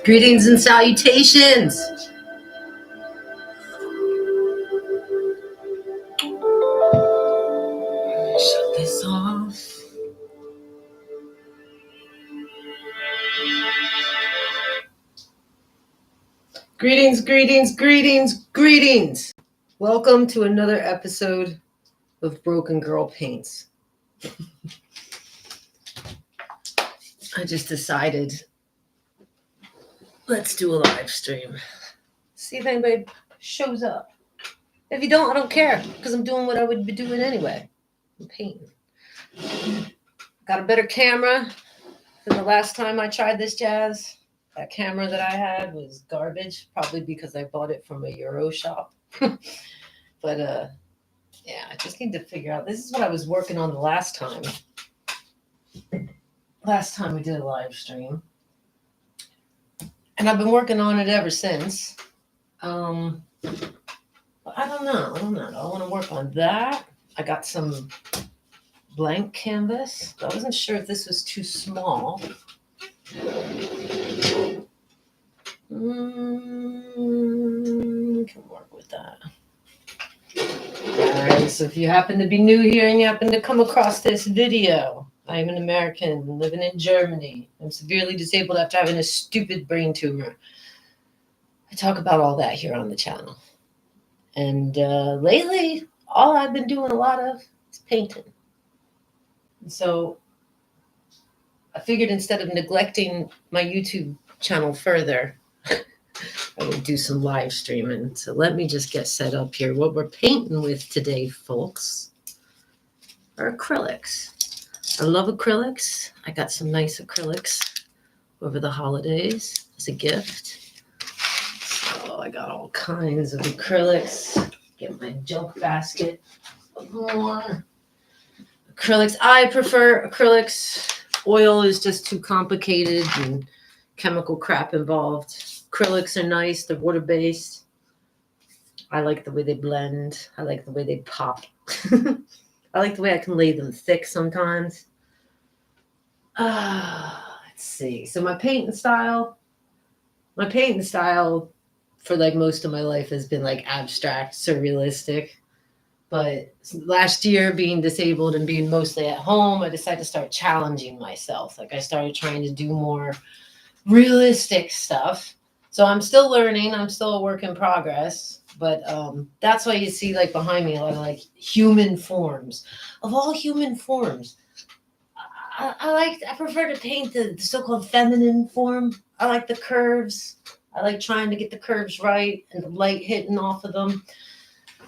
Greetings and salutations. Shut this off. Greetings, greetings, greetings, greetings. Welcome to another episode of Broken Girl Paints. I just decided, let's do a live stream. See if anybody shows up. If you don't, I don't care, because I'm doing what I would be doing anyway. I'm painting. Got a better camera than the last time I tried this jazz. That camera that I had was garbage, probably because I bought it from a Euro shop. But yeah, I just need to figure out. This is what I was working on the last time. Last time we did a live stream. And I've been working on it ever since. But I don't know. I want to work on that. I got some blank canvas. I wasn't sure if this was too small. Can work with that. Alright, so if you happen to be new here and you happen to come across this video, I am an American living in Germany. I'm severely disabled after having a stupid brain tumor. I talk about all that here on the channel. And lately, all I've been doing a lot of is painting. And so I figured instead of neglecting my YouTube channel further, I would do some live streaming. So let me just get set up here. What we're painting with today, folks, are acrylics. I love acrylics. I got some nice acrylics over the holidays as a gift. So I got all kinds of acrylics. Get my junk basket of more acrylics. I prefer acrylics. Oil is just too complicated and chemical crap involved. Acrylics are nice. They're water-based. I like the way they blend. I like the way they pop. I like the way I can lay them thick sometimes. Let's see. So my painting style for like most of my life has been like abstract, surrealistic. But last year, being disabled and being mostly at home, I decided to start challenging myself. Like I started trying to do more realistic stuff. So I'm still learning. I'm still a work in progress. But that's why you see like behind me a lot of like human forms. Of all human forms, I prefer to paint the so-called feminine form. I like the curves. I like trying to get the curves right and the light hitting off of them.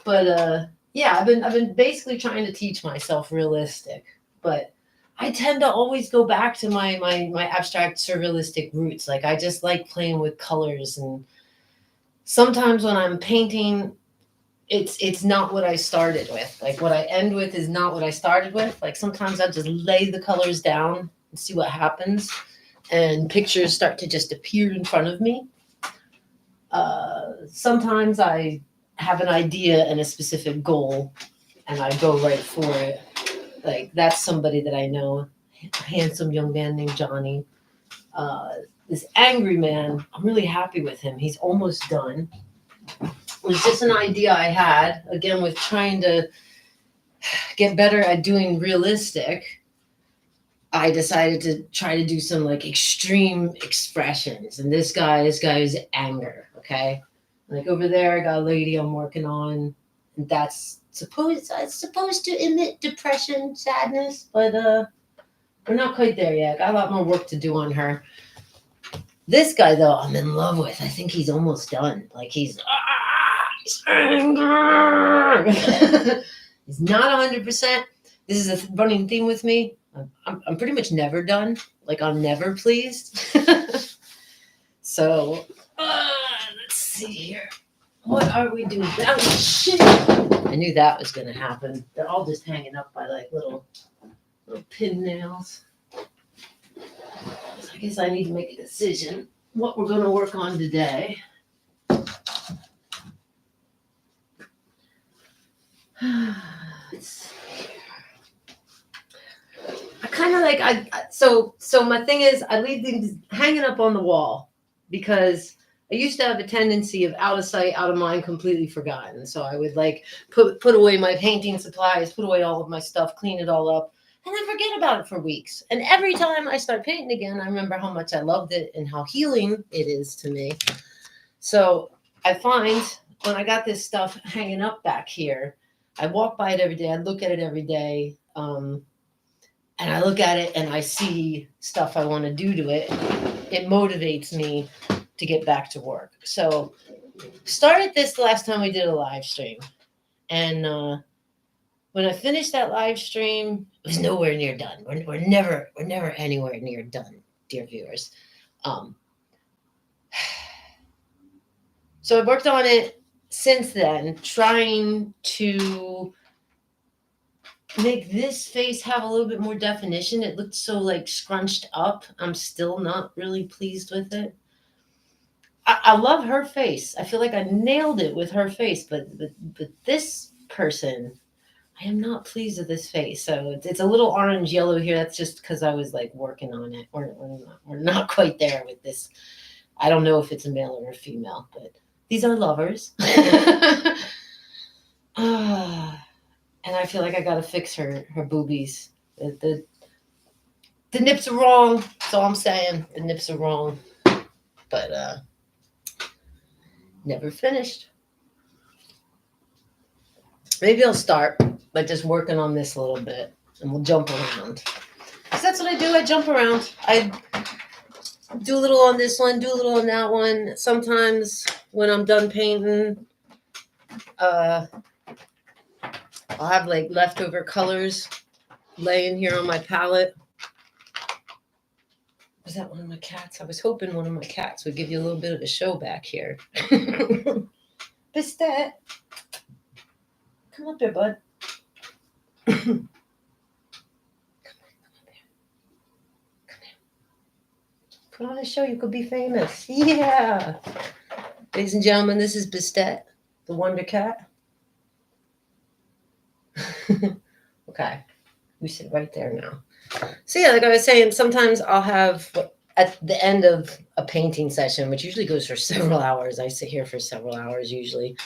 But yeah, I've been basically trying to teach myself realistic. But I tend to always go back to my abstract surrealistic roots. Like I just like playing with colors, and sometimes when I'm painting, it's not what I started with. Like what I end with is not what I started with. Like sometimes I just lay the colors down and see what happens, and pictures start to just appear in front of me. Sometimes I have an idea and a specific goal, and I go right for it. Like that's somebody that I know, a handsome young man named Johnny. This angry man, I'm really happy with him. He's almost done. It was just an idea I had, again, with trying to get better at doing realistic. I decided to try to do some like extreme expressions. And this guy is anger, okay? Like over there, I got a lady I'm working on, and it's supposed to emit depression, sadness, but we're not quite there yet. Got a lot more work to do on her. This guy, though, I'm in love with. I think he's almost done. Like he's anger. He's not 100%. This is a running theme with me. I'm pretty much never done. Like I'm never pleased. So let's see here. What are we doing? Oh shit! I knew that was going to happen. They're all just hanging up by like little pin nails. So I guess I need to make a decision what we're going to work on today. kind of like so my thing is I leave things hanging up on the wall because I used to have a tendency of out of sight, out of mind, completely forgotten. So I would like put away my painting supplies, put away all of my stuff, clean it all up, and then forget about it for weeks. And every time I start painting again, I remember how much I loved it and how healing it is to me. So I find when I got this stuff hanging up back here, I walk by it every day. I look at it every day. And I look at it and I see stuff I want to do to it. It motivates me to get back to work. So started this the last time we did a live stream. And when I finished that live stream, it was nowhere near done. We're never anywhere near done, dear viewers. So I worked on it since then, trying to make this face have a little bit more definition. It looked so like scrunched up. I'm still not really pleased with it. I love her face. I feel like I nailed it with her face, but this person, I am not pleased with this face. So it's a little orange yellow here. That's just because I was like working on it. We're not quite there with this. I don't know if it's a male or a female, but these are lovers. And I feel like I gotta fix her boobies. The nips are wrong. That's all I'm saying. The nips are wrong. But never finished. Maybe I'll start by just working on this a little bit and we'll jump around. Because that's what I do. I jump around. I do a little on this one, do a little on that one. Sometimes when I'm done painting, I'll have like leftover colors laying here on my palette. Was that one of my cats? I was hoping one of my cats would give you a little bit of a show back here. Bistet. Come up here, bud. Come here. Put on a show. You could be famous. Yeah. Ladies and gentlemen, this is Bistet, the Wonder Cat. Okay. We sit right there now. So yeah, like I was saying, sometimes I'll have at the end of a painting session, which usually goes for several hours. I sit here for several hours usually.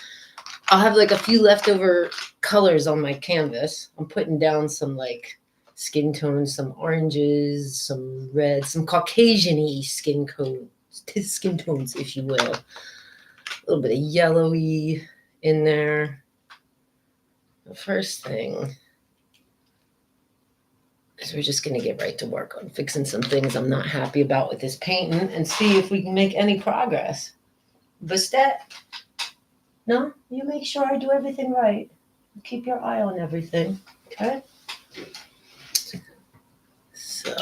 I'll have like a few leftover colors on my canvas. I'm putting down some like skin tones, some oranges, some reds, some Caucasian-y skin tones, if you will. A little bit of yellowy in there. The first thing is we're just going to get right to work on fixing some things I'm not happy about with this painting and see if we can make any progress. Bistet? No? You make sure I do everything right. Keep your eye on everything. Okay? So,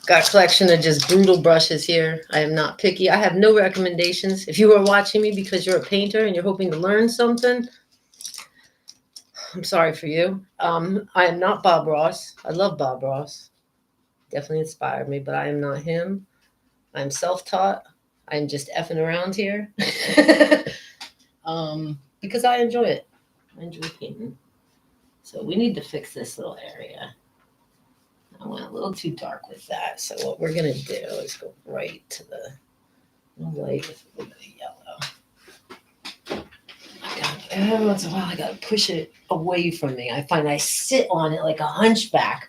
got a collection of just brutal brushes here. I am not picky. I have no recommendations. If you are watching me because you're a painter and you're hoping to learn something, I'm sorry for you. I am not Bob Ross. I love Bob Ross. Definitely inspired me, but I am not him. I'm self-taught. I'm just effing around here. Because I enjoy it. I enjoy painting. So we need to fix this little area. I went a little too dark with that. So what we're going to do is go right to the light with a little bit of yellow. Every once in a while, I got to push it away from me. I find I sit on it like a hunchback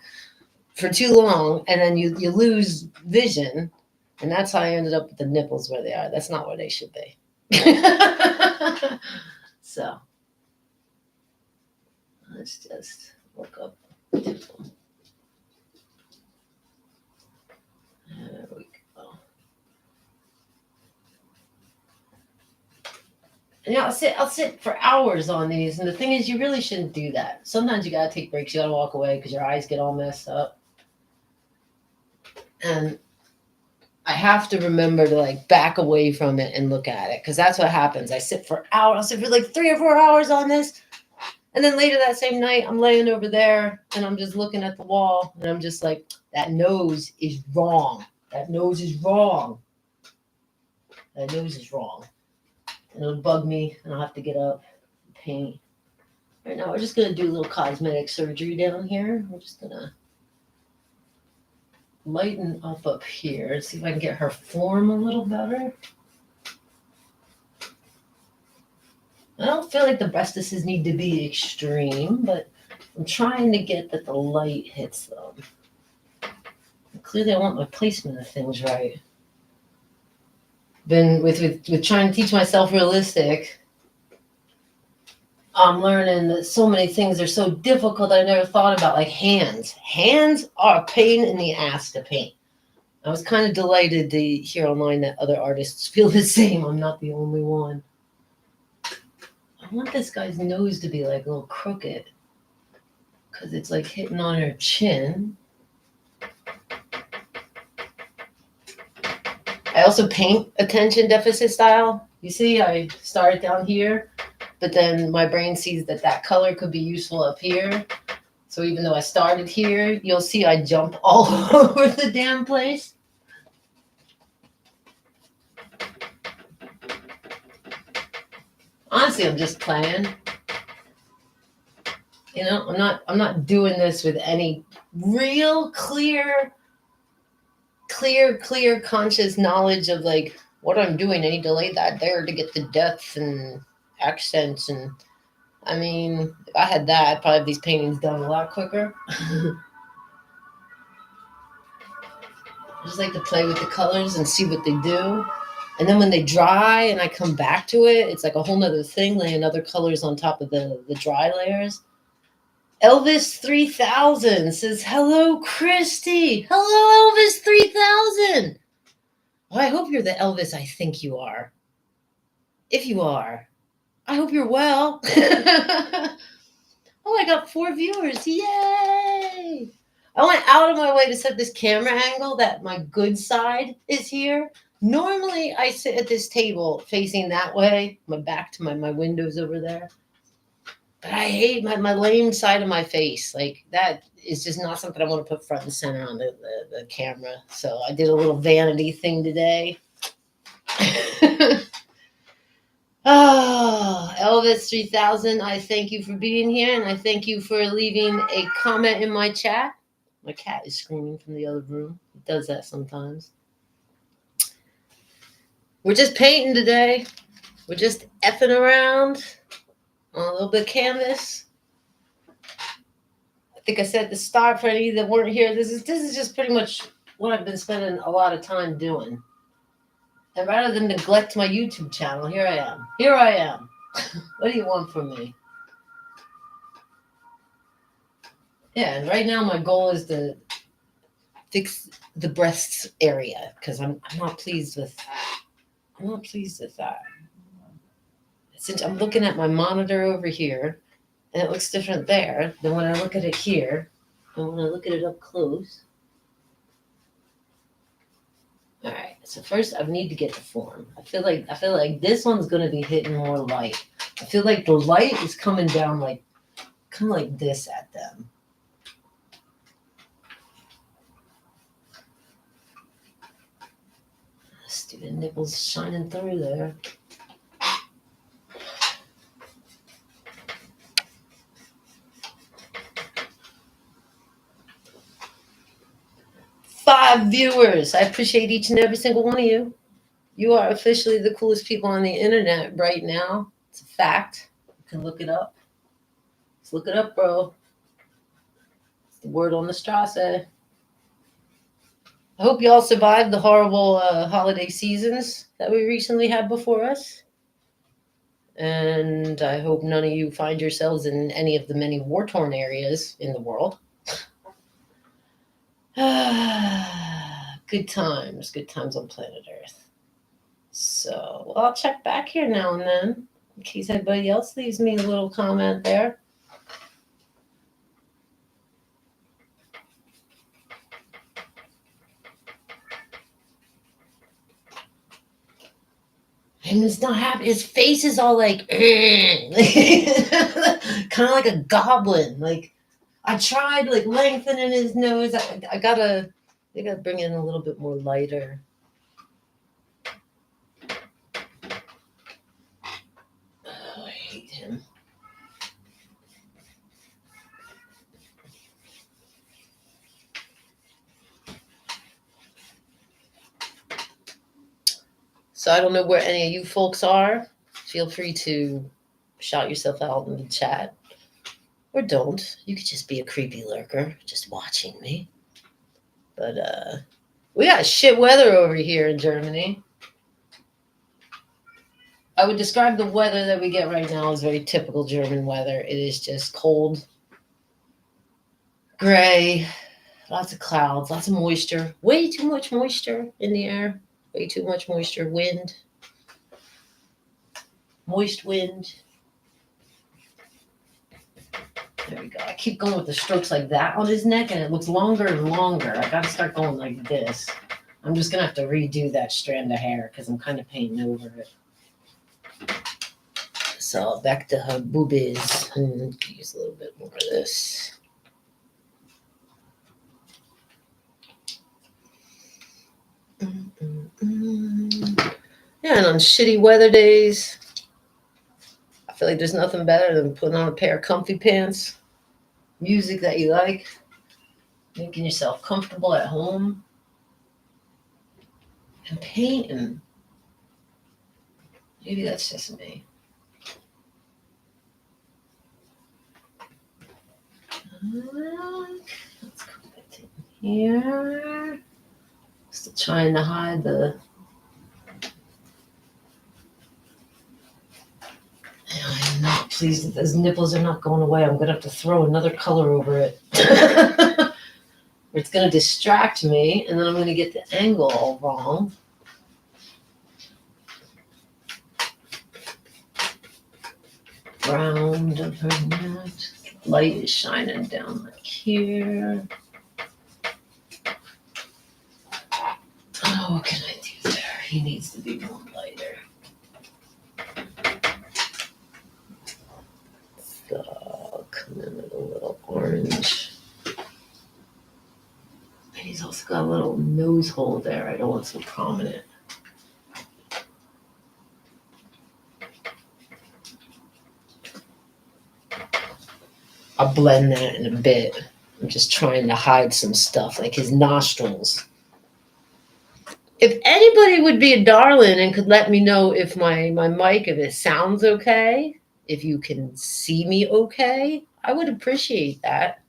for too long, and then you lose vision, and that's how I ended up with the nipples where they are. That's not where they should be. So let's just look up. There we go. And I'll sit for hours on these. And the thing is, you really shouldn't do that. Sometimes you got to take breaks. You got to walk away because your eyes get all messed up. And I have to remember to like back away from it and look at it. Because that's what happens. I sit for hours. I'll sit for like 3 or 4 hours on this. And then later that same night, I'm laying over there and I'm just looking at the wall. And I'm just like, that nose is wrong. That nose is wrong. That nose is wrong. And it'll bug me, and I'll have to get up and paint. Right now, we're just going to do a little cosmetic surgery down here. We're just going to lighten up here. See if I can get her form a little better. I don't feel like the breastises need to be extreme, but I'm trying to get that the light hits them. Clearly, I want my placement of things right. Been with trying to teach myself realistic, I'm learning that so many things are so difficult I never thought about, like hands. Hands are a pain in the ass to paint. I was kind of delighted to hear online that other artists feel the same. I'm not the only one. I want this guy's nose to be like a little crooked because it's like hitting on her chin. I also paint attention deficit style. You see, I started down here, but then my brain sees that that color could be useful up here. So even though I started here, you'll see I jump all over the damn place. Honestly, I'm just playing. You know, I'm not doing this with any real clear conscious knowledge of like what I'm doing. I need to lay that there to get the depth and accents. And I mean, if I had that, I'd probably have these paintings done a lot quicker. I just like to play with the colors and see what they do. And then when they dry and I come back to it, it's like a whole nother thing, laying other colors on top of the dry layers. Elvis 3000 says, hello, Christy. Hello, Elvis 3000. Well, I hope you're the Elvis I think you are. If you are, I hope you're well. Oh, I got 4 viewers. Yay. I went out of my way to set this camera angle that my good side is here. Normally, I sit at this table facing that way, my back to my windows over there. But I hate my lame side of my face. Like, that is just not something I want to put front and center on the camera. So I did a little vanity thing today. Oh, Elvis 3000, I thank you for being here, and I thank you for leaving a comment in my chat. My cat is screaming from the other room. It does that sometimes. We're just painting today. We're just effing around on a little bit of canvas. I think I said at the start, for any that weren't here, this is just pretty much what I've been spending a lot of time doing. And rather than neglect my YouTube channel, here I am. Here I am. What do you want from me? Yeah, and right now my goal is to fix the breasts area because I'm not pleased with that. Since I'm looking at my monitor over here and it looks different there than when I look at it here and when I look at it up close. All right, so first I need to get the form. I feel like this one's gonna be hitting more light. I feel like the light is coming down like kind of like this at them. Stupid nipples shining through there. Five viewers. I appreciate each and every single one of you. You are officially the coolest people on the internet right now. It's a fact. You can look it up. Let's look it up, bro. It's the word on the Strasse. I hope you all survived the horrible holiday seasons that we recently had before us. And I hope none of you find yourselves in any of the many war-torn areas in the world. Good times on planet Earth. So I'll check back here now and then in case anybody else leaves me a little comment there. And it's not happy. His face is all like, kind of like a goblin. Like, I tried like lengthening his nose. I gotta bring in a little bit more lighter. Oh, I hate him. So I don't know where any of you folks are. Feel free to shout yourself out in the chat. Or don't. You could just be a creepy lurker, just watching me. But we got shit weather over here in Germany. I would describe the weather that we get right now as very typical German weather. It is just cold, gray, lots of clouds, lots of moisture, way too much moisture in the air, way too much moisture, wind, moist wind. There we go. I keep going with the strokes like that on his neck, and it looks longer and longer. I got to start going like this. I'm just going to have to redo that strand of hair because I'm kind of painting over it. So back to her boobies. Use a little bit more of this. Yeah, and on shitty weather days, I feel like there's nothing better than putting on a pair of comfy pants, music that you like, making yourself comfortable at home, and painting. Maybe that's just me. Let's go back in here. Still trying to hide the. I'm not pleased that those nipples are not going away. I'm going to have to throw another color over it. It's going to distract me, and then I'm going to get the angle all wrong. Round of her neck. Light is shining down like here. Oh, what can I do there? He needs to be more lighter. So, come in with a little orange. And he's also got a little nose hole there. I don't want so prominent. I'll blend that in a bit. I'm just trying to hide some stuff, like his nostrils. If anybody would be a darling and could let me know if my mic, if it sounds okay, if you can see me okay, I would appreciate that.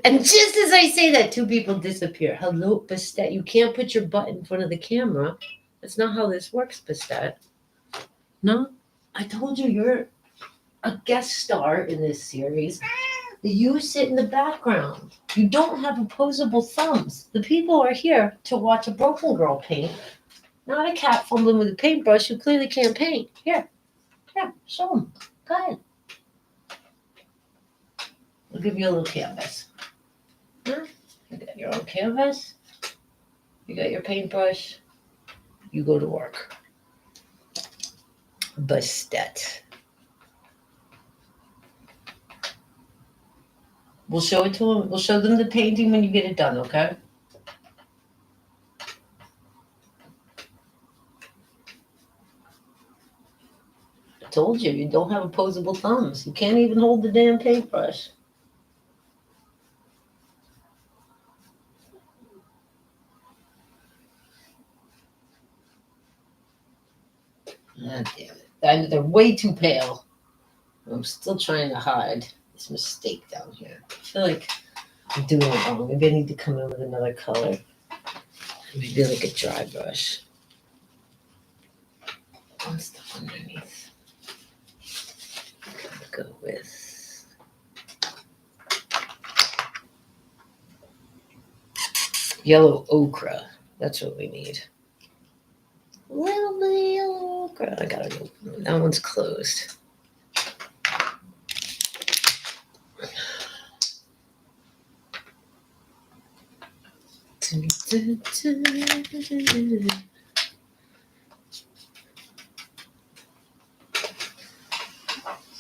And just as I say that, two people disappear. Hello, Bastet. You can't put your butt in front of the camera. That's not how this works, Bastet. No? I told you you're a guest star in this series. You sit in the background. You don't have opposable thumbs. The people are here to watch a broken girl paint, not a cat fumbling with a paintbrush who clearly can't paint. Here, show them. Go ahead. I'll give you a little canvas. Huh? You got your own canvas. You got your paintbrush. You go to work. Bastet. We'll show it to them. We'll show them the painting when you get it done, okay? I told you, you don't have opposable thumbs. You can't even hold the damn paintbrush. Ah, damn it. They're way too pale. I'm still trying to hide this mistake down here. I feel like I'm doing it wrong. Maybe I need to come in with another color. Maybe like a dry brush. One stuff underneath. I'm gonna go with yellow ochre. That's what we need. A little bit of yellow ochre. I gotta open it. That one's closed.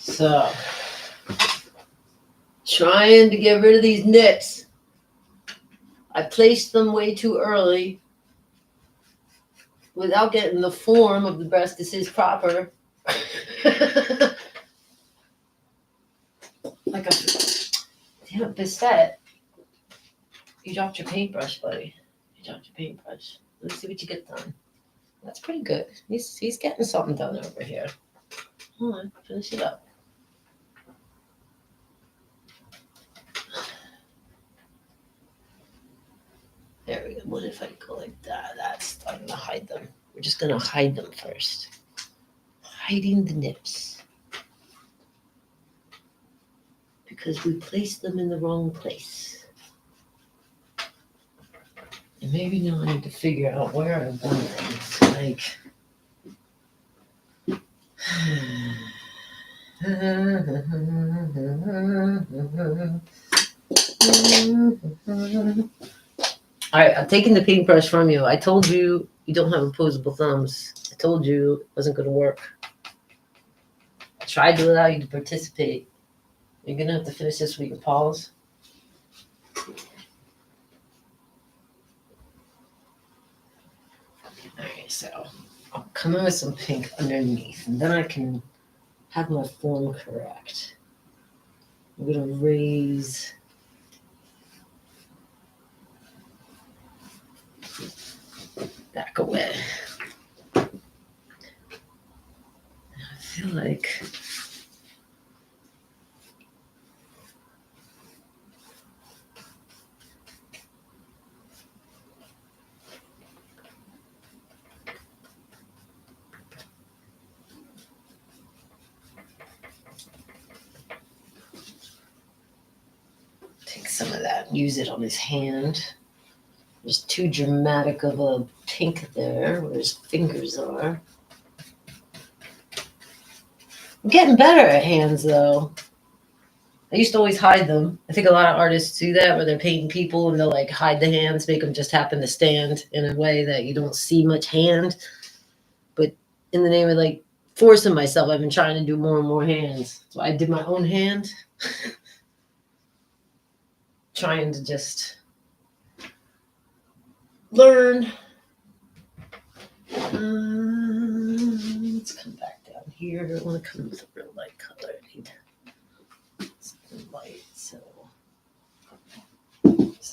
So, trying to get rid of these nips. I placed them way too early without getting the form of the breast that is proper. Like a damn Bastet. You dropped your paintbrush, buddy. You dropped your paintbrush. Let's see what you get done. That's pretty good. He's getting something done over here. Hold on, finish it up. There we go. What if I go like that? That's starting to hide them. We're just gonna hide them first. Hiding the nips. Because we placed them in the wrong place. And maybe now I need to figure out where I want them. It's like all right, I'm taking the paintbrush from you. I told you you don't have opposable thumbs. I told you it wasn't going to work. I tried to allow you to participate. You're going to have to finish this week with pause. All right, so I'll come in with some pink underneath, and then I can have my form correct. I'm going to raise back away. I feel like take some of that and use it on his hand. There's too dramatic of a pink there where his fingers are. I'm getting better at hands though. I used to always hide them. I think a lot of artists do that where they're painting people and they'll like hide the hands, make them just happen to stand in a way that you don't see much hand. But in the name of like forcing myself, I've been trying to do more and more hands. So I did my own hand. Trying to just learn. Let's come back down here. I want to come with a real light color. I need something light. So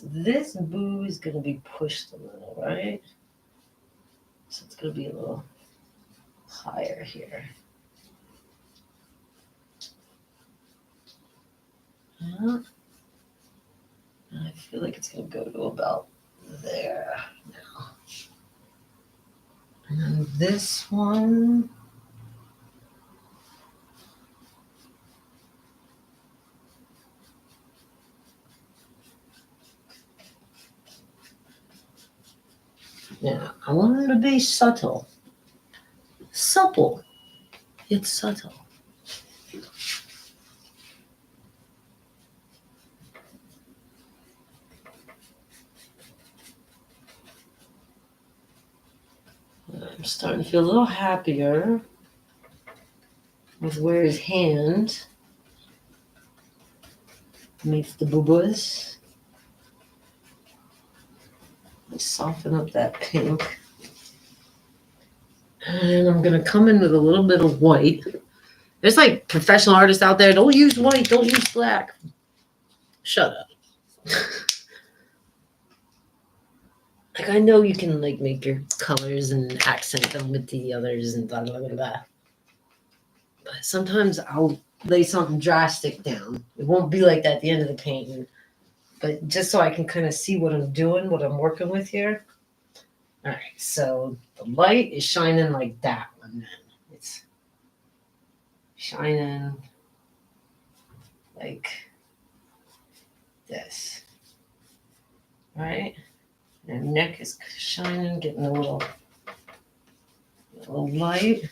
this boo is going to be pushed a little, right? So it's going to be a little higher here. Yeah. And I feel like it's going to go to about there now. And then this one. Yeah, I want it to be subtle. Supple, yet subtle. I'm starting to feel a little happier with where his hand meets the boo-boos. Let's soften up that pink. And I'm going to come in with a little bit of white. There's like professional artists out there. Don't use white. Don't use black. Shut up. Like I know you can like make your colors and accent them with the others and blah, blah, blah, blah. But sometimes I'll lay something drastic down. It won't be like that at the end of the painting. But just so I can kind of see what I'm doing, what I'm working with here. All right, so the light is shining like that one then. It's shining like this. All right? And neck is shining, getting a little light,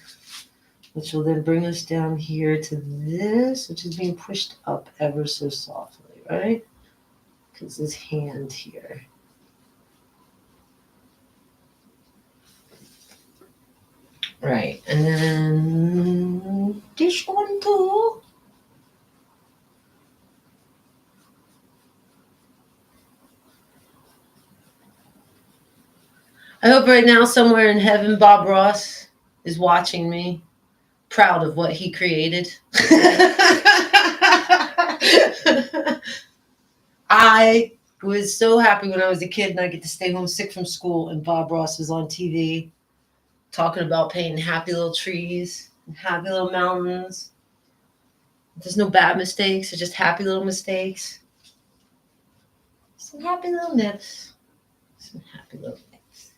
which will then bring us down here to this, which is being pushed up ever so softly, right? Because his hand here. Right, and then this one too. I hope right now somewhere in heaven Bob Ross is watching me, proud of what he created. I was so happy when I was a kid and I get to stay home sick from school and Bob Ross was on TV. talking about painting happy little trees and happy little mountains. There's no bad mistakes, it's just happy little mistakes. Some happy little nips. Some happy little nips.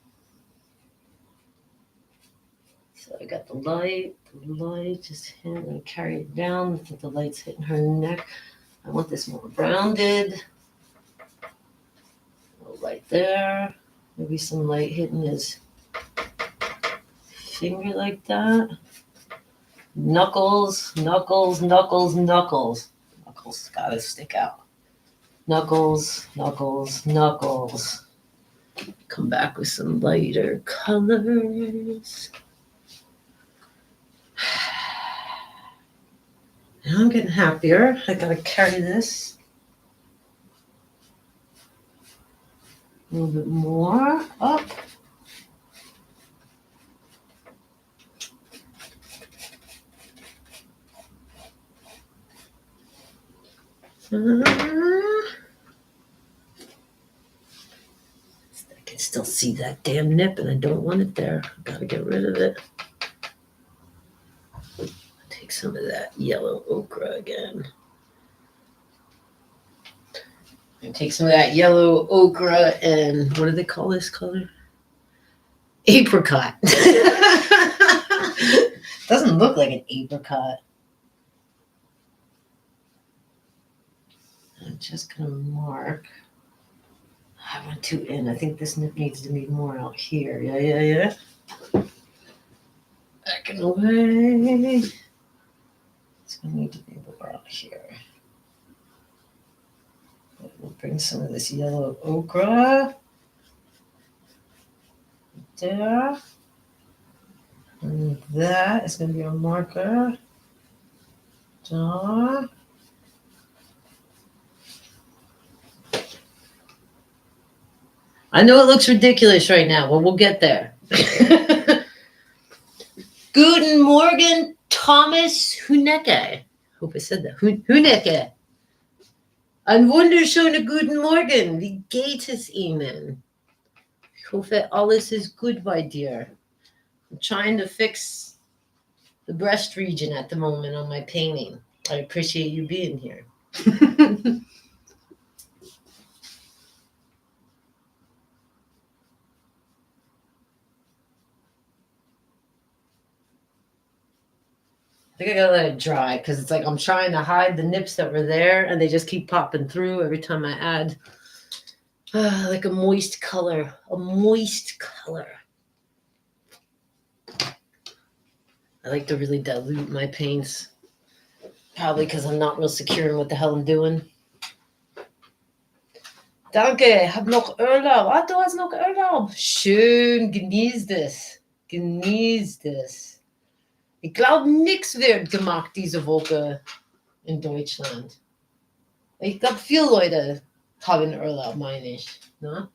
So I got the light just hit. I'm going to carry it down. I think the light's hitting her neck. I want this more rounded. A little light there. Maybe some light hitting his finger like that. Knuckles, knuckles, knuckles, knuckles. Knuckles gotta stick out. Knuckles, knuckles, knuckles. Come back with some lighter colors. Now I'm getting happier. I gotta carry this a little bit more up. I can still see that damn nip and I don't want it there. I gotta get rid of it. Take some of that yellow ochre again. And take some of that yellow ochre and what do they call this color? Apricot. Doesn't look like an apricot. I'm just gonna mark. I went too in. I think this nip needs to be more out here. Yeah. Backing away. It's gonna need to be more out here. We'll bring some of this yellow ochre there. And that is going to be our marker. There. I know it looks ridiculous right now, but we'll get there. Guten Morgen, Thomas Hunecke. Hope I said that. Hunecke. Ein wunderschönen guten Morgen. Wie geht es Ihnen? Ich hoffe, alles ist gut bei dir. I'm trying to fix the breast region at the moment on my painting. I appreciate you being here. I think I gotta let it dry because it's like I'm trying to hide the nips that were there and they just keep popping through every time I add like a moist color. A moist color. I like to really dilute my paints. Probably because I'm not real secure in what the hell I'm doing. Danke, hab noch Urlaub. Ah, du hast noch Urlaub. Schön, genieß das. Genieß das. Ich glaube, nichts wird gemacht diese Woche in Deutschland. Ich glaube, viele Leute haben Urlaub, meine ich. Ne?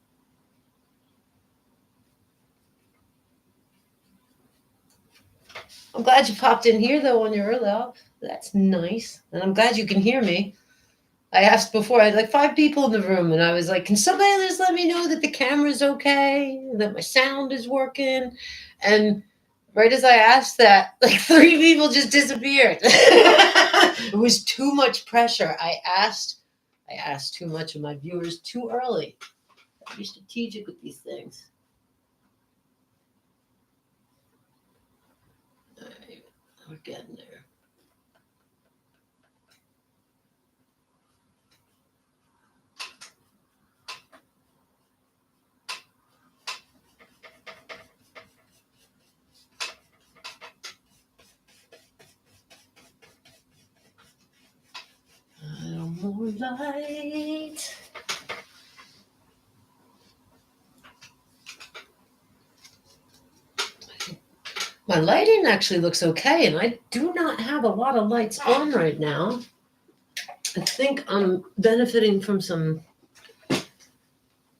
I'm glad you popped in here, though, on your Urlaub. That's nice. And I'm glad you can hear me. I asked before, I had like 5 people in the room, and I was like, can somebody just let me know that the camera's okay, that my sound is working? And right as I asked that, like 3 people just disappeared. It was too much pressure. I asked too much of my viewers too early. I'll be strategic with these things. All right, we're getting there. A little more light. My lighting actually looks okay, and I do not have a lot of lights on right now. I think I'm benefiting from some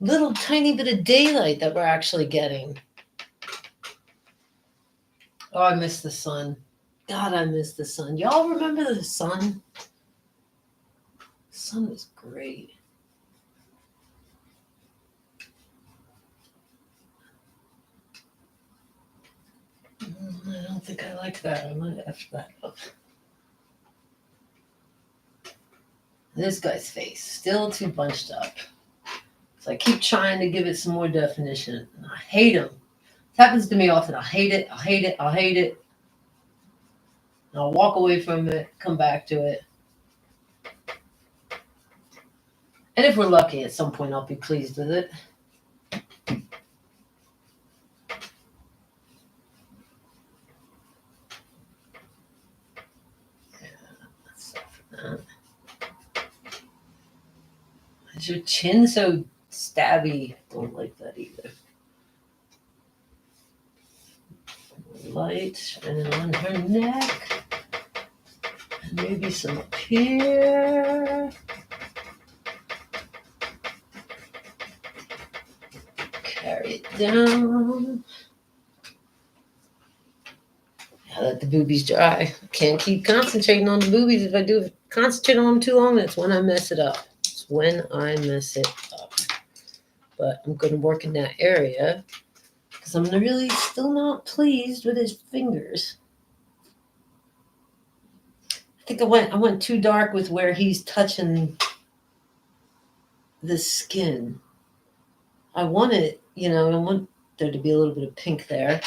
little tiny bit of daylight that we're actually getting. Oh, I miss the sun. God, I miss the sun. Y'all remember the sun? The sun was great. don't think I like that. I'm gonna F that up. This guy's face, still too bunched up. So I keep trying to give it some more definition. And I hate him. This happens to me often. I hate it. I hate it. I hate it. And I'll walk away from it, come back to it. And if we're lucky, at some point I'll be pleased with it. Yeah, let's soften that. Is your chin so stabby? Don't like that either. Light shining on her neck. And maybe some up here. Carry it down. Now let the boobies dry. Can't keep concentrating on the boobies. If I do concentrate on them too long, that's when I mess it up. It's when I mess it up. But I'm going to work in that area because I'm really still not pleased with his fingers. I think I went too dark with where he's touching the skin. I want it, I want there to be a little bit of pink there,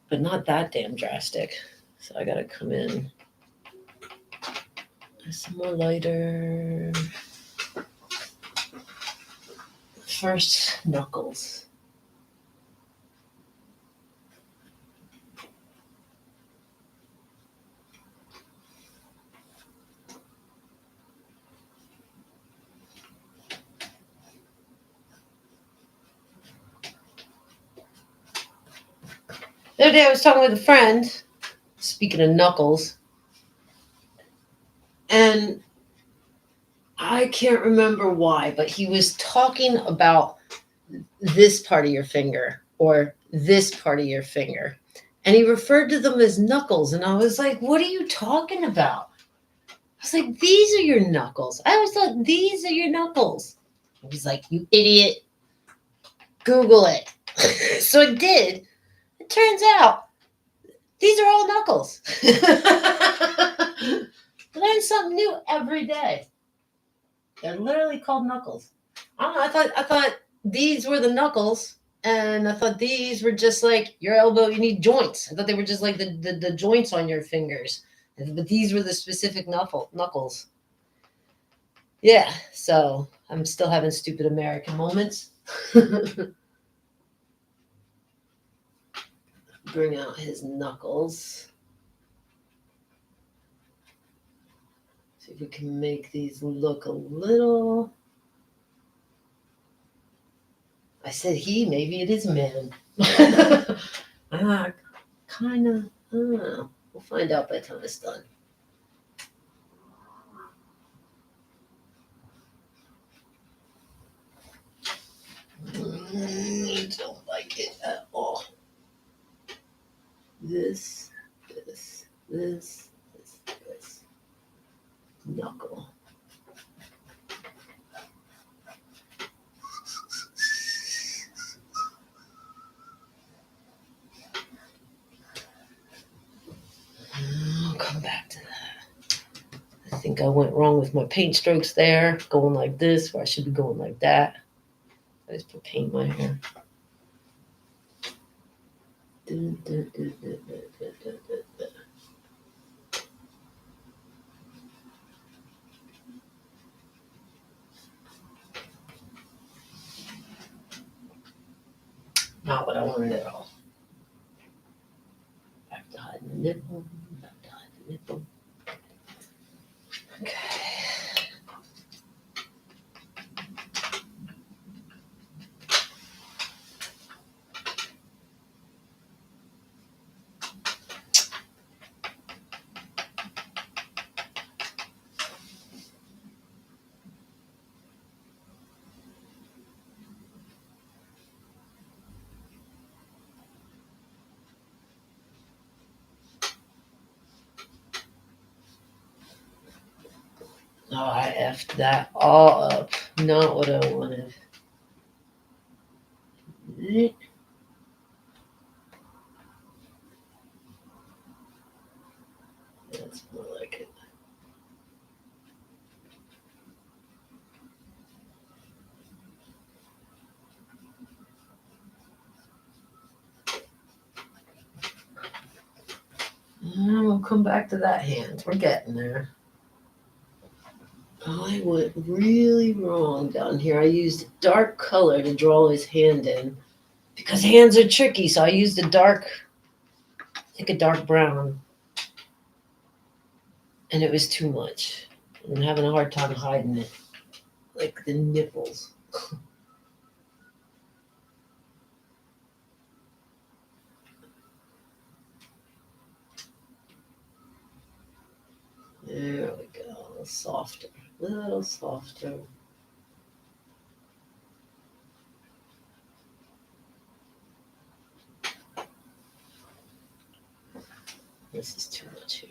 but not that damn drastic. So I got to come in. Some more lighter. First, knuckles. The other day I was talking with a friend, speaking of knuckles, and I can't remember why, but he was talking about this part of your finger or this part of your finger. And he referred to them as knuckles. And I was like, what are you talking about? I was like, these are your knuckles. I always thought these are your knuckles. And he's like, you idiot. Google it. So I did. It turns out these are all knuckles. Learn something new every day. They're literally called knuckles. I don't know. I thought these were the knuckles, and I thought these were just like your elbow. You need joints. I thought they were just like the joints on your fingers, but these were the specific knuckles. Yeah. So I'm still having stupid American moments. Bring out his knuckles. See if we can make these look a little. I said he, maybe it is a man. Kind of. We'll find out by the time it's done. I don't like it at all. This. Knuckle. I'll come back to that. I think I went wrong with my paint strokes there, going like this, where I should be going like that. I just put paint in my hair. Not what I wanted at all. Back to hiding the nipple. Back to hiding the nipple. Okay. Oh, I effed that all up. Not what I wanted. come back to that hand. We're getting there. I went really wrong down here. I used a dark color to draw his hand in because hands are tricky. So I used a dark, I think a dark brown, and it was too much. I'm having a hard time hiding it, like the nipples. There we go. A little softer. A little softer. This is too much here.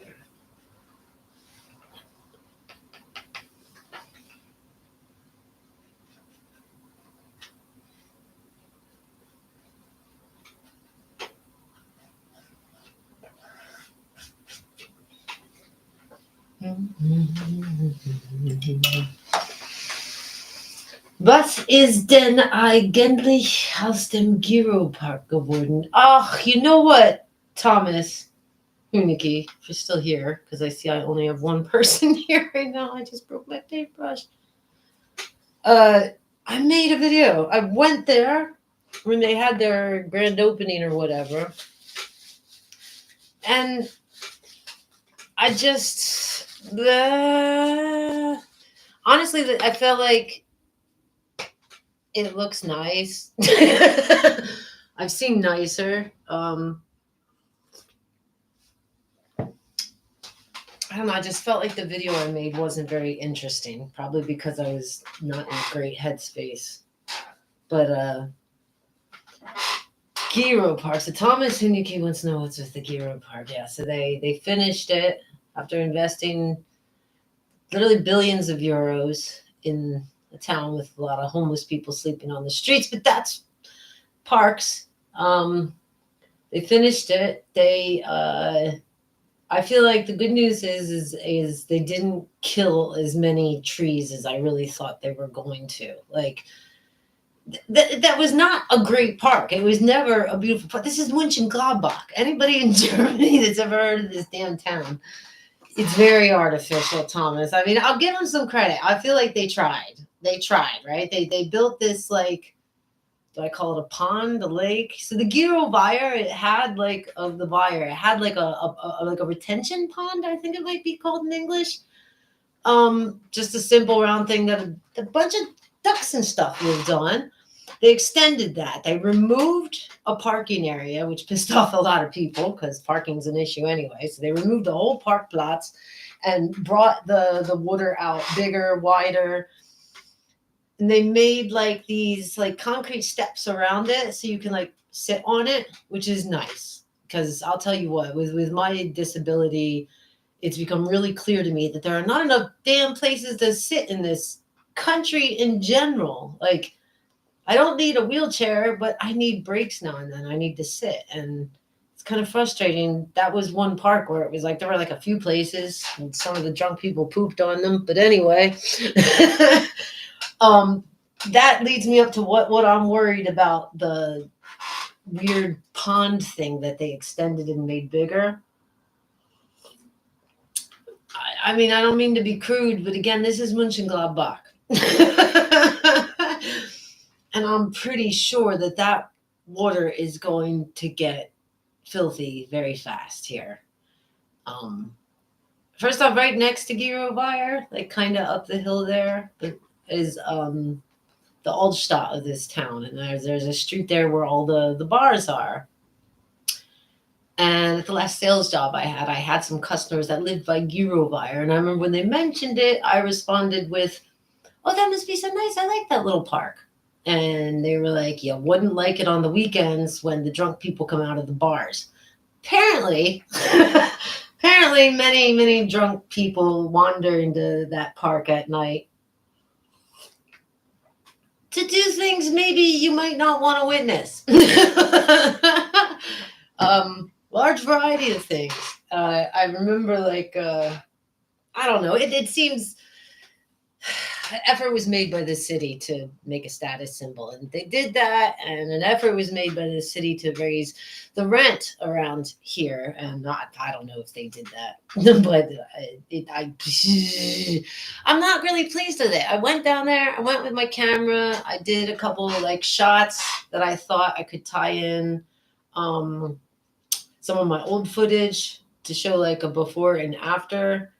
Was ist denn eigentlich aus dem Giropark geworden? Ach, you know what, Thomas Hunicke, if you're still here, because I see I only have one person here right now. I just broke my paintbrush. I made a video. I went there when they had their grand opening or whatever. And I just, honestly, I felt like it looks nice. I've seen nicer. I don't know, I just felt like the video I made wasn't very interesting, probably because I was not in a great headspace. But Giro Park. So Thomas Hunicke wants to know what's with the Giro Park. Yeah, so they finished it after investing literally billions of euros in a town with a lot of homeless people sleeping on the streets, but that's parks. They finished it. I feel like the good news is they didn't kill as many trees as I really thought they were going to. Like that was not a great park. It was never a beautiful park. This is Mönchengladbach. Anybody in Germany that's ever heard of this damn town, it's very artificial, Thomas. I mean, I'll give them some credit. I feel like they tried. They tried, right? They built this, like, do I call it a pond, a lake? So the Giro Weiher, it had like of the Weiher, it had like a retention pond, I think it might be called in English. Just a simple round thing that a bunch of ducks and stuff lived on. They extended that. They removed a parking area, which pissed off a lot of people because parking's an issue anyway. So they removed the whole park plots and brought the water out bigger, wider. And they made like these like concrete steps around it so you can like sit on it, which is nice. Because I'll tell you what, with my disability, it's become really clear to me that there are not enough damn places to sit in this country in general. Like, I don't need a wheelchair, but I need breaks now and then. I need to sit. And it's kind of frustrating. That was one park where it was like there were like a few places and some of the drunk people pooped on them. But anyway, that leads me up to what I'm worried about, the weird pond thing that they extended and made bigger. I mean, I don't mean to be crude, but again, this is Mönchengladbach. And I'm pretty sure that water is going to get filthy very fast here. First off, right next to Giro Weiher, like kind of up the hill there, is the Altstadt of this town. And there's a street there where all the bars are. And at the last sales job I had some customers that lived by Giro Weiher. And I remember when they mentioned it, I responded with, "Oh, that must be so nice. I like that little park." And they were like, "You wouldn't like it on the weekends when the drunk people come out of the bars." Apparently, many, many drunk people wander into that park at night to do things maybe you might not want to witness. Large variety of things. I remember, like, I don't know. It seems effort was made by the city to make a status symbol, and they did that. And an effort was made by the city to raise the rent around here. And I don't know if they did that, but I'm not really pleased with it. I went down there. I went with my camera. I did a couple of like shots that I thought I could tie in some of my old footage to show like a before and after.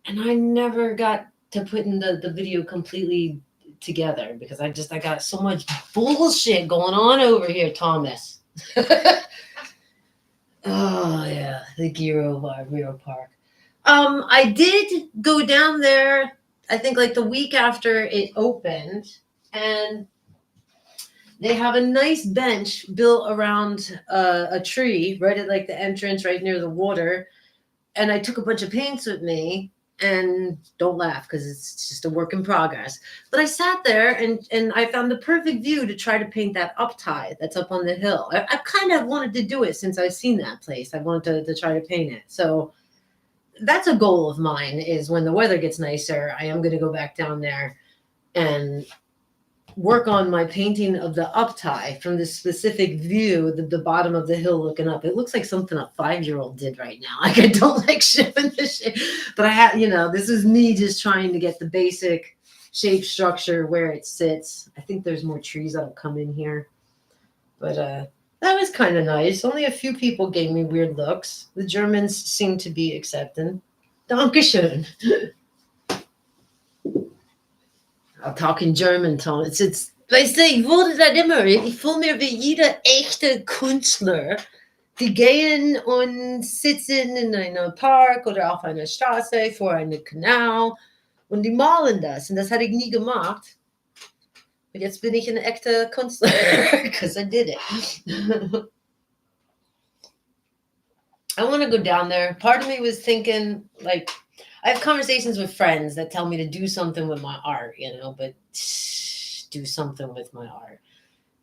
And I never got to put in the video completely together because I got so much bullshit going on over here, Thomas. Oh yeah, the Giro Park. I did go down there, I think like the week after it opened, and they have a nice bench built around a tree right at like the entrance, right near the water. And I took a bunch of paints with me. And don't laugh because it's just a work in progress. But I sat there and I found the perfect view to try to paint that up tide that's up on the hill. I kind of wanted to do it since I've seen that place. I wanted to try to paint it. So that's a goal of mine, is when the weather gets nicer, I am going to go back down there and work on my painting of the uptie from this specific view, the bottom of the hill looking up. It looks like something a 5-year-old did right now. Like I don't like shipping this shit, but I have, this is me just trying to get the basic shape structure where it sits. I think there's more trees that'll come in here, but that was kind of nice. Only a few people gave me weird looks. The Germans seem to be accepting. Dankeschön. I'll talk in German, Tom. Weißt du, ich wurde das immer. Ich fühle mir wie jeder echte Künstler, die gehen und sitzen in einem Park oder auf einer Straße vor einem Kanal und die malen das. Und das hatte ich nie gemacht. Und jetzt bin ich ein echter Künstler, because I did it. I want to go down there. Part of me was thinking, like, I have conversations with friends that tell me to do something with my art, but do something with my art.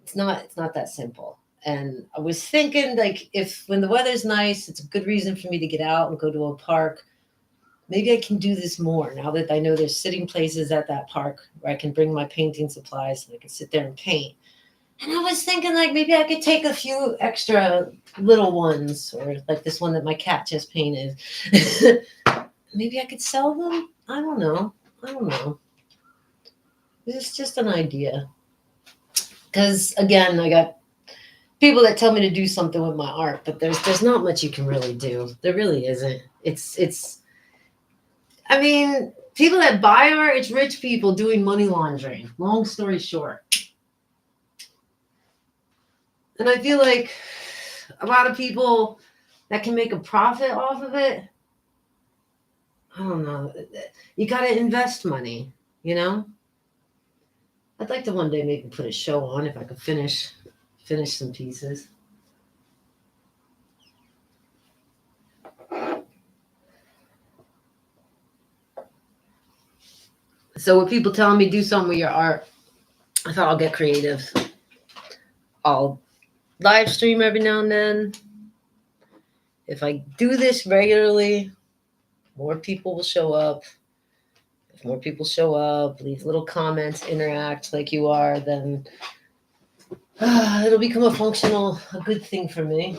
It's not that simple. And I was thinking, like, when the weather's nice, it's a good reason for me to get out and go to a park. Maybe I can do this more now that I know there's sitting places at that park where I can bring my painting supplies and I can sit there and paint. And I was thinking, like, maybe I could take a few extra little ones, or like this one that my cat just painted. Maybe I could sell them. I don't know. It's just an idea. Because again, I got people that tell me to do something with my art, but there's not much you can really do. There really isn't. I mean, people that buy art, it's rich people doing money laundering. Long story short. And I feel like a lot of people that can make a profit off of it, I don't know. You got to invest money, I'd like to one day maybe put a show on if I could finish some pieces. So with people telling me do something with your art, I thought I'll get creative. I'll live stream every now and then. If I do this regularly, more people will show up. If more people show up, leave little comments, interact like you are, then it'll become a good thing for me.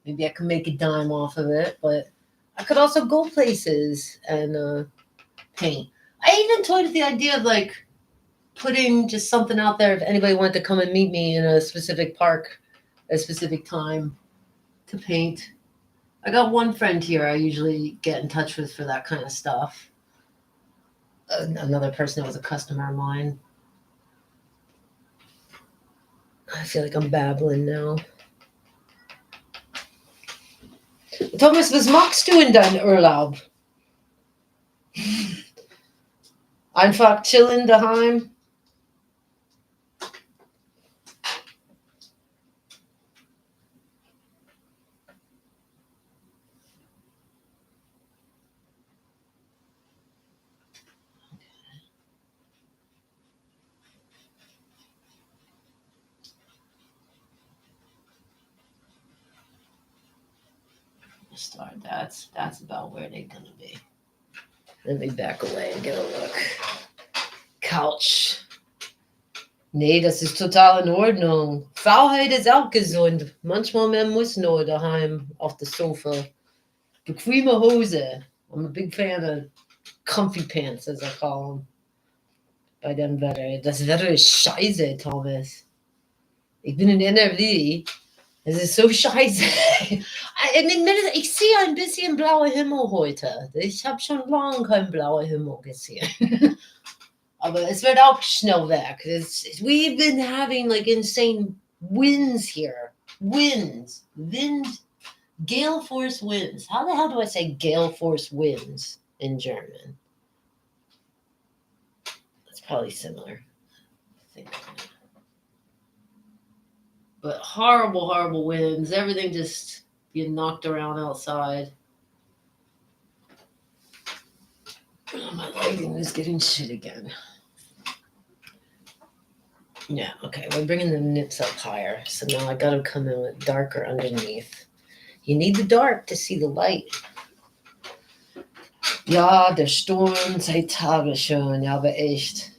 Maybe I can make a dime off of it, but I could also go places and paint. I even toyed with the idea of like putting just something out there if anybody wanted to come and meet me in a specific park at a specific time to paint. I got one friend here I usually get in touch with for that kind of stuff. Another person that was a customer of mine. I feel like I'm babbling now. Thomas, was machst du in deinem Urlaub? Einfach chillen daheim? Start. That's about where they're gonna be. Let me back away and get a look. Couch. Nee, das ist total in Ordnung. Faulheit ist auch gesund. Manchmal man muss nur daheim auf der Sofa. Bequeme Hose. I'm a big fan of comfy pants, as I call them. Bei dem Wetter. Das Wetter ist scheiße, Thomas. Ich bin in NRW. Es ist so scheiße. Ich sehe ein bisschen blauer Himmel heute. Ich habe schon lange keinen blauen Himmel gesehen. Aber es wird auch schnell weg. We've been having like insane winds here. Winds. Gale force winds. How the hell do I say gale force winds in German? That's probably similar. I think. But horrible, horrible winds. Everything just getting knocked around outside. Oh, my lighting is getting shit again. Yeah, okay, we're bringing the nips up higher. So now I gotta come in with darker underneath. You need the dark to see the light. Ja, der Sturm seit Tagen schon. Ja, aber echt.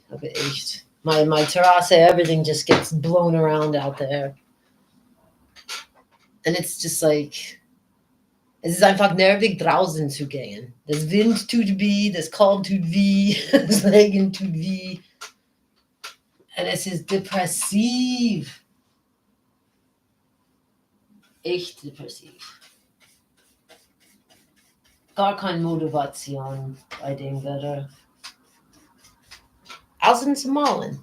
My terrace, everything just gets blown around out there. And it's just like, es ist einfach nervig draußen zu gehen. Das Wind tut weh, das Kalb tut weh, das Regen tut weh. Und es ist depressiv. Echt depressiv. Gar keine Motivation bei dem Wetter. Außen zu malen.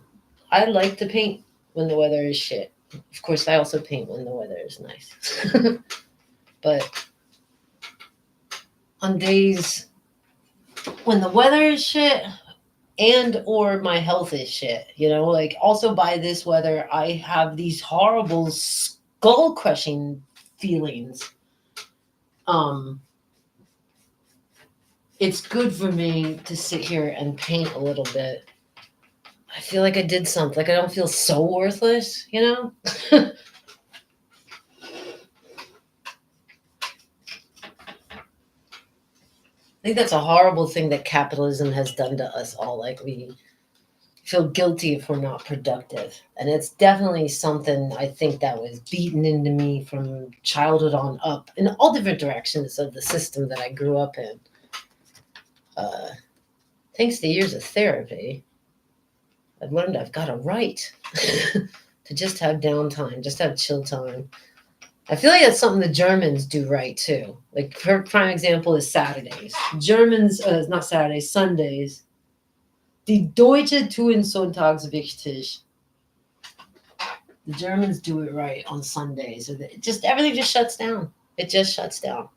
I like to paint when the weather is shit. Of course, I also paint when the weather is nice. But on days when the weather is shit and or my health is shit, like also by this weather, I have these horrible skull crushing feelings. It's good for me to sit here and paint a little bit. I feel like I did something. Like I don't feel so worthless, I think that's a horrible thing that capitalism has done to us all. Like we feel guilty if we're not productive. And it's definitely something I think that was beaten into me from childhood on up in all different directions of the system that I grew up in. Thanks to years of therapy, I've learned I've got a right to just have downtime, just have chill time. I feel like that's something the Germans do right too. Like her prime example is Saturdays. Germans, not Saturdays, Sundays. Die Deutsche tun sonntags wichtig. The Germans do it right on Sundays. Everything just shuts down. It just shuts down.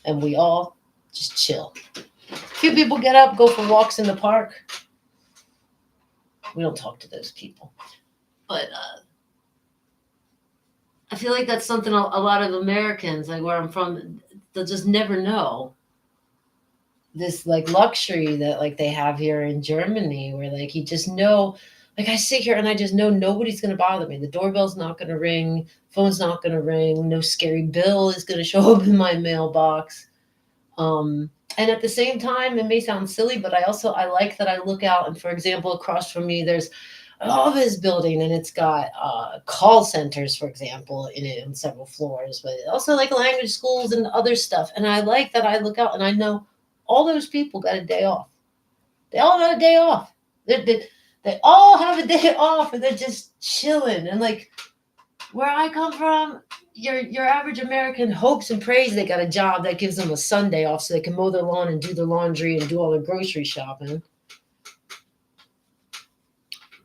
And we all just chill. A few people get up, go for walks in the park. We don't talk to those people. But I feel like that's something a lot of Americans, like where I'm from, they'll just never know. This like luxury that like they have here in Germany, where like you just know, like I sit here and I just know nobody's going to bother me. The doorbell's not going to ring, phone's not going to ring, no scary bill is going to show up in my mailbox. And at the same time, it may sound silly, but I like that I look out and, for example, across from me, there's an office building and it's got call centers, for example, in it on several floors, but also like language schools and other stuff. And I like that I look out and I know all those people got a day off. They all got a day off. They all have a day off and they're just chilling. And like where I come from, your average American hopes and prays they got a job that gives them a Sunday off so they can mow their lawn and do their laundry and do all their grocery shopping.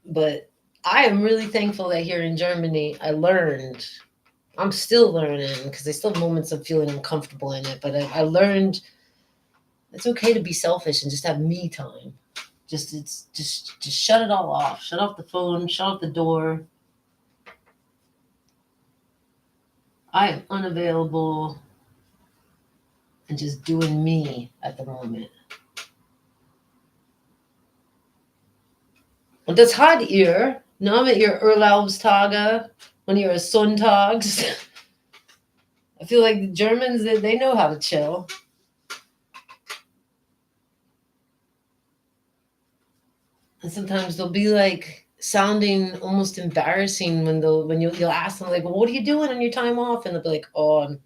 But I am really thankful that here in Germany, I'm still learning because I still have moments of feeling uncomfortable in it, but I learned it's okay to be selfish and just have me time. Just shut it all off. Shut off the phone, shut off the door. I am unavailable and just doing me at the moment. Und das hat ihr, mit your Urlaubstage, when you're Sonntags. I feel like the Germans, they know how to chill. And sometimes they'll be like sounding almost embarrassing when you'll ask them like, well, what are you doing on your time off? And they'll be like, oh,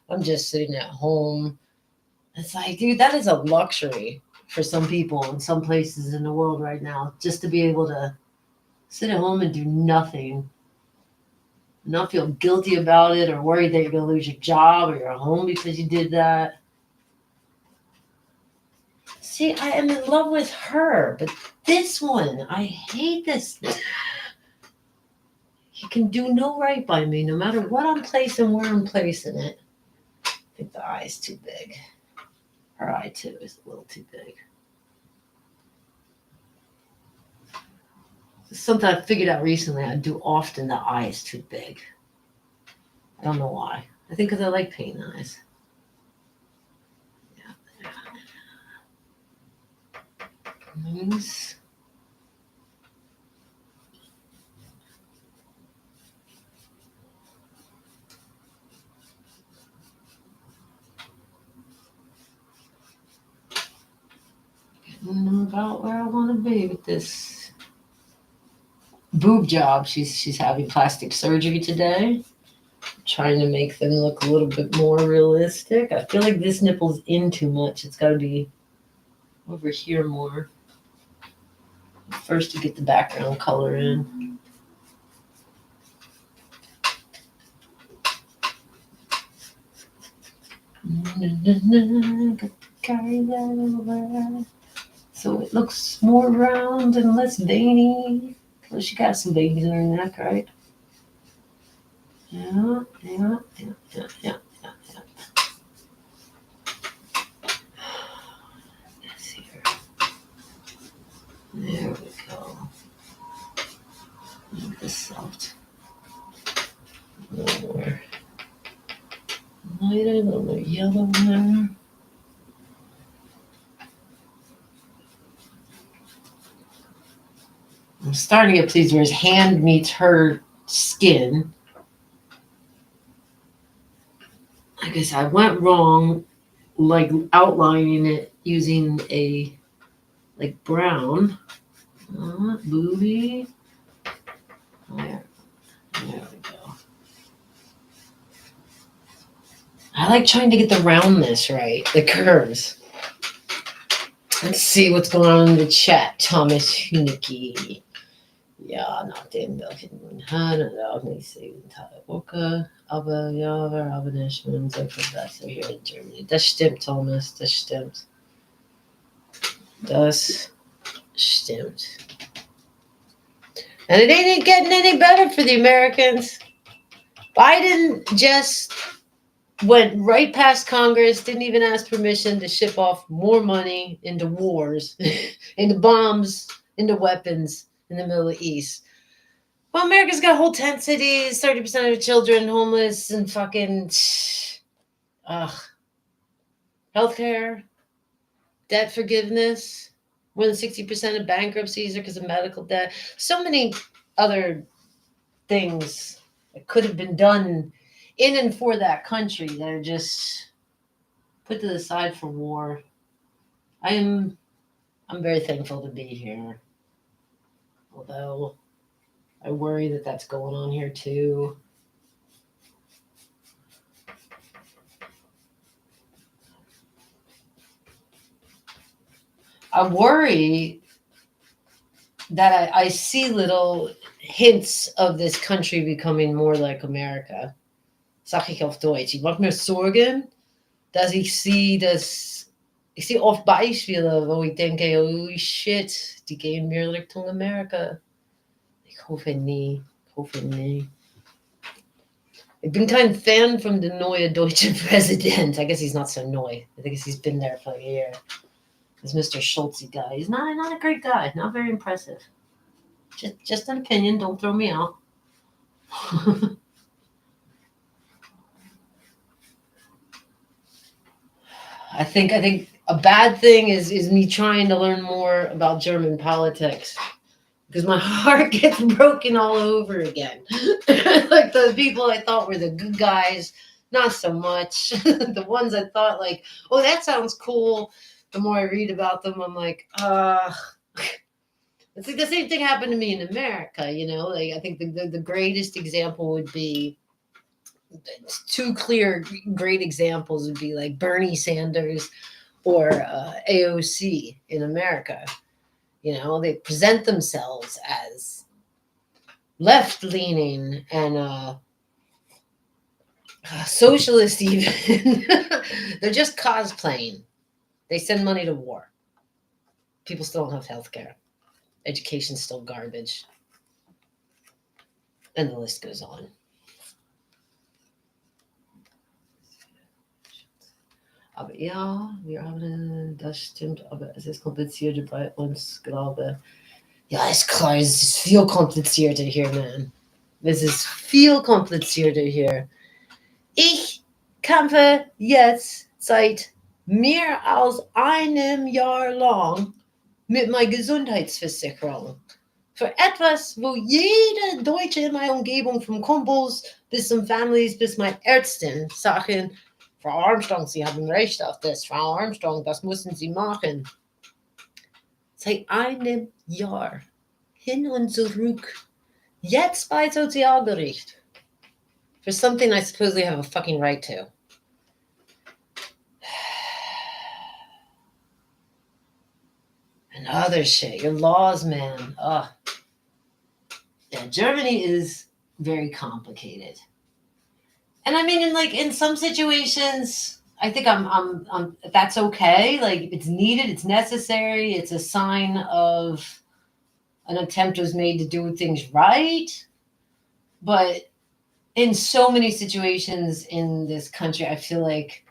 I'm just sitting at home. It's like, dude, that is a luxury for some people in some places in the world right now, just to be able to sit at home and do nothing, not feel guilty about it or worried that you're going to lose your job or your home because you did that. See, I am in love with her, but this one, I hate this. He can do no right by me, no matter what I'm placing, where I'm placing it. I think the eye is too big. Her eye, too, is a little too big. Something I figured out recently I do often, the eye is too big. I don't know why. I think because I like paint eyes. Yeah. Nice. Getting about where I want to be with this boob job. She's having plastic surgery today. Trying to make them look a little bit more realistic. I feel like this nipple's in too much. It's got to be over here more. First to get the background color in. So it looks more round and less veiny. Well, she got some veins in her neck, right? Yeah. Yes, here. There we go. Make this soft. A little more lighter, a little more yellow there. I'm starting to get pleased where his hand meets her skin. I guess I went wrong, like outlining it using a like brown. Booby. There we go. I like trying to get the roundness right, the curves. Let's see what's going on in the chat. Thomas Hunicki. Ja, nach dem welchen auch nicht sehen Woche, aber ja, wir haben es schon sehr viel besser hier in Germany. Das stimmt, Thomas, das stimmt. Das stimmt. And it ain't getting any better for the Americans. Biden just went right past Congress, didn't even ask permission to ship off more money into wars, into bombs, into weapons in the Middle East. Well, America's got whole tent cities, 30% of children homeless, and fucking healthcare, debt forgiveness. More than 60% of bankruptcies are because of medical debt. So many other things that could have been done in and for that country that are just put to the side for war. I'm very thankful to be here. Although I worry that that's going on here too. I worry that I see little hints of this country becoming more like America. Sag ich auf Deutsch. Ich mache mir Sorgen, dass ich sehe, ich sehe oft Beispiele, wo ich denke, oh shit, die gehen mehr Richtung Amerika. Ich hoffe nie. Ich bin kein Fan von der neuen deutschen Präsident. I guess he's not so neu. I think he's been there for a year. This Mr. Schultz guy. He's not a great guy. Not very impressive. Just an opinion. Don't throw me out. I think a bad thing is me trying to learn more about German politics. Because my heart gets broken all over again. Like the people I thought were the good guys, not so much. The ones I thought like, oh, that sounds cool. The more I read about them, I'm like, It's like the same thing happened to me in America, you know. Like I think the greatest example would be two clear great examples would be like Bernie Sanders or AOC in America. You know, they present themselves as left leaning and socialist even. They're just cosplaying. They send money to war. People still don't have health care. Education's still garbage. And the list goes on. Aber ja, wir haben, das stimmt, aber es ist komplizierter bei uns, glaube. Ja, ist klar, es ist viel komplizierter hier, man. Es ist viel komplizierter hier. Ich kämpfe jetzt seit mehr als einem Jahr lang mit meiner Gesundheitsversicherung. Für etwas, wo jede Deutsche in meiner Umgebung, vom Kumpels bis zum Families, bis meine Ärztin, sagen, Frau Armstrong, Sie haben recht auf das. Frau Armstrong, das müssen Sie machen. Seit einem Jahr. Hin und zurück. Jetzt bei Sozialgericht. For something I supposedly have a fucking right to. And other shit. Your laws, man. Ugh. Yeah, Germany is very complicated. And I mean, in some situations, I think I'm that's okay. Like it's needed, it's necessary, it's a sign of an attempt was made to do things right. But in so many situations in this country, I feel like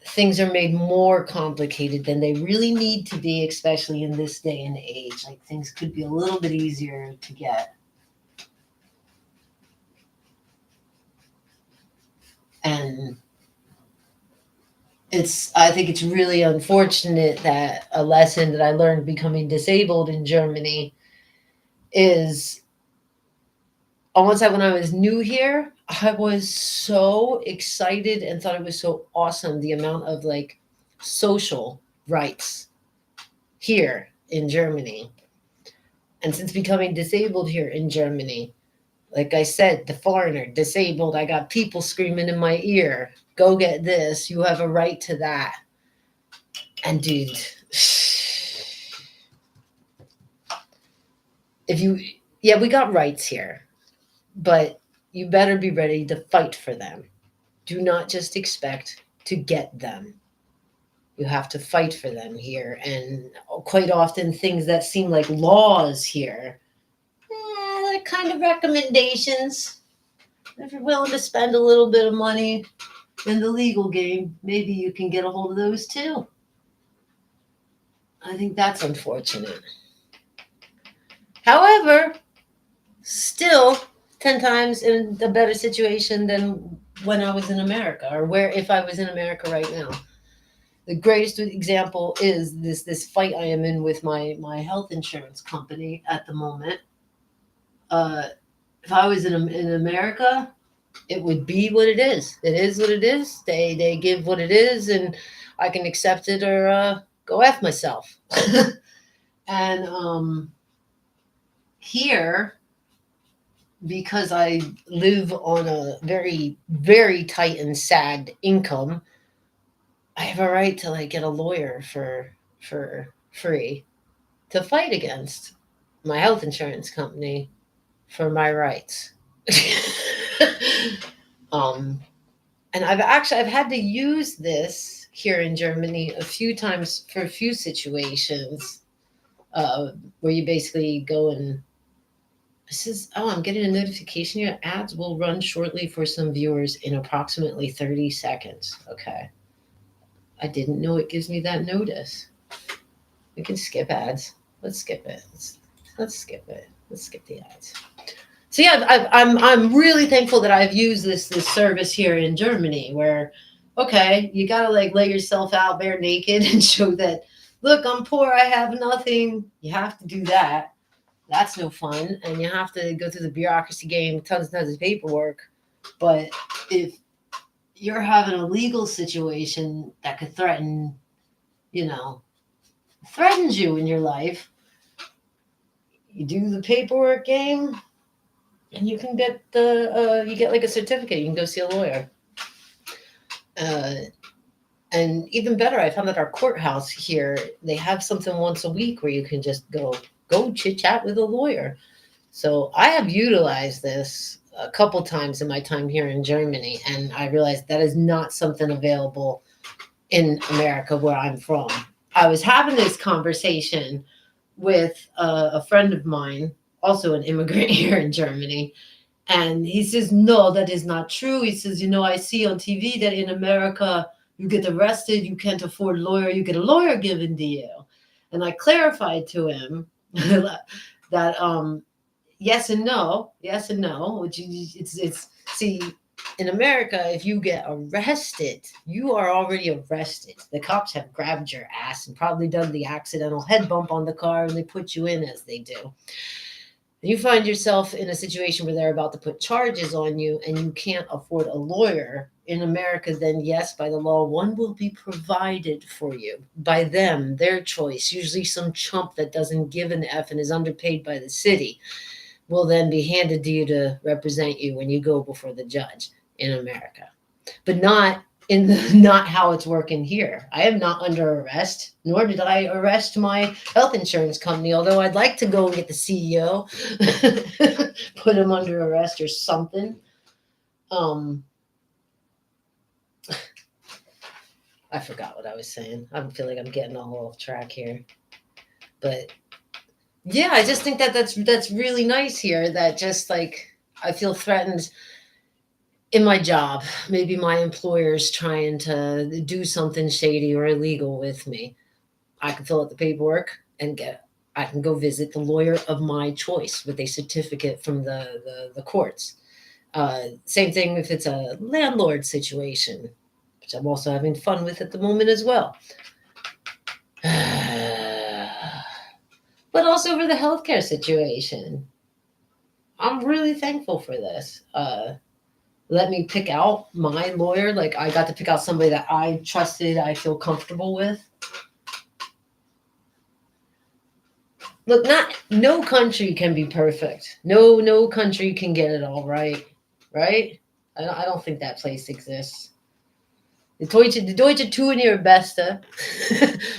things are made more complicated than they really need to be, especially in this day and age. Like things could be a little bit easier to get. And I think it's really unfortunate that a lesson that I learned becoming disabled in Germany is almost like when I was new here, I was so excited and thought it was so awesome, the amount of like social rights here in Germany. And since becoming disabled here in Germany, like I said, the foreigner, disabled, I got people screaming in my ear, go get this, you have a right to that. And dude, we got rights here, but you better be ready to fight for them. Do not just expect to get them. You have to fight for them here. And quite often things that seem like laws here, they're kind of recommendations. If you're willing to spend a little bit of money in the legal game, maybe you can get a hold of those too. I think that's unfortunate. However, still 10 times in a better situation than when I was in America, or where if I was in America right now. The greatest example is this fight I am in with my health insurance company at the moment. If I was in America, it would be what it is. It is what it is. They give what it is, and I can accept it or go F myself. And here, because I live on a very, very tight and sad income, I have a right to like get a lawyer for free to fight against my health insurance company for my rights. And I've had to use this here in Germany a few times for a few situations where you basically go and I'm getting a notification. Your ads will run shortly for some viewers in approximately 30 seconds. Okay. I didn't know it gives me that notice. We can skip ads. Let's skip it. Let's skip it. Let's skip the ads. So yeah, I'm really thankful that I've used this service here in Germany, where okay, you gotta like lay yourself out bare naked and show that look, I'm poor, I have nothing. You have to do that. That's no fun, and you have to go through the bureaucracy game, tons and tons of paperwork. But if you're having a legal situation that could threatens you in your life, You do the paperwork game, and you can get you get like a certificate. You can go see a lawyer. And even better, I found at our courthouse here, they have something once a week where you can just go chit chat with a lawyer. So I have utilized this a couple times in my time here in Germany, and I realized that is not something available in America where I'm from. I was having this conversation with a friend of mine, also an immigrant here in Germany, and he says, no, that is not true. He says, I see on TV that in America, you get arrested, you can't afford a lawyer, you get a lawyer given to you. And I clarified to him that yes and no, which it's see, in America, if you get arrested, you are already arrested. The cops have grabbed your ass and probably done the accidental head bump on the car, and they put you in as they do. You find yourself in a situation where they're about to put charges on you and you can't afford a lawyer. In America, then yes, by the law, one will be provided for you by them, their choice. Usually some chump that doesn't give an F and is underpaid by the city will then be handed to you to represent you when you go before the judge in America. But not how it's working here. I am not under arrest, nor did I arrest my health insurance company, although I'd like to go and get the CEO, put him under arrest or something. I forgot what I was saying. I feel like I'm getting all off track here. But yeah, I just think that's really nice here, that just like I feel threatened in my job. Maybe my employer's trying to do something shady or illegal with me. I can fill out the paperwork and I can go visit the lawyer of my choice with a certificate from the courts. Same thing if it's a landlord situation, which I'm also having fun with at the moment as well. But also for the healthcare situation. I'm really thankful for this. Let me pick out my lawyer. Like, I got to pick out somebody that I trusted, I feel comfortable with. Look, no country can be perfect. No country can get it all right. Right? I don't think that place exists. Die Deutsche tun ihr Beste.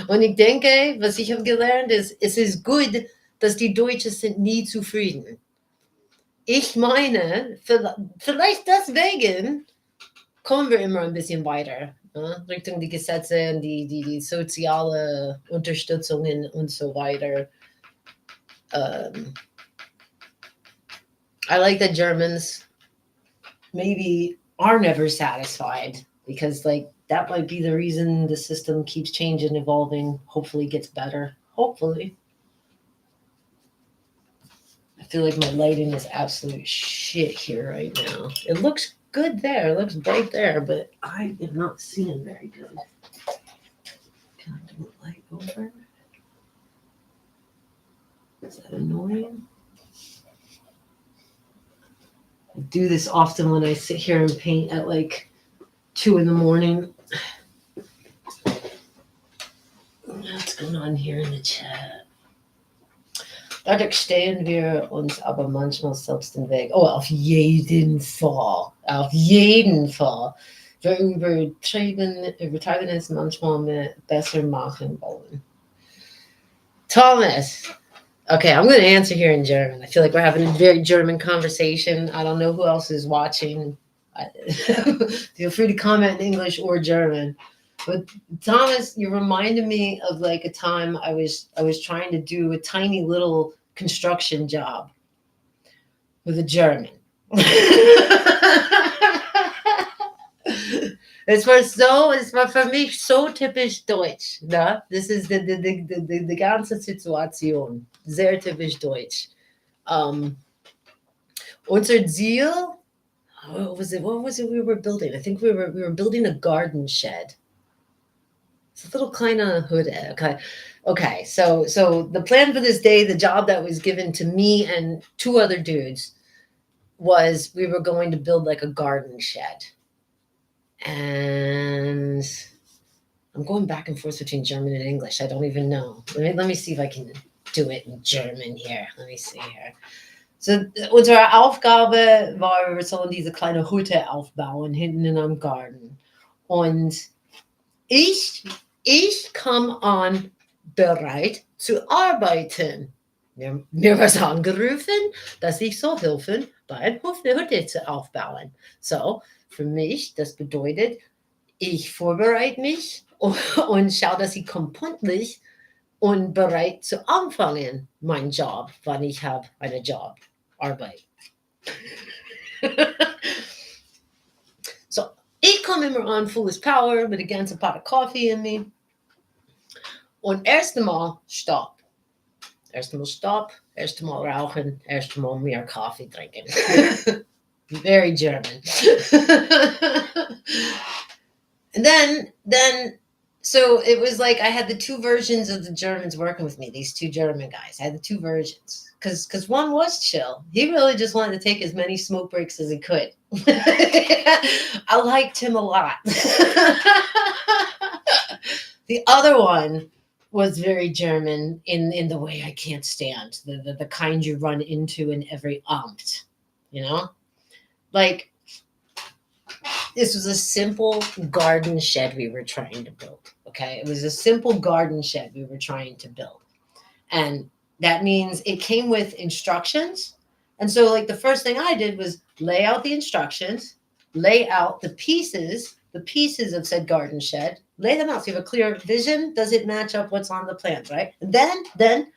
Und ich denke, was ich habe gelernt, ist, es ist gut, dass die Deutschen sind nie zufrieden. Ich meine, vielleicht deswegen kommen wir immer ein bisschen weiter, ne? Richtung die Gesetze und die soziale Unterstützungen und so weiter. I like that Germans maybe are never satisfied, because like that might be the reason the system keeps changing, evolving, hopefully gets better. Hopefully. I feel like my lighting is absolute shit here right now. It looks good there. It looks bright there, but I am not seeing very good. Can I do the light over? Is that annoying? I do this often when I sit here and paint at like 2 a.m. What's going on here in the chat? Dadurch stehen wir uns aber manchmal selbst im Weg. Oh, auf jeden Fall. Auf jeden Fall. Wir übertreiben es manchmal besser machen wollen. Thomas. Okay, I'm going to answer here in German. I feel like we're having a very German conversation. I don't know who else is watching. Feel free to comment in English or German. But Thomas, you reminded me of like a time I was trying to do a tiny little construction job with a German. Es war für mich so typisch deutsch. Ne? Das ist die ganze Situation. Sehr typisch deutsch. Unser Ziel, what was it we were building? I think we were building a garden shed. It's a little kleiner hood. Okay. So the plan for this day, the job that was given to me and 2 other dudes, was we were going to build like a garden shed. And I'm going back and forth between German and English. I don't even know. Let me see if I can do it in German here. Let me see here. So, unsere Aufgabe war, wir sollen diese kleine Hütte aufbauen, hinten in einem Garten. Und ich, ich kam an, bereit zu arbeiten. Mir was angerufen, dass ich soll helfen, bei einer Hütte zu aufbauen. So, für mich, das bedeutet, ich vorbereite mich und schaue, dass ich komme pünktlich und bereit zu anfangen, mein Job, wann ich habe einen Job, Arbeit. So, ich komme immer an, fullest power, mit a ganzen pot of coffee in me. Und erst einmal, stopp. Erst einmal stopp, erst einmal rauchen, erst einmal mehr Kaffee trinken. Very German. And then, so it was like I had the two versions of the Germans working with me, these two German guys. I had the two versions. Because one was chill. He really just wanted to take as many smoke breaks as he could. I liked him a lot. The other one was very German in the way I can't stand. The kind you run into in every Amt, you know? Like, this was a simple garden shed we were trying to build, okay? It was a simple garden shed we were trying to build. And that means it came with instructions. And so, like, the first thing I did was lay out the instructions, lay out the pieces of said garden shed, lay them out so you have a clear vision. Does it match up what's on the plans, right? And then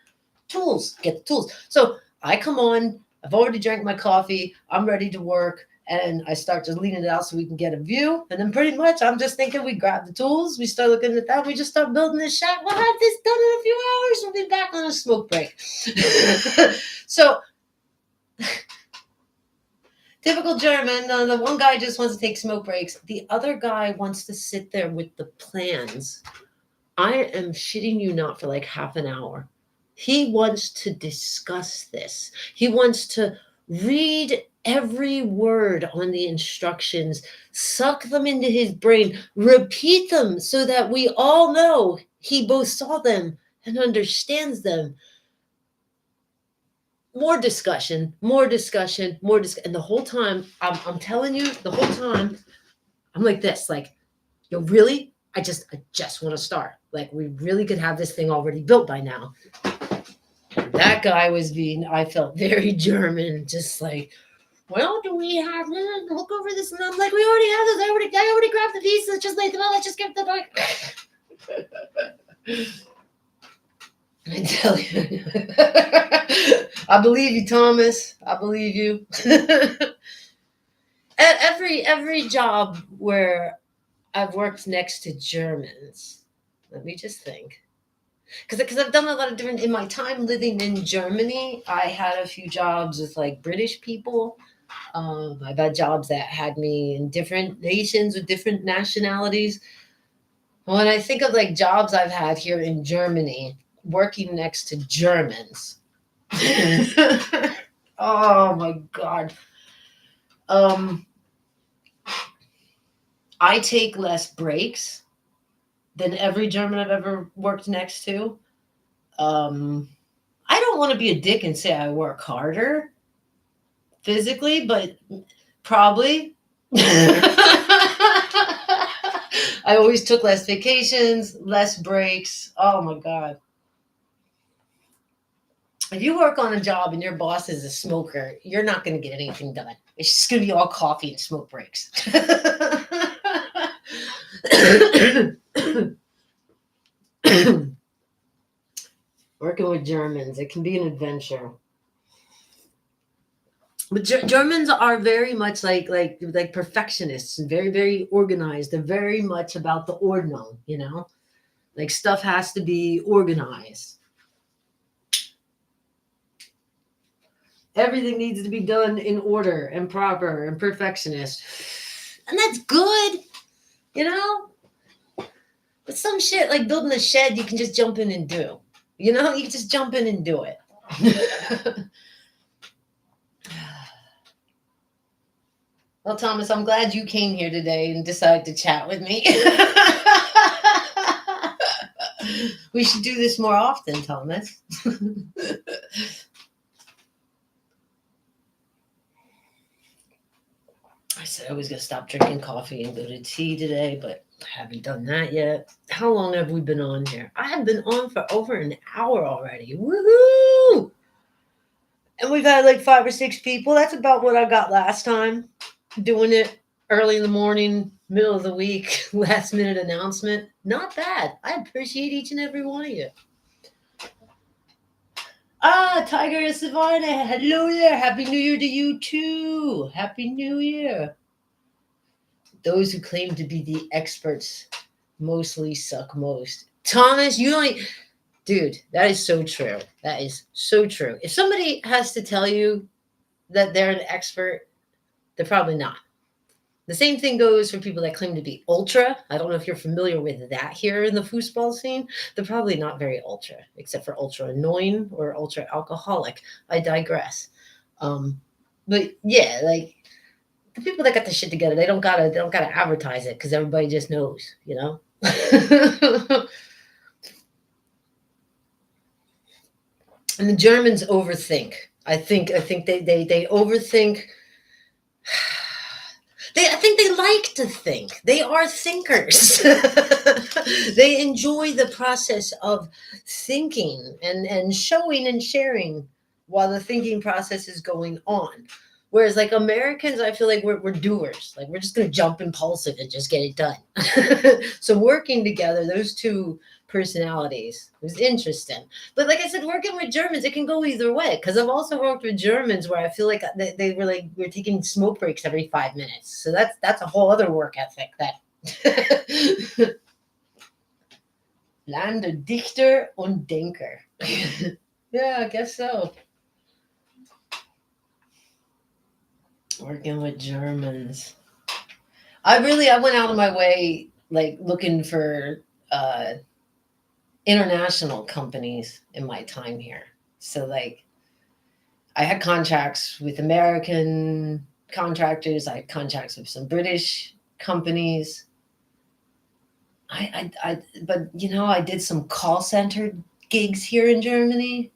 tools, get the tools. So I come on, I've already drank my coffee, I'm ready to work. And I start just leaning it out so we can get a view. And then pretty much I'm just thinking we grab the tools. We start looking at that. We just start building this shack. We'll have this done in a few hours. We'll be back on a smoke break. So typical German. The one guy just wants to take smoke breaks. The other guy wants to sit there with the plans. I am shitting you not for like half an hour. He wants to discuss this. He wants to read every word on the instructions, suck them into his brain, repeat them so that we all know he both saw them and understands them. More discussion. And the whole time, I'm telling you, the whole time, I'm like this, like, yo, really? I just want to start. Like, we really could have this thing already built by now. That guy I felt very German, just like, well, do we have to look over this? And I'm like, we already have this. I already grabbed the pieces. Just lay them out. Let's just give them back. I tell you. I believe you, Thomas. I believe you. At every job where I've worked next to Germans, let me just think. Because I've done a lot of different, in my time living in Germany, I had a few jobs with like British people. I've had jobs that had me in different nations with different nationalities. When I think of like jobs I've had here in Germany, working next to Germans. Oh my God. I take less breaks than every German I've ever worked next to. I don't want to be a dick and say I work harder physically, but probably. I always took less vacations, less breaks. Oh my God. If you work on a job and your boss is a smoker, you're not going to get anything done. It's just going to be all coffee and smoke breaks. Working with Germans, it can be an adventure. But Germans are very much like perfectionists and very, very organized. They're very much about the Ordnung, you know? Like stuff has to be organized. Everything needs to be done in order and proper and perfectionist. And that's good, you know? But some shit like building a shed, you can just jump in and do. You know, you can just jump in and do it. Well, Thomas, I'm glad you came here today and decided to chat with me. We should do this more often, Thomas. I said I was going to stop drinking coffee and go to tea today, but I haven't done that yet. How long have we been on here? I have been on for over an hour already. Woohoo! And we've had like 5 or 6 people. That's about what I got last time. Doing it early in the morning, middle of the week, last minute announcement. Not bad. I appreciate each and every one of you. Ah, Tiger Savannah. Hello there. Happy New Year to you too. Happy New Year. Those who claim to be the experts mostly suck most. Thomas, you only. Dude, that is so true. That is so true. If somebody has to tell you that they're an expert, they're probably not. The same thing goes for people that claim to be ultra. I don't know if you're familiar with that here in the foosball scene. They're probably not very ultra, except for ultra annoying or ultra alcoholic. I digress. But yeah, like the people that got the shit together, they don't gotta advertise it because everybody just knows, you know. And the Germans overthink. I think they overthink. I think they like to think. They are thinkers. They enjoy the process of thinking and showing and sharing while the thinking process is going on. Whereas like Americans, I feel like we're doers. Like we're just going to jump impulsive and just get it done. So working together, those two personalities was interesting. But like I said, working with Germans, it can go either way. Because I've also worked with Germans where I feel like they were like we're taking smoke breaks every 5 minutes. So that's a whole other work ethic. That Land der Dichter und Denker. Yeah, I guess so. Working with Germans. I went out of my way like looking for international companies in my time here. So like I had contracts with American contractors, I had contracts with some British companies. But you know, I did some call center gigs here in Germany.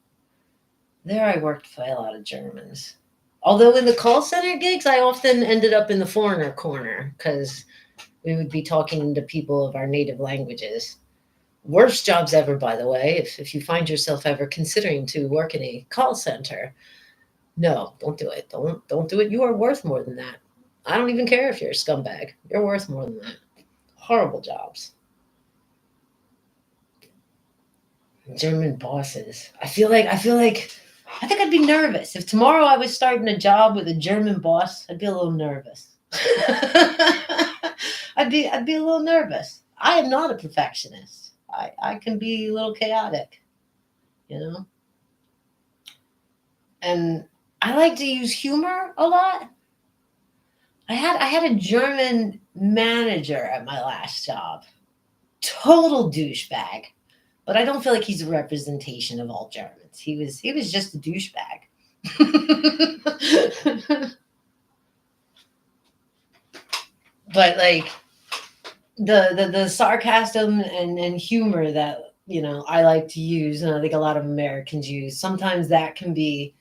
There I worked for a lot of Germans. Although in the call center gigs, I often ended up in the foreigner corner because we would be talking to people of our native languages. Worst jobs ever, by the way. If you find yourself ever considering to work in a call center, no, don't do it. Don't do it. You are worth more than that. I don't even care if you're a scumbag. You're worth more than that. Horrible jobs. German bosses. I think I'd be nervous. If tomorrow I was starting a job with a German boss, I'd be a little nervous. I'd be a little nervous. I am not a perfectionist. I can be a little chaotic, you know? And I like to use humor a lot. I had a German manager at my last job. Total douchebag. But I don't feel like he's a representation of all Germans. He was just a douchebag. But like the sarcasm and humor that, you know, I like to use, and I think a lot of Americans use, sometimes that can be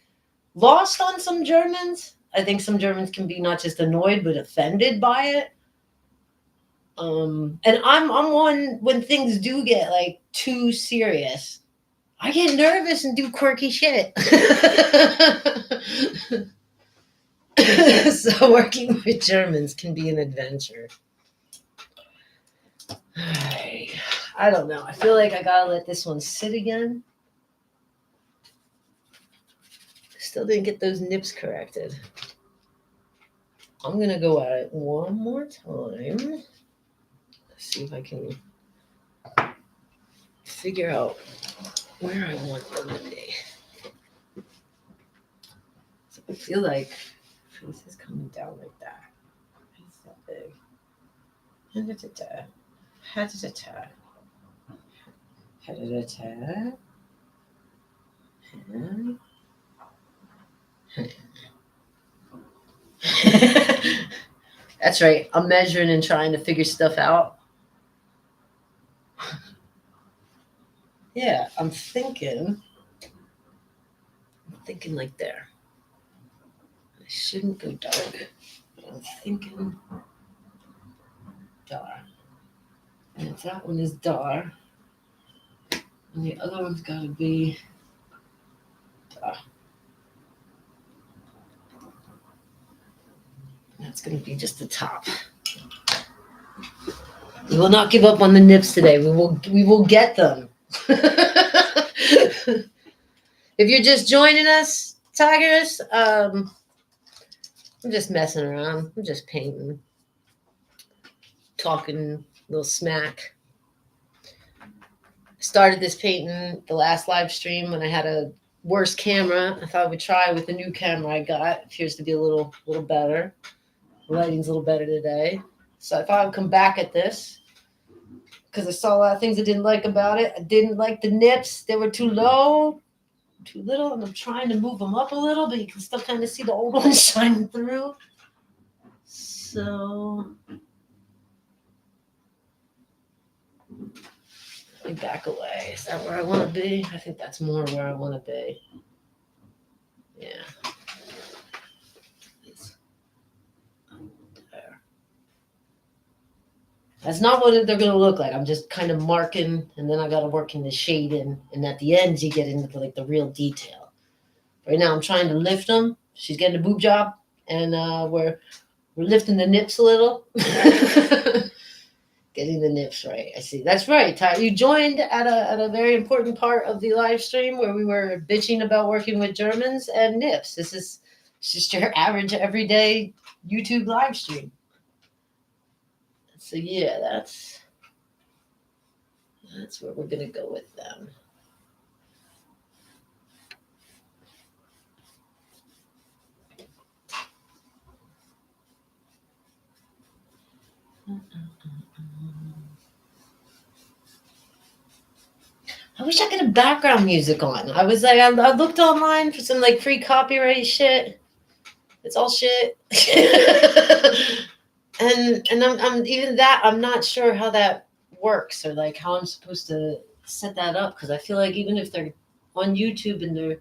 lost on some Germans. I think some Germans can be not just annoyed but offended by it. And I'm one when things do get like too serious. I get nervous and do quirky shit. So working with Germans can be an adventure. I don't know. I feel like I gotta let this one sit again. Still didn't get those nips corrected. I'm gonna go at it one more time. Let's see if I can figure out where I want them to be. So I feel like this is coming down like that. It's that big. That's right. I'm measuring and trying to figure stuff out. Yeah, I'm thinking like there. I shouldn't go dark. I'm thinking dark. And if that one is dark, and the other one's got to be dark. That's going to be just the top. We will not give up on the nips today. We will get them. If you're just joining us, Tigers, I'm just messing around. I'm just painting, talking a little smack. Started this painting the last live stream when I had a worse camera. I thought I would try with the new camera I got. It appears to be a little better. The lighting's a little better today. So I thought I'd come back at this because I saw a lot of things I didn't like about it. I didn't like the nips. They were too low, too little, and I'm trying to move them up a little, but you can still kind of see the old ones shining through. So let me back away. Is that where I want to be? I think that's more where I want to be. Yeah. There. That's not what they're going to look like. I'm just kind of marking, and then I got to work in the shading, and at the end you get into like the real detail. Right now I'm trying to lift them. She's getting a boob job, and we're lifting the nips a little. Getting the nips right. I see. That's right, Ty. You joined at a very important part of the live stream where we were bitching about working with Germans and nips. This is just your average everyday YouTube live stream. So yeah, that's where we're gonna go with them. I wish I could have background music on. I was like, I looked online for some like free copyright shit. It's all shit. and I'm even that I'm not sure how that works or like how I'm supposed to set that up because I feel like even if they're on YouTube and they're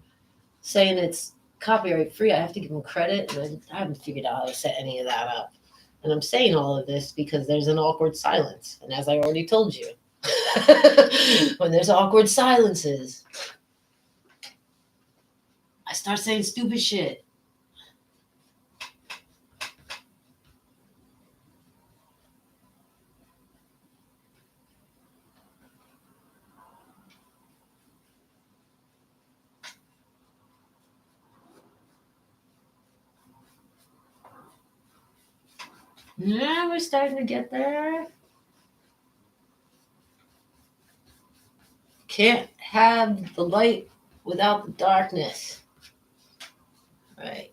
saying it's copyright free, I have to give them credit, and I haven't figured out how to set any of that up. And I'm saying all of this because there's an awkward silence, and as I already told you, when there's awkward silences, I start saying stupid shit. Yeah, we're starting to get there. Can't have the light without the darkness. Right.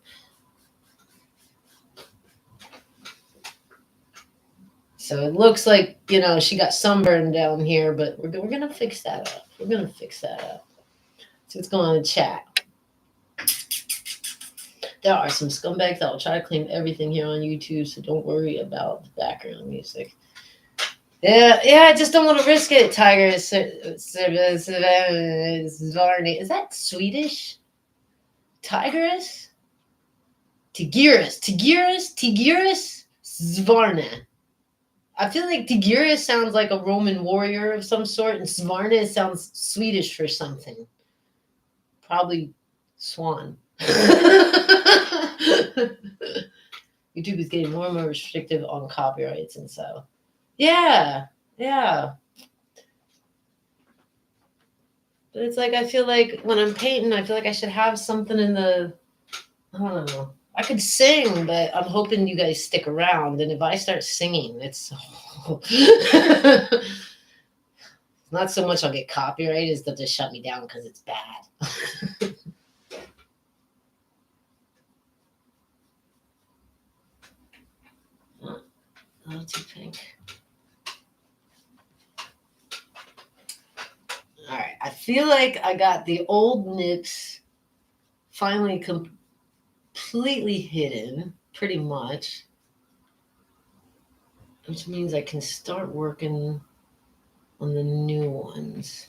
So it looks like, she got sunburned down here, but we're going to fix that up. We're going to fix that up. So what's going on in the chat? There are some scumbags that will try to claim everything here on YouTube, so don't worry about the background music. Yeah, I just don't want to risk it, Tiger. Is that Swedish? Tigress? Tigris? Svarna. I feel like Tigris sounds like a Roman warrior of some sort, and Svarna sounds Swedish for something. Probably swan. YouTube is getting more and more restrictive on copyrights, and so yeah. But it's like I feel like when I'm painting, I feel like I should have something in the. I don't know. I could sing, but I'm hoping you guys stick around. And if I start singing, it's not so much I'll get copyrighted as they'll just shut me down because it's bad. A little too pink. All right. I feel like I got the old nips finally completely hidden, pretty much. Which means I can start working on the new ones.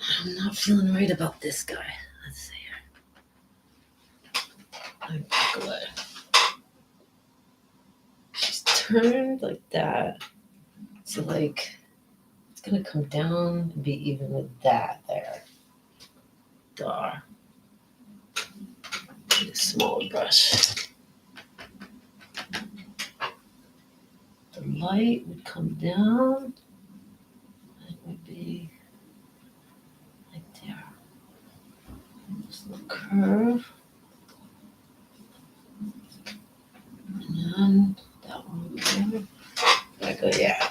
I'm not feeling right about this guy. Let's see here. Let me back away. She's turned like that. So like it's gonna come down and be even with that there. Dar. Need a smaller brush. The light would come down. It would be like there. This little curve. And then that one over there. I go, yeah.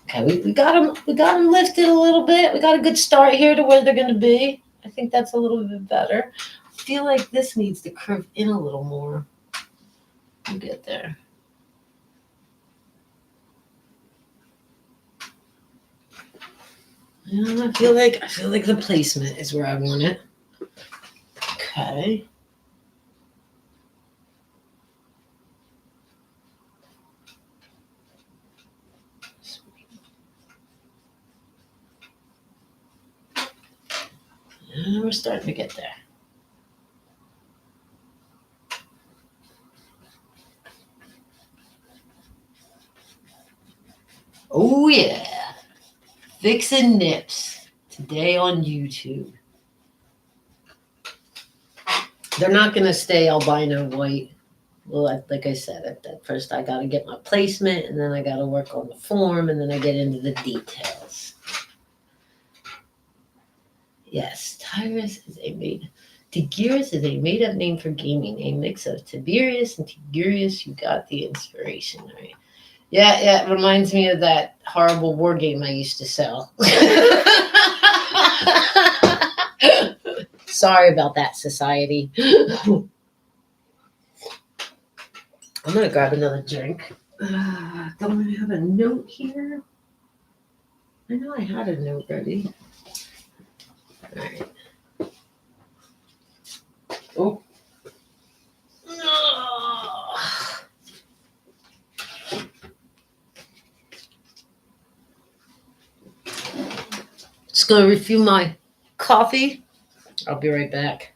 Okay, we got them lifted a little bit. We got a good start here to where they're gonna be. I think that's a little bit better. I feel like this needs to curve in a little more. We'll get there. Yeah, I feel like the placement is where I want it. Okay. And we're starting to get there. Oh yeah. Fixing nips today on YouTube. They're not gonna stay albino white. Well, like I said, at first I gotta get my placement, and then I gotta work on the form, and then I get into the details. Yes, Tigris is Tigris is a made-up name for gaming, a mix of Tiberius and Tigurius. You got the inspiration, right? Yeah, it reminds me of that horrible war game I used to sell. Sorry about that, society. I'm gonna grab another drink. Don't I have a note here? I know I had a note ready. All right. Oh. Just gonna refill my coffee. I'll be right back.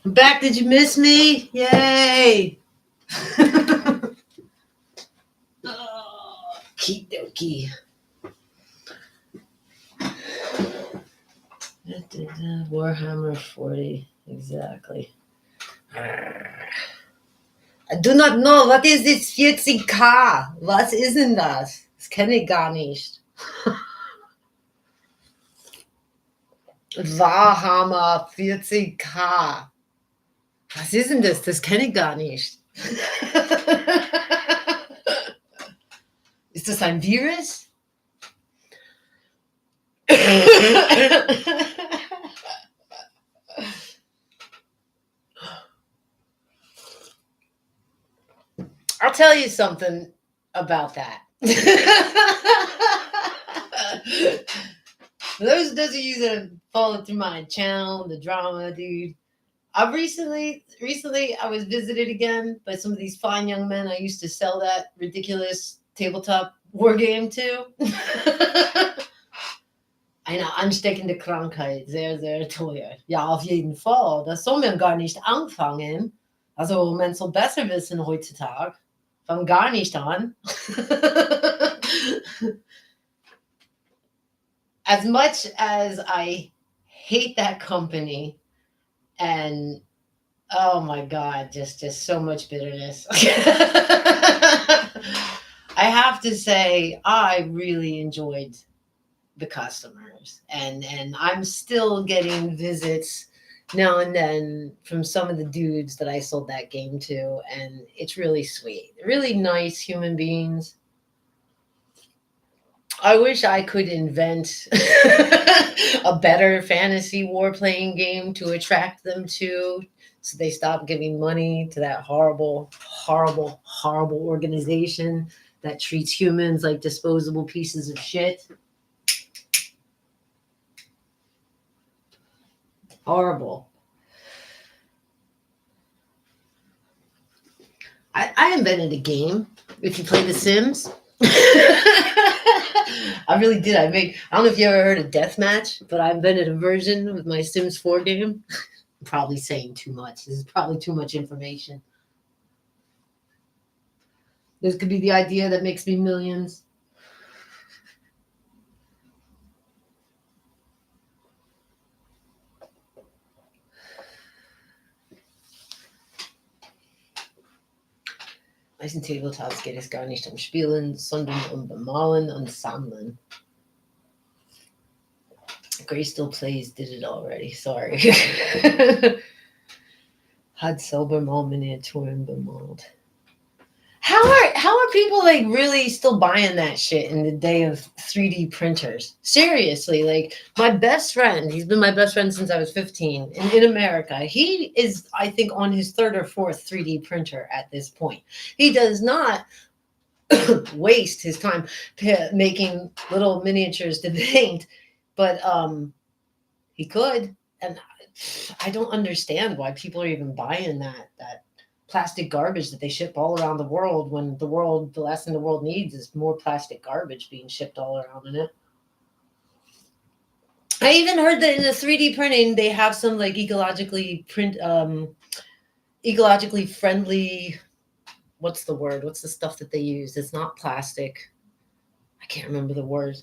I'm back. Did you miss me? Yay! Okie dokie. Warhammer 40. Exactly. I do not know. What is this 40K? Was ist denn das? Das kenne ich gar nicht. Warhammer 40K. Was ist denn das? Das kenne ich gar nicht. Ist das ein Virus? I'll tell you something about that. For those who doesn't use a follow through my channel, the drama, dude. I've recently I was visited again by some of these fine young men I used to sell that ridiculous tabletop war game to. Eine ansteckende Krankheit, sehr, sehr teuer. Ja, auf jeden Fall. Das soll man gar nicht anfangen. Also, man soll besser wissen heutzutage. Fang gar nicht an. As much as I hate that company and oh my God, just so much bitterness. I have to say, I really enjoyed the customers, and I'm still getting visits now and then from some of the dudes that I sold that game to, and it's really sweet, really nice human beings. I wish I could invent a better fantasy war playing game to attract them to, so they stop giving money to that horrible, horrible, horrible organization that treats humans like disposable pieces of shit. Horrible. I invented a game. If you play The Sims, I really did. I don't know if you ever heard of Deathmatch, but I invented a version with my Sims 4 game. I'm probably saying too much. This is probably too much information. This could be the idea that makes me millions. Meisten Tabletops geht es gar nicht um Spielen, sondern um Bemalen und Sammeln. Grace still plays, did it already. Sorry. Had selber mal Miniaturen bemalt. How are people like really still buying that shit in the day of 3D printers? Seriously, like my best friend, he's been my best friend since I was 15 in America. He is, I think, on his third or fourth 3D printer at this point. He does not waste his time making little miniatures to paint, but he could. And I don't understand why people are even buying that plastic garbage that they ship all around the world, when the last thing the world needs is more plastic garbage being shipped all around in it. I even heard that in the 3D printing, they have some like ecologically friendly, what's the word? What's the stuff that they use? It's not plastic. I can't remember the word.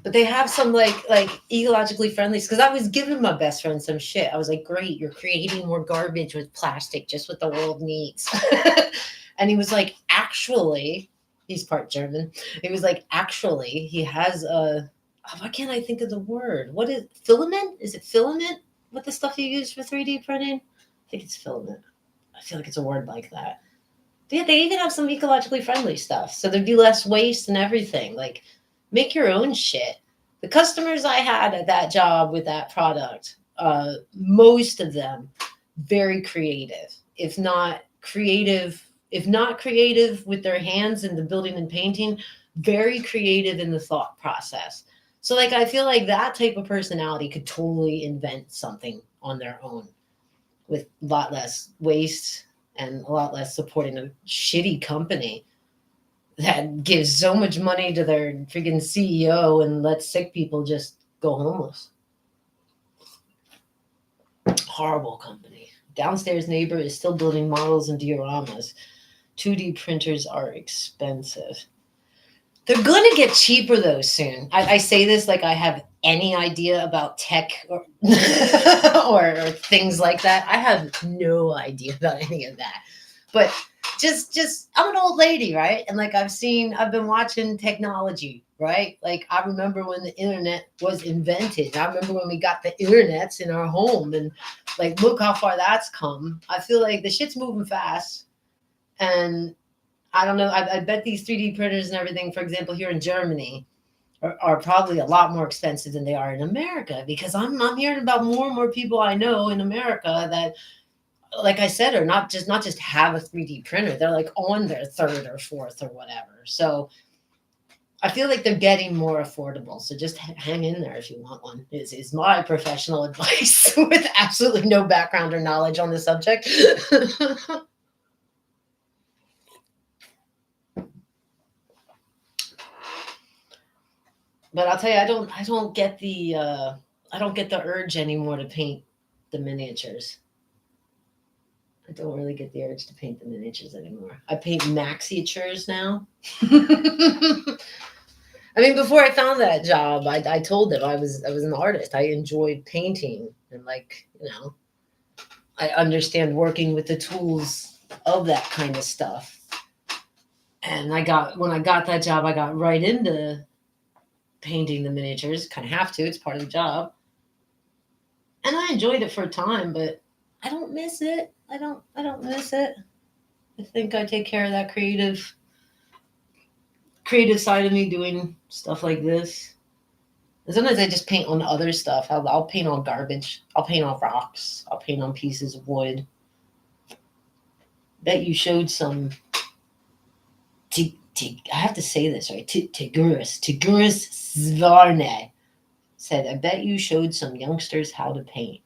But they have some like ecologically friendly, because I was giving my best friend some shit. I was like, great, you're creating more garbage with plastic, just what the world needs. And he was like, actually, he's part German. He was like, actually, he has a, why can't I think of the word? What is filament? Is it filament? What the stuff you use for 3D printing? I think it's filament. I feel like it's a word like that. Yeah, they even have some ecologically friendly stuff, so there'd be less waste and everything. Like, make your own shit. The customers I had at that job with that product, most of them very creative. If not creative with their hands in the building and painting, very creative in the thought process. So like, I feel like that type of personality could totally invent something on their own with a lot less waste and a lot less supporting a shitty company that gives so much money to their freaking CEO and lets sick people just go homeless. Horrible company. Downstairs neighbor is still building models and dioramas. 2D printers are expensive. They're going to get cheaper though soon. I say this like I have any idea about tech or, or things like that. I have no idea about any of that. But just I'm an old lady, right? And like I've been watching technology, right? Like I remember when the internet was invented. I remember when we got the internets in our home, and like look how far that's come. I feel like the shit's moving fast. And I don't know, I bet these 3D printers and everything, for example, here in Germany, are probably a lot more expensive than they are in America, because I'm hearing about more and more people I know in America that, like I said, are not just have a 3D printer. They're like on their third or fourth or whatever. So I feel like they're getting more affordable. So just hang in there if you want one, is my professional advice with absolutely no background or knowledge on the subject. But I'll tell you, I don't get the urge anymore to paint the miniatures. I don't really get the urge to paint the miniatures anymore. I paint maxiatures now. I mean, before I found that job, I told them I was an artist. I enjoyed painting, and like, I understand working with the tools of that kind of stuff. And when I got that job, I got right into painting the miniatures. Kind of have to; it's part of the job. And I enjoyed it for a time, but I don't miss it. I don't miss it. I think I take care of that creative side of me doing stuff like this. And sometimes I just paint on other stuff. I'll paint on garbage. I'll paint on rocks. I'll paint on pieces of wood. Bet you showed some. I have to say this right. Tiguris Zvarne said, "I bet you showed some youngsters how to paint."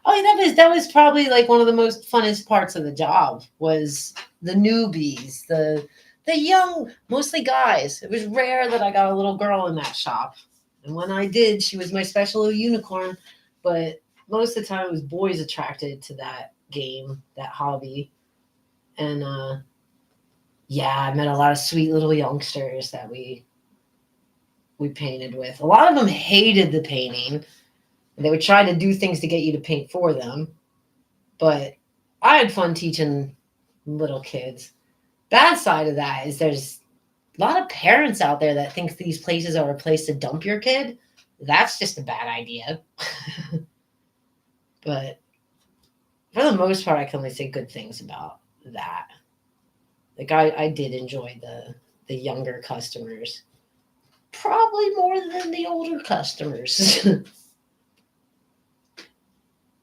Oh, that was probably like one of the most funnest parts of the job was the newbies, the young, mostly guys. It was rare that I got a little girl in that shop. And when I did, she was my special little unicorn. But most of the time, it was boys attracted to that game, that hobby. And yeah, I met a lot of sweet little youngsters that we painted with. A lot of them hated the painting. They would try to do things to get you to paint for them. But I had fun teaching little kids. Bad side of that is there's a lot of parents out there that think these places are a place to dump your kid. That's just a bad idea. But for the most part, I can only say good things about that. Like I did enjoy the younger customers. Probably more than the older customers.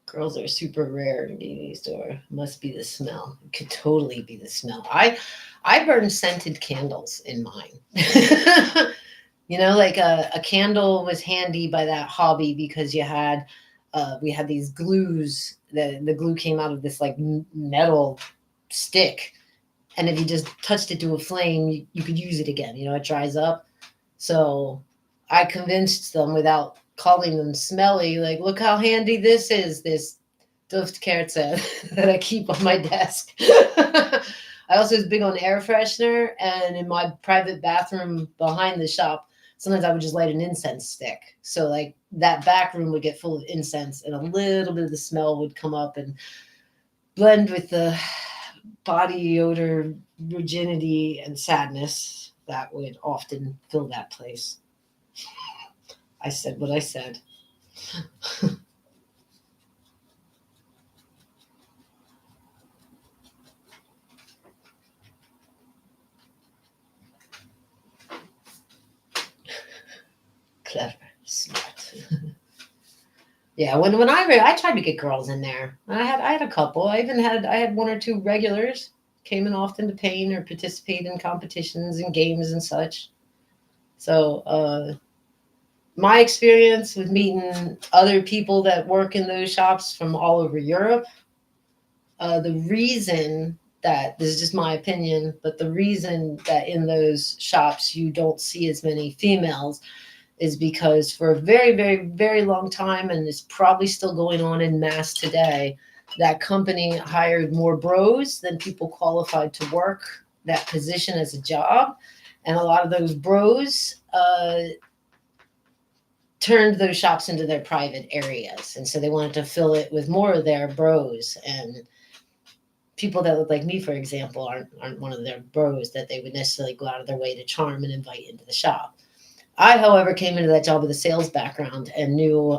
Girls are super rare in a DVD store. Must be the smell. It could totally be the smell. I burn scented candles in mine. Like a candle was handy by that hobby because we had these glues. The glue came out of this like metal stick, and if you just touched it to a flame, you could use it again. It dries up. So I convinced them without calling them smelly, like, look how handy this is, this Duftkerze that I keep on my desk. I also was big on air freshener, and in my private bathroom behind the shop, sometimes I would just light an incense stick. So like that back room would get full of incense, and a little bit of the smell would come up and blend with the body odor, virginity, and sadness that would often fill that place. I said what I said. Clever, smart. Yeah, when I tried to get girls in there. I had a couple. I had one or two regulars came in often to paint or participate in competitions and games and such. So my experience with meeting other people that work in those shops from all over Europe, the reason that this is just my opinion, but the reason that in those shops you don't see as many females is because for a very, very, very long time, and it's probably still going on in mass today, that company hired more bros than people qualified to work that position as a job. And a lot of those bros turned those shops into their private areas. And so they wanted to fill it with more of their bros. And people that look like me, for example, aren't one of their bros that they would necessarily go out of their way to charm and invite into the shop. I, however, came into that job with a sales background and knew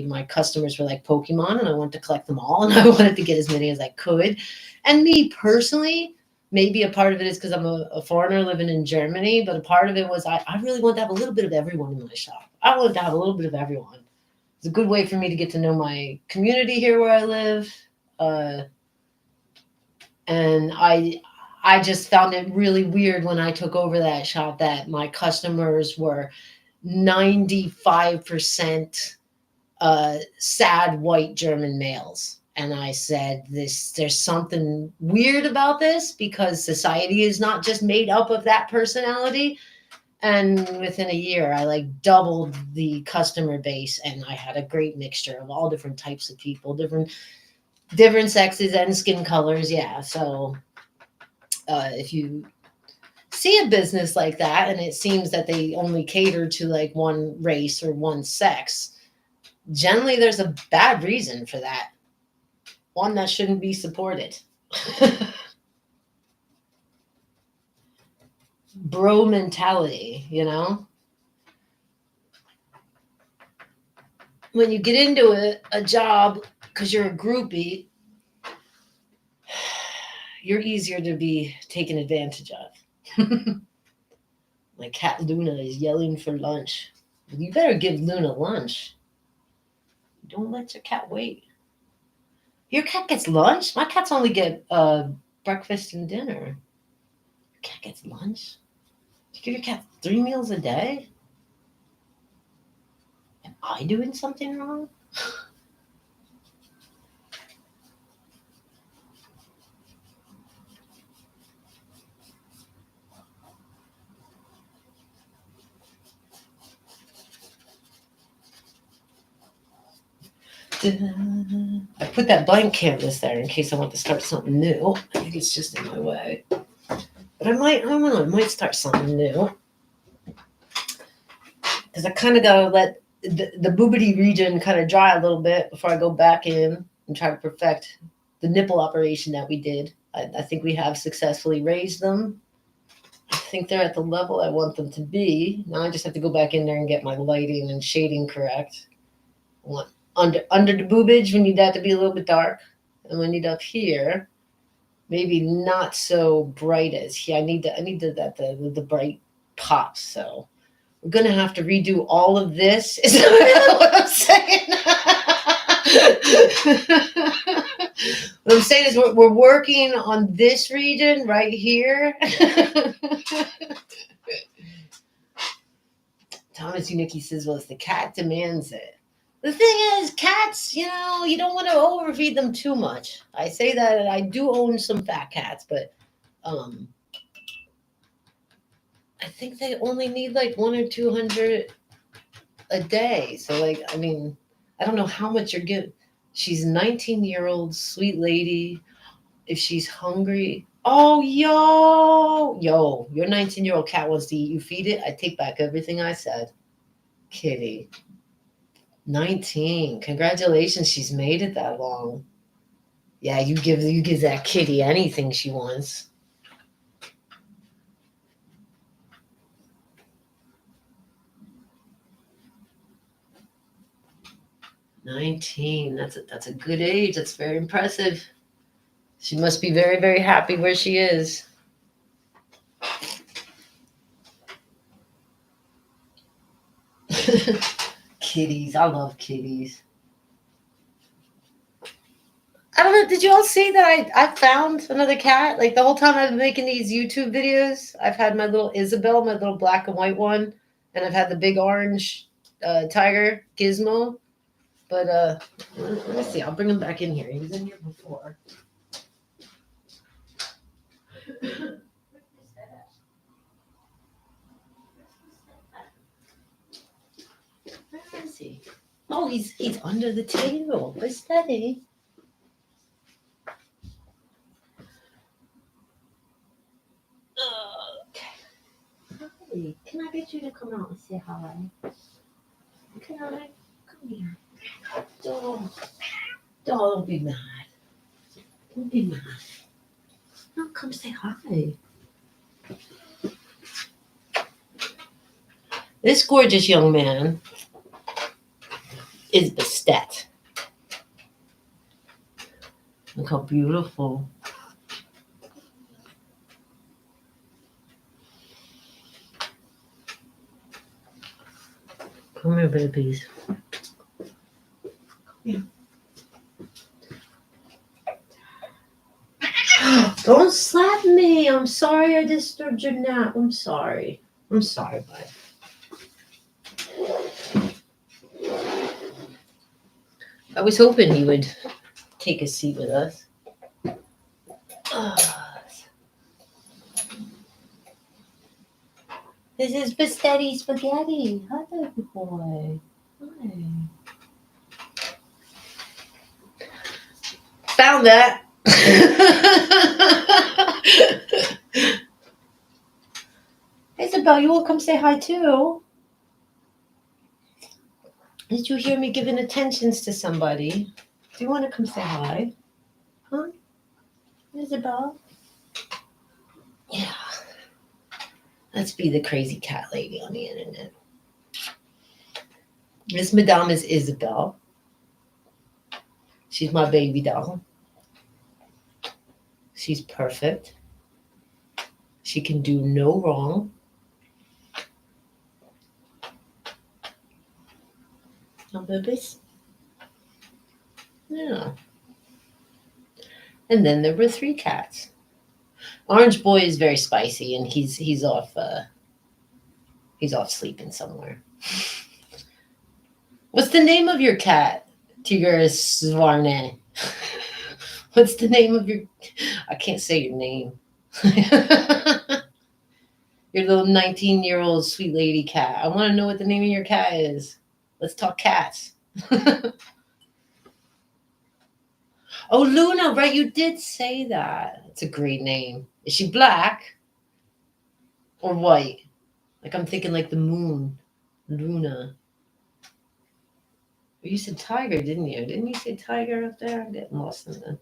my customers were like Pokemon, and I wanted to collect them all, and I wanted to get as many as I could. And me personally, maybe a part of it is because I'm a foreigner living in Germany, but a part of it was I really wanted to have a little bit of everyone in my shop. I wanted to have a little bit of everyone. It's a good way for me to get to know my community here where I live. And I just found it really weird when I took over that shop that my customers were 95% sad white German males. And I said, there's something weird about this because society is not just made up of that personality. And within a year, I like doubled the customer base, and I had a great mixture of all different types of people, different sexes and skin colors. Yeah. So if you see a business like that and it seems that they only cater to like one race or one sex, generally there's a bad reason for that. One that shouldn't be supported. Bro mentality, you know? When you get into a job because you're a groupie, you're easier to be taken advantage of. My cat Luna is yelling for lunch. You better give Luna lunch. Don't let your cat wait. Your cat gets lunch? My cats only get breakfast and dinner. Your cat gets lunch? You give your cat 3 meals a day? Am I doing something wrong? I put that blank canvas there in case I want to start something new. I think it's just in my way. But I don't know, I might start something new. Because I kind of got to let the boobity region kind of dry a little bit before I go back in and try to perfect the nipple operation that we did. I think we have successfully raised them. I think they're at the level I want them to be. Now I just have to go back in there and get my lighting and shading correct. I want under the boobage, we need that to be a little bit dark. And we need up here, maybe not so bright as here. I need the bright pops. So we're gonna have to redo all of this. Is that what I'm saying? What I'm saying is we're working on this region right here. Thomas Unicki says, well, if the cat demands it. The thing is, cats, you don't want to overfeed them too much. I say that I do own some fat cats, but I think they only need like 100 or 200 a day. So, like, I mean, I don't know how much you're giving. She's a 19-year-old sweet lady. If she's hungry, oh, yo, your 19-year-old cat wants to eat. You feed it. I take back everything I said. Kitty. 19. Congratulations, she's made it that long. Yeah, you give that kitty anything she wants. $19. That's a good age. That's very impressive. She must be very, very happy where she is. Kitties. I love kitties. I don't know. Did you all see that I found another cat? Like the whole time I've been making these YouTube videos, I've had my little Isabel, my little black and white one, and I've had the big orange tiger Gizmo. But let me see. I'll bring him back in here. He was in here before. Where is he? Oh, he's under the table. Where's Daddy? Okay. Can I get you to come out and say hi? Can I? Come here. Don't be mad. Don't be mad. No, come say hi. This gorgeous young man is Bastet. Look how beautiful. Come here, babies. Yeah. Don't slap me. honey, I'm sorry I disturbed your nap. I'm sorry. I'm sorry, bud. I was hoping he would take a seat with us. This is Pastetti Spaghetti. Hi, baby boy. Hi. Found that. Isabel, you will come say hi too. Did you hear me giving attentions to somebody? Do you want to come say hi? Huh? Isabel? Yeah. Let's be the crazy cat lady on the internet. This madame is Isabel. She's my baby doll. She's perfect. She can do no wrong. No babies? Yeah. And then there were 3 cats. Orange Boy is very spicy, and he's off sleeping somewhere. What's the name of your cat, Tigris Svarne? What's the name of your... I can't say your name. Your little 19-year-old sweet lady cat. I want to know what the name of your cat is. Let's talk cats. Oh, Luna, right? You did say that. It's a great name. Is she black or white? Like I'm thinking like the moon. Luna. You said tiger, didn't you? Didn't you say tiger up there? I'm getting lost in the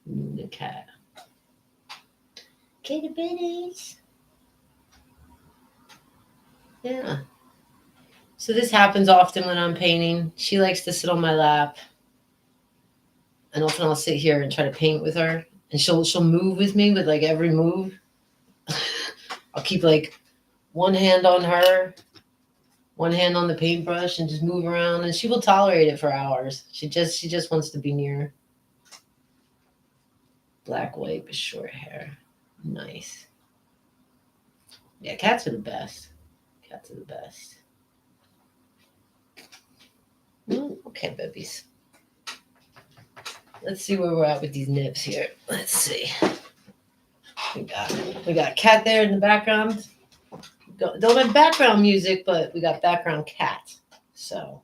Luna cat. Kitty bitties. Yeah. So this happens often when I'm painting. She likes to sit on my lap. And often I'll sit here and try to paint with her. And she'll move with me with like every move. I'll keep like one hand on her, one hand on the paintbrush, and just move around. And she will tolerate it for hours. She just wants to be near. Black, white, with short hair. Nice. Yeah, cats are the best. Cats are the best. Okay, babies. Let's see where we're at with these nips here. Let's see. We got cat there in the background. Don't have background music, but we got background cat. So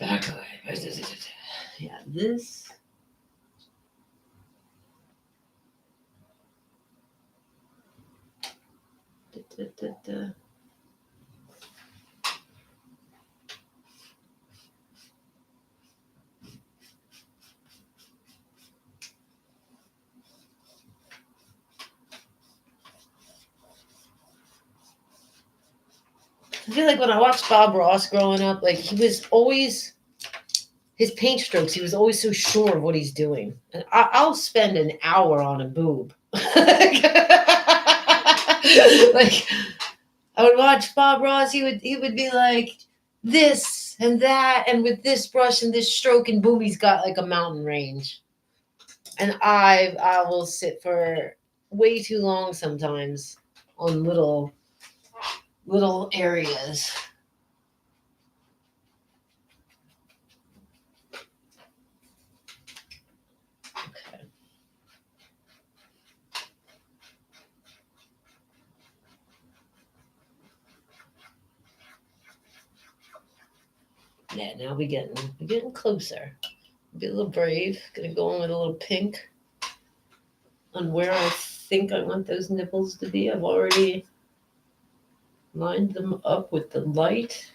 background. Yeah, this. I feel like when I watched Bob Ross growing up, like he was always his paint strokes. He was always so sure of what he's doing. And I'll spend an hour on a boob. Like I would watch Bob Ross. He would be like this and that, and with this brush and this stroke, and boom, he's got like a mountain range. And I will sit for way too long sometimes on little areas. Okay. Yeah, now we're getting closer. Be a little brave. Gonna go in with a little pink on where I think I want those nipples to be. I've already lined them up with the light.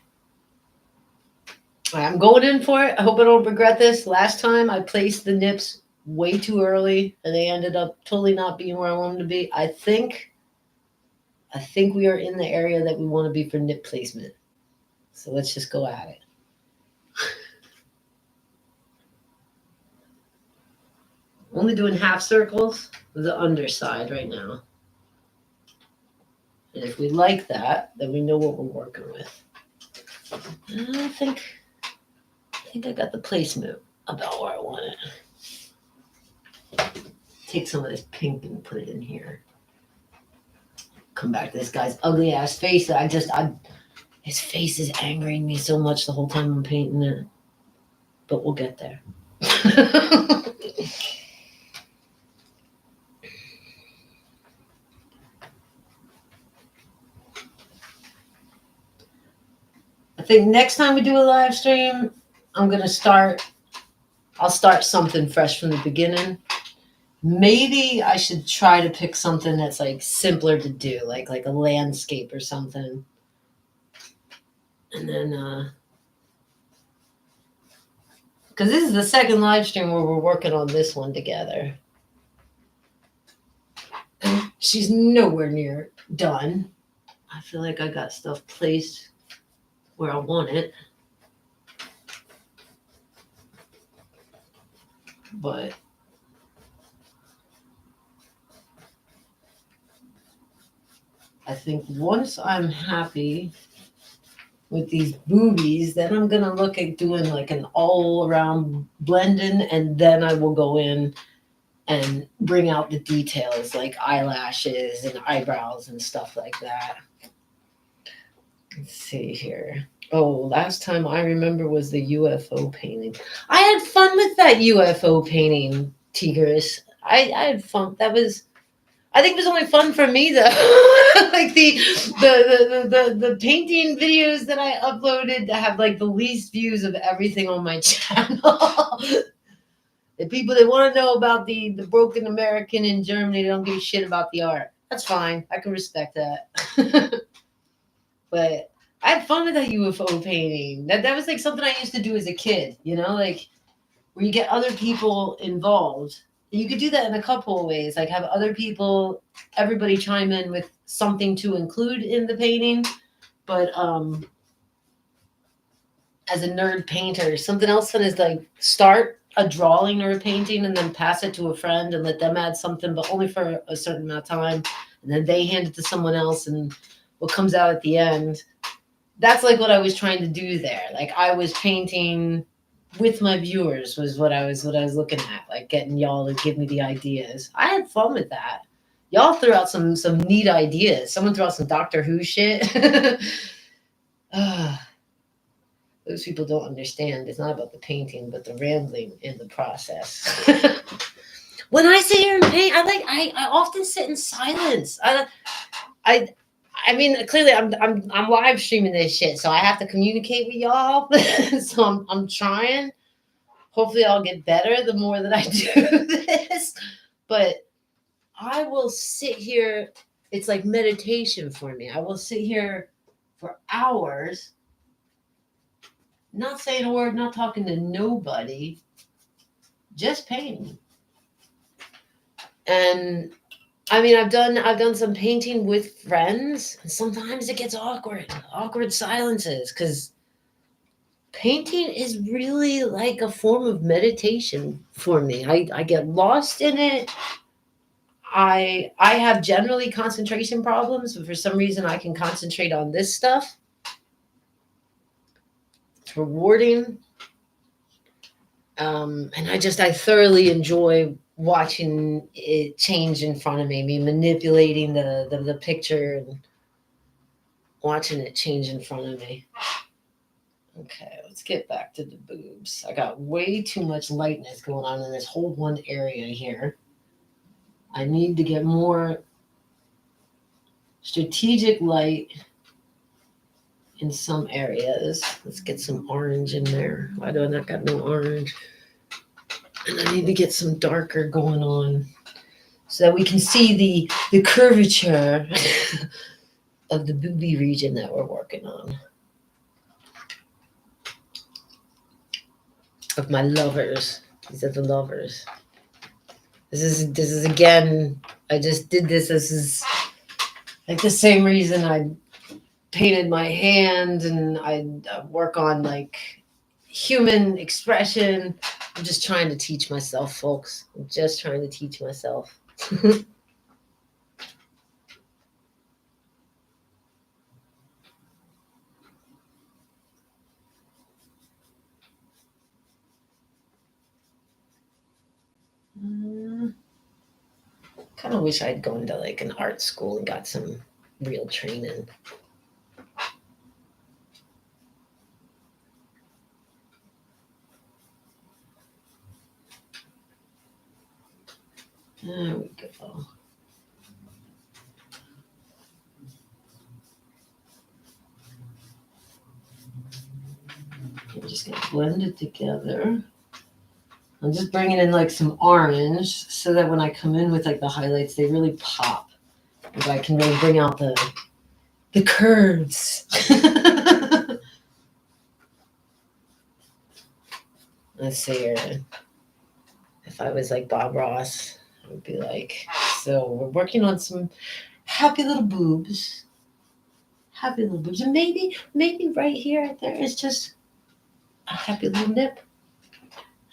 I'm going in for it. I hope I don't regret this. Last time I placed the nips way too early and they ended up totally not being where I want them to be. I think we are in the area that we want to be for nip placement. So let's just go at it. Only doing half circles with the underside right now. And if we like that, then we know what we're working with. I think I got the placement. about where I want it. Take some of this pink and put it in here. Come back to this guy's ugly ass face that his face is angering me so much the whole time I'm painting it. But we'll get there. I think next time we do a live stream, I'll start something fresh from the beginning. Maybe I should try to pick something that's like simpler to do, like a landscape or something. And then because this is the second live stream where we're working on this one together. And she's nowhere near done. I feel like I got stuff placed where I want it. But I think once I'm happy with these boobies, then I'm going to look at doing like an all around blending, and then I will go in and bring out the details like eyelashes and eyebrows and stuff like that. Let's see here. Oh, last time I remember was the UFO painting. I had fun with that UFO painting, Tigris. I had fun. I think it was only fun for me though. Like the painting videos that I uploaded have like the least views of everything on my channel. The people that want to know about the broken American in Germany, they don't give a shit about the art. That's fine. I can respect that. But I had fun with that UFO painting. That was like something I used to do as a kid, like where you get other people involved. You could do that in a couple of ways, like have other people, everybody chime in with something to include in the painting. But as a nerd painter, something else fun is like start a drawing or a painting and then pass it to a friend and let them add something, but only for a certain amount of time. And then they hand it to someone else, and what comes out at the end. That's like what I was trying to do there. Like I was painting with my viewers was what I was looking at, like getting y'all to give me the ideas. I had fun with that. Y'all threw out some neat ideas. Someone threw out some Doctor Who shit. Those people don't understand. It's not about the painting, but the rambling in the process. When I sit here and paint, I often sit in silence. I mean, clearly, I'm live streaming this shit, so I have to communicate with y'all. So I'm trying. Hopefully, I'll get better the more that I do this. But I will sit here. It's like meditation for me. I will sit here for hours, not saying a word, not talking to nobody, just painting. And I mean, I've done some painting with friends, and sometimes it gets awkward silences, because painting is really like a form of meditation for me. I get lost in it. I have generally concentration problems, but for some reason I can concentrate on this stuff. It's rewarding. And I thoroughly enjoy watching it change in front of me manipulating the picture and watching it change in front of me. Okay, let's get back to the boobs. I got way too much lightness going on in this whole one area here. I need to get more strategic light in some areas. Let's get some orange in there. Why do I not got no orange? And I need to get some darker going on so that we can see the curvature of the boobie region that we're working on. Of my lovers. These are the lovers. This is again, I just did this. This is like the same reason I painted my hand, and I work on like human expression. I'm just trying to teach myself, folks. I'm just trying to teach myself. Kind of wish I'd gone to like an art school and got some real training. There we go. I'm just going to blend it together. I'm just bringing in like some orange so that when I come in with like the highlights, they really pop. And I can really bring out the curves. Let's see here. If I was like Bob Ross, I would be like, so we're working on some happy little boobs. Happy little boobs. And maybe right here, there is just a happy little nip.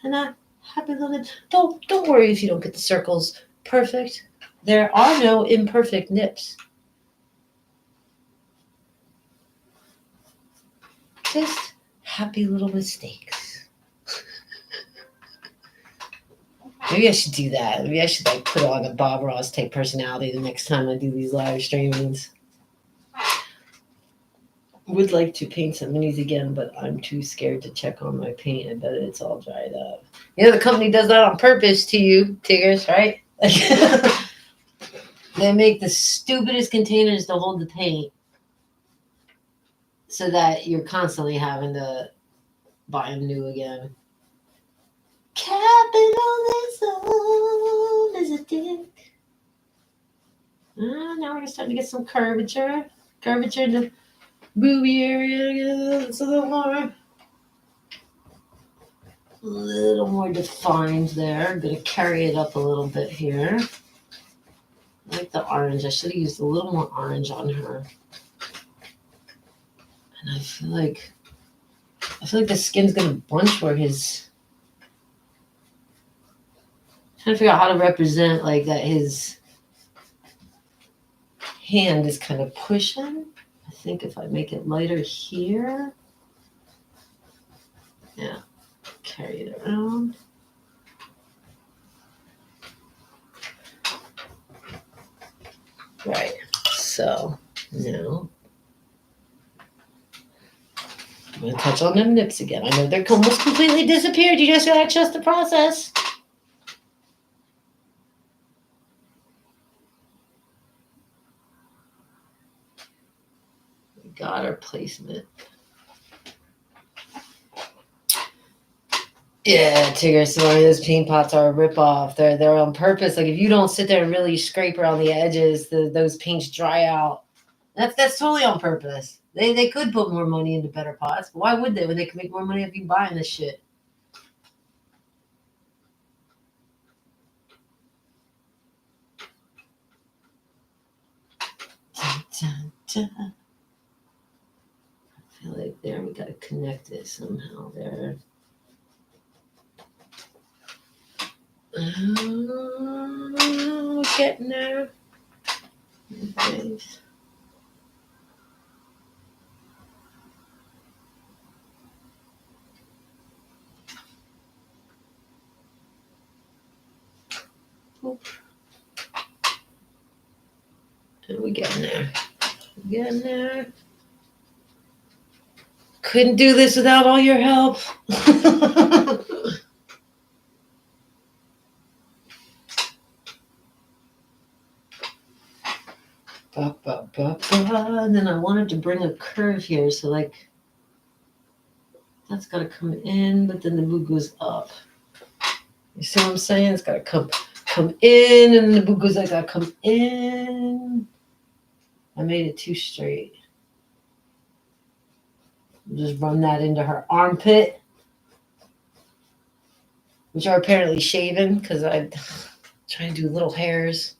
And a happy little nip. Don't worry if you don't get the circles perfect. There are no imperfect nips. Just happy little mistakes. Maybe I should do that. Maybe I should like put on a Bob Ross type personality the next time I do these live streamings. Would like to paint some minis again, but I'm too scared to check on my paint. I bet it's all dried up. You know, the company does that on purpose to you, Tiggers, right? They make the stupidest containers to hold the paint so that you're constantly having to buy them new again. Capitalism is a dick. Now we're starting to get some curvature in the booby area. It's a little more defined there. I'm gonna carry it up a little bit here. I like the orange. I should have used a little more orange on her. And I feel like the skin's gonna bunch where his. Trying to figure out how to represent like that his hand is kind of pushing. I think if I make it lighter here, yeah, carry it around. Right, so now I'm going to touch on them nips again. I know they're almost completely disappeared. You just got to trust the process. We got our placement. Yeah, Tigger, so those paint pots are a ripoff. They're on purpose. Like if you don't sit there and really scrape around the edges, those paints dry out. That's totally on purpose. They could put more money into better pots, but why would they when they can make more money if you buying this shit? Dun, dun, dun. I feel like there we gotta connect it somehow there. We're getting there. Okay. Oop. And we're getting there. We're getting there. Couldn't do this without all your help. And then I wanted to bring a curve here, so like that's got to come in, but then the boot goes up. You see what I'm saying? It's got to come in, and the boot goes like got to come in. I made it too straight. Just run that into her armpit, which are apparently shaven because I'm trying to do little hairs.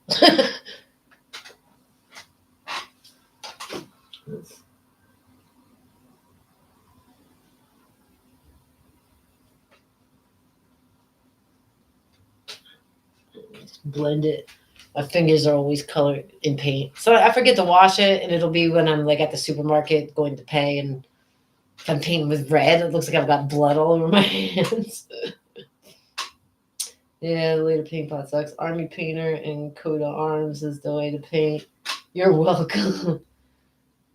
Blend it. My fingers are always colored in paint, so I forget to wash it, and it'll be when I'm like at the supermarket going to pay, and if I'm painting with red, it looks like I've got blood all over my hands. Yeah, the way to paint pot sucks. Army Painter and Coat of Arms is the way to paint. You're welcome.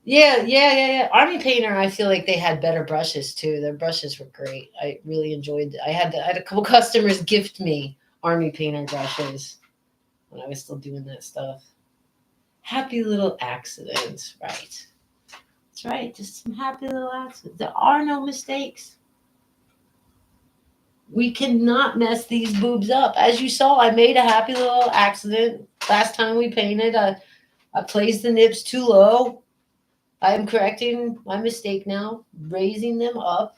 Yeah. Army Painter, I feel like they had better brushes too. Their brushes were great. I really enjoyed it. I had a couple customers gift me Army Painter brushes when I was still doing that stuff. Happy little accidents, right? That's right. Just some happy little accidents. There are no mistakes. We cannot mess these boobs up. As you saw, I made a happy little accident last time we painted. I placed the nibs too low. I am correcting my mistake now, raising them up.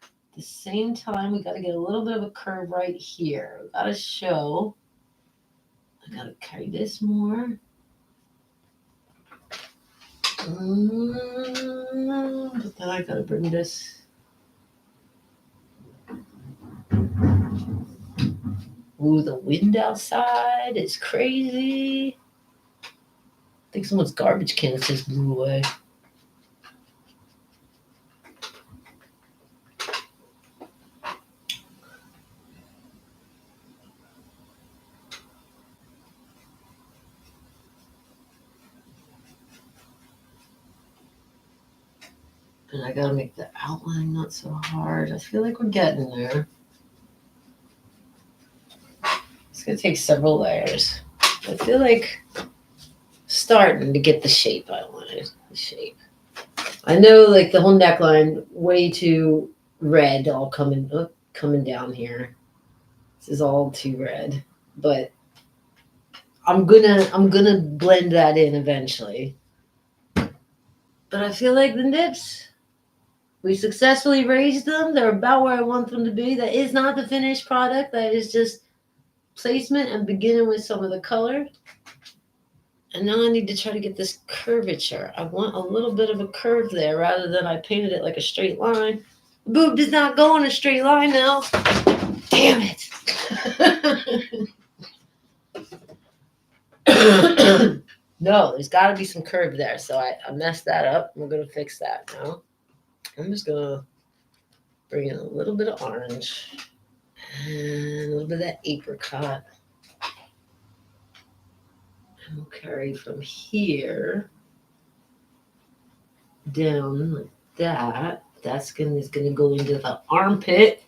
At the same time, we got to get a little bit of a curve right here. We got to show. I got to carry this more. But then I got to bring this. Ooh, the wind outside is crazy. I think someone's garbage can just blew away. And I gotta make the outline not so hard. I feel like we're getting there. It's gonna take several layers. I feel like starting to get the shape I wanted. The shape. I know like the whole neckline way too red, all coming down here. This is all too red. But I'm gonna blend that in eventually. But I feel like the nips, we successfully raised them. They're about where I want them to be. That is not the finished product. That is just placement and beginning with some of the color. And now I need to try to get this curvature. I want a little bit of a curve there rather than I painted it like a straight line. The boob does not go in a straight line now. Damn it. No, there's got to be some curve there. So I messed that up. We're going to fix that now. I'm just going to bring in a little bit of orange and a little bit of that apricot. And we'll carry from here down like that. That's is gonna go into the armpit.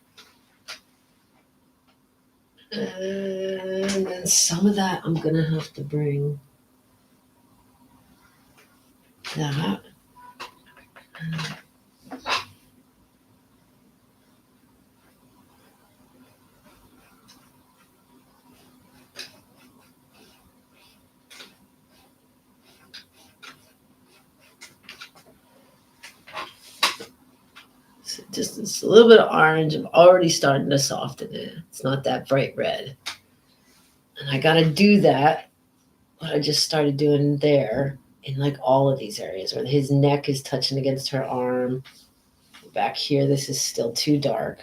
And then some of that I'm gonna have to bring that. So just a little bit of orange. I'm already starting to soften it. It's not that bright red. And I gotta do that, what I just started doing there in like all of these areas where his neck is touching against her arm. Back here, this is still too dark.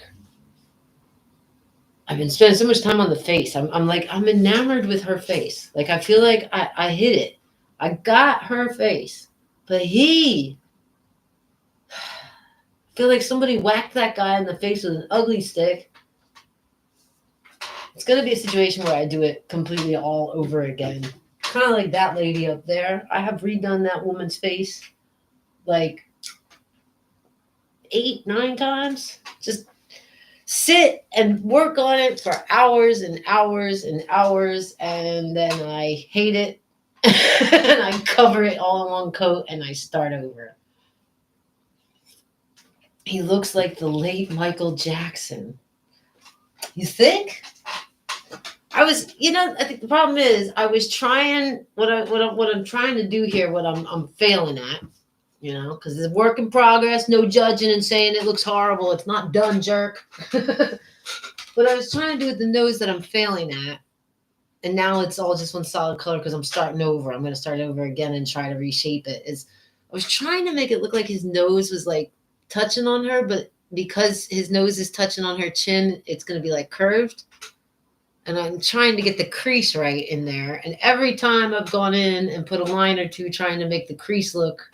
I've been spending so much time on the face. I'm enamored with her face. Like I feel like I hit it. I got her face. But I feel like somebody whacked that guy in the face with an ugly stick. It's gonna be a situation where I do it completely all over again. Kind of like that lady up there. I have redone that woman's face like 8, 9 times. Just sit and work on it for hours and hours and hours, and then I hate it. And I cover it all in one coat and I start over. He looks like the late Michael Jackson. You think? I think the problem is I was trying what I'm trying to do here, what I'm failing at, because it's work in progress, no judging and saying it looks horrible. It's not done, jerk. What I was trying to do with the nose that I'm failing at, and now it's all just one solid color because I'm starting over. I'm going to start over again and try to reshape it. Is I was trying to make it look like his nose was like touching on her, but because his nose is touching on her chin, it's going to be like curved. And I'm trying to get the crease right in there. And every time I've gone in and put a line or two trying to make the crease look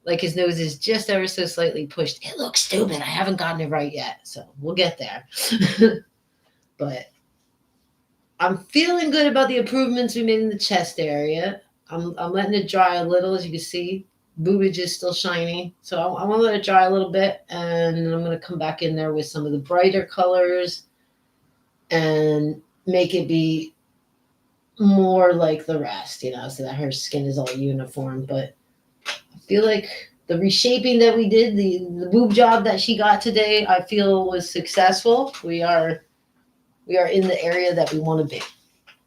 like his nose is just ever so slightly pushed, it looks stupid. I haven't gotten it right yet. So we'll get there. But I'm feeling good about the improvements we made in the chest area. I'm letting it dry a little, as you can see. Boobage is still shiny, so I want to let it dry a little bit, and I'm going to come back in there with some of the brighter colors and make it be more like the rest, so that her skin is all uniform. But I feel like the reshaping that we did, the boob job that she got today, I feel was successful. We are in the area that we want to be.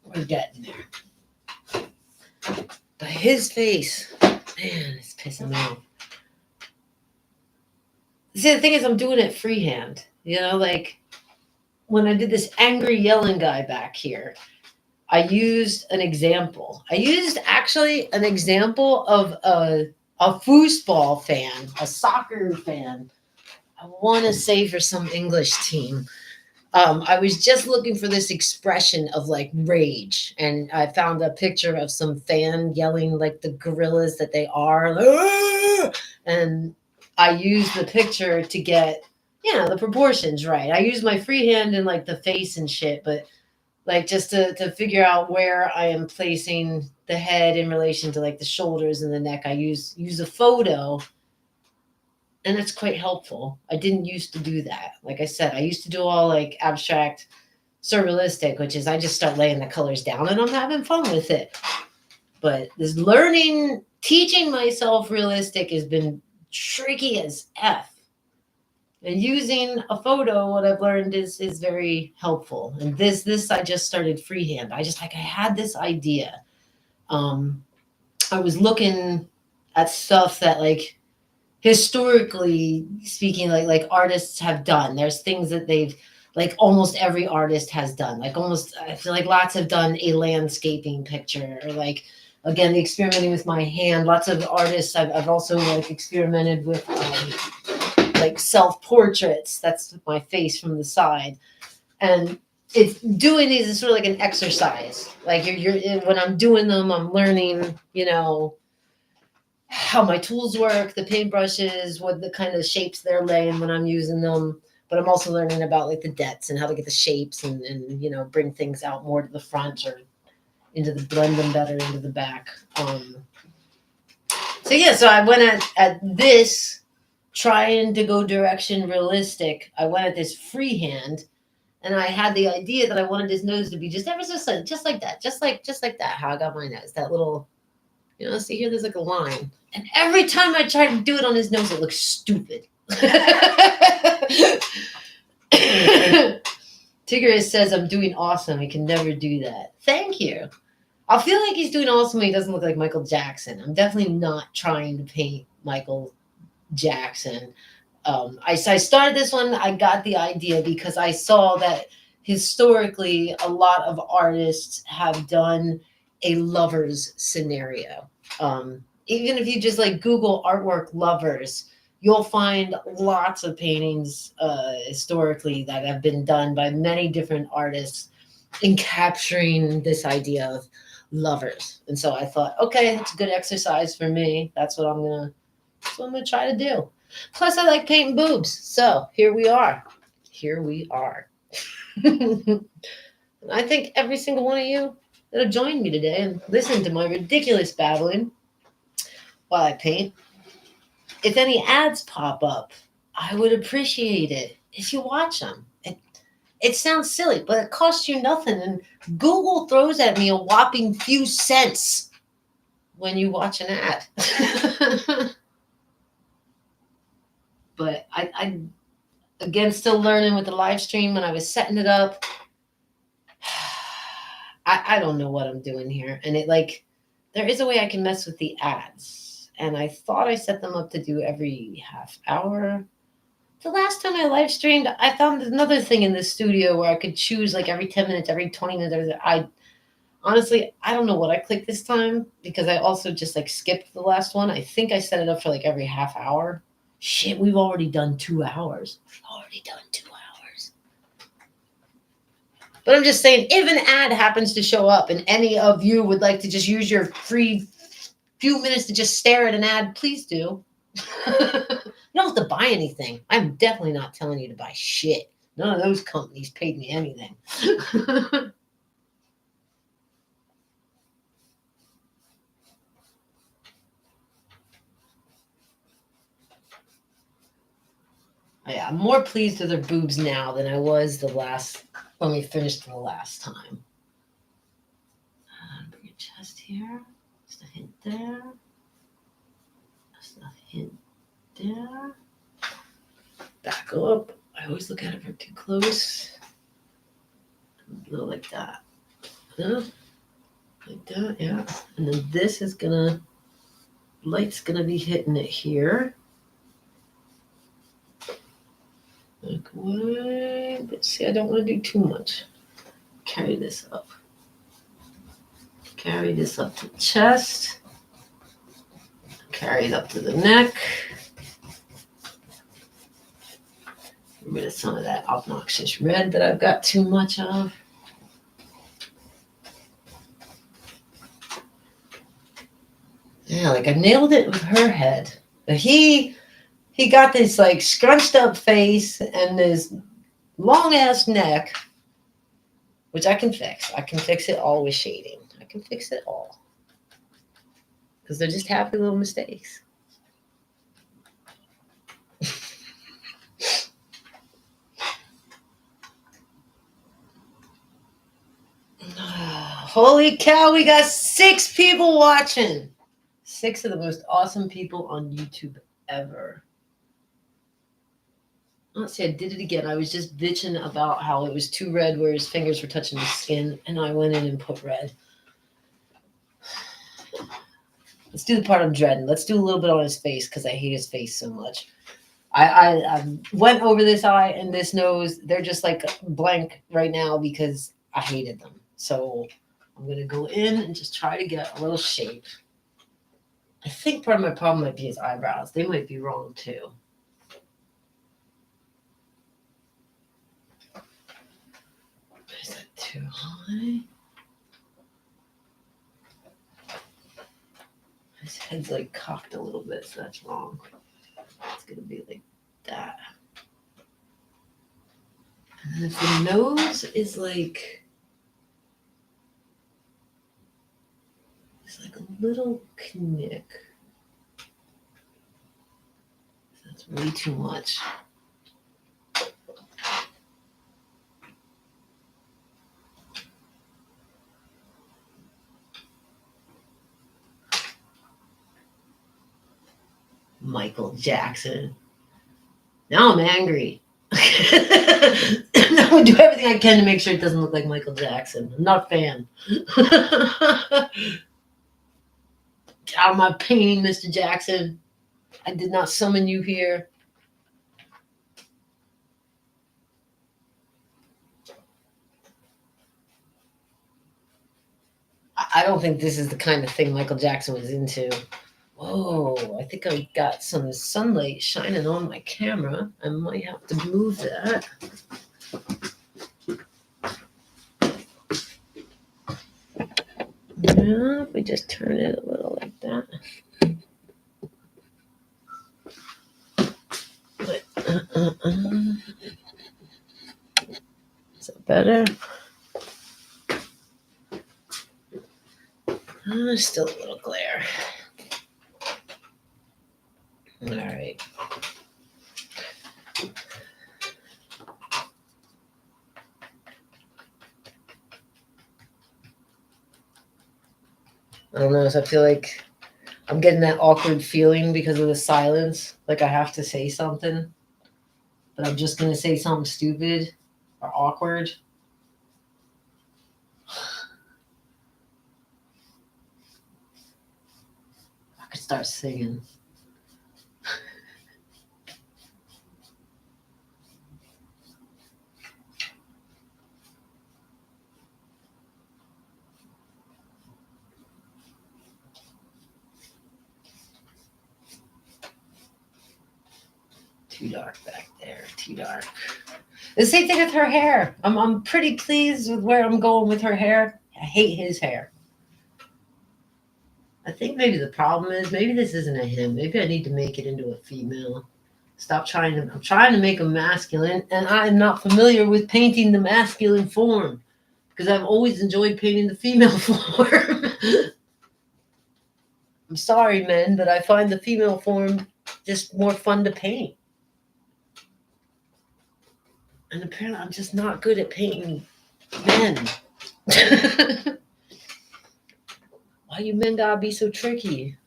We're getting there. But his face, man, it's pissing me off. See, the thing is, I'm doing it freehand. Like when I did this angry yelling guy back here, I used an example. I used actually an example of a foosball fan, a soccer fan. I want to say for some English team. I was just looking for this expression of like rage, and I found a picture of some fan yelling like the gorillas that they are, "Ah!" And I used the picture to get the proportions right. I used my freehand in like the face and shit, but like just to figure out where I am placing the head in relation to like the shoulders and the neck, I use a photo, and it's quite helpful. I didn't used to do that. Like I said, I used to do all like abstract surrealistic, which is I just start laying the colors down and I'm having fun with it. But this teaching myself realistic has been tricky as F. And using a photo, what I've learned is very helpful. And this I just started freehand. I had this idea. I was looking at stuff that like historically speaking, like artists have done. There's things that they've like almost every artist has done. Like almost I feel like lots have done a landscaping picture, or like again the experimenting with my hand. Lots of artists I've also like experimented with like self-portraits. That's my face from the side. And it's doing these is sort of like an exercise. Like you're when I'm doing them, I'm learning, how my tools work, the paintbrushes, what the kind of shapes they're laying when I'm using them. But I'm also learning about like the depths and how to get the shapes and bring things out more to the front or blend them better into the back. So I went at this trying to go direction realistic. I went at this freehand, and I had the idea that I wanted his nose to be just ever so slightly, just like that, just like that. How I got my nose, that little, see here, there's like a line, and every time I tried to do it on his nose, it looks stupid. Tigris says I'm doing awesome. He can never do that. Thank you. I feel like he's doing awesome when he doesn't look like Michael Jackson. I'm definitely not trying to paint Michael Jackson. I started this one. I got the idea because I saw that historically a lot of artists have done a lovers scenario. Even if you just like Google artwork lovers, you'll find lots of paintings historically that have been done by many different artists in capturing this idea of lovers. And so I thought, okay, it's a good exercise for me. That's what I'm gonna try to do. Plus, I like painting boobs. So here we are. And I think every single one of you that have joined me today and listened to my ridiculous babbling while I paint, if any ads pop up, I would appreciate it if you watch them. It sounds silly, but it costs you nothing. And Google throws at me a whopping few cents when you watch an ad. But I again, still learning with the live stream when I was setting it up. I don't know what I'm doing here. And there is a way I can mess with the ads. And I thought I set them up to do every half hour. The last time I live streamed, I found another thing in the studio where I could choose like every 10 minutes, every 20 minutes. Honestly, I don't know what I clicked this time because I also just like skipped the last one. I think I set it up for like every half hour. Shit, we've already done 2 hours. But I'm just saying, if an ad happens to show up and any of you would like to just use your free few minutes to just stare at an ad, please do. You don't have to buy anything. I'm definitely not telling you to buy shit. None of those companies paid me anything. Yeah, I'm more pleased with her boobs now than I was when we finished the last time. Bring your chest here. Just a hint there. Just a hint there. Back up. I always look at it from too close. A little like that. Yeah. Like that, yeah. And then this is light's gonna be hitting it here. Like way, but see, I don't want to do too much. Carry this up. Carry this up to the chest. Carry it up to the neck. Get rid of some of that obnoxious red that I've got too much of. Yeah, like I nailed it with her head. He got this like scrunched up face and this long ass neck, which I can fix. I can fix it all with shading. I can fix it all. Because they're just happy little mistakes. Holy cow, we got 6 people watching. 6 of the most awesome people on YouTube ever. Let's see, I did it again. I was just bitching about how it was too red where his fingers were touching the skin, and I went in and put red. Let's do the part I'm dreading. Let's do a little bit on his face because I hate his face so much. I went over this eye and this nose. They're just like blank right now because I hated them. So I'm going to go in and just try to get a little shape. I think part of my problem might be his eyebrows. They might be wrong too. Is that too high? His head's like cocked a little bit, so that's wrong. It's going to be like that. And then if the nose is like, it's like a little knick. That's way too much. Michael Jackson. Now I'm angry. Now I do everything I can to make sure it doesn't look like Michael Jackson. I'm not a fan. Get out of my pain, Mr. Jackson. I did not summon you here. I don't think this is the kind of thing Michael Jackson was into. Whoa, I think I got some sunlight shining on my camera. I might have to move that. Yeah, if we just turn it a little like that. But, Is that better? Still a little glare. All right. I don't know. So I feel like I'm getting that awkward feeling because of the silence. Like I have to say something, but I'm just going to say something stupid or awkward. I could start singing. Too dark back there. Too dark. The same thing with her hair. I'm pretty pleased with where I'm going with her hair. I hate his hair. I think maybe the problem is maybe this isn't a him. Maybe I need to make it into a female. I'm trying to make him masculine, and I'm not familiar with painting the masculine form because I've always enjoyed painting the female form. I'm sorry, men, but I find the female form just more fun to paint. And apparently I'm just not good at painting men. Why you men gotta be so tricky?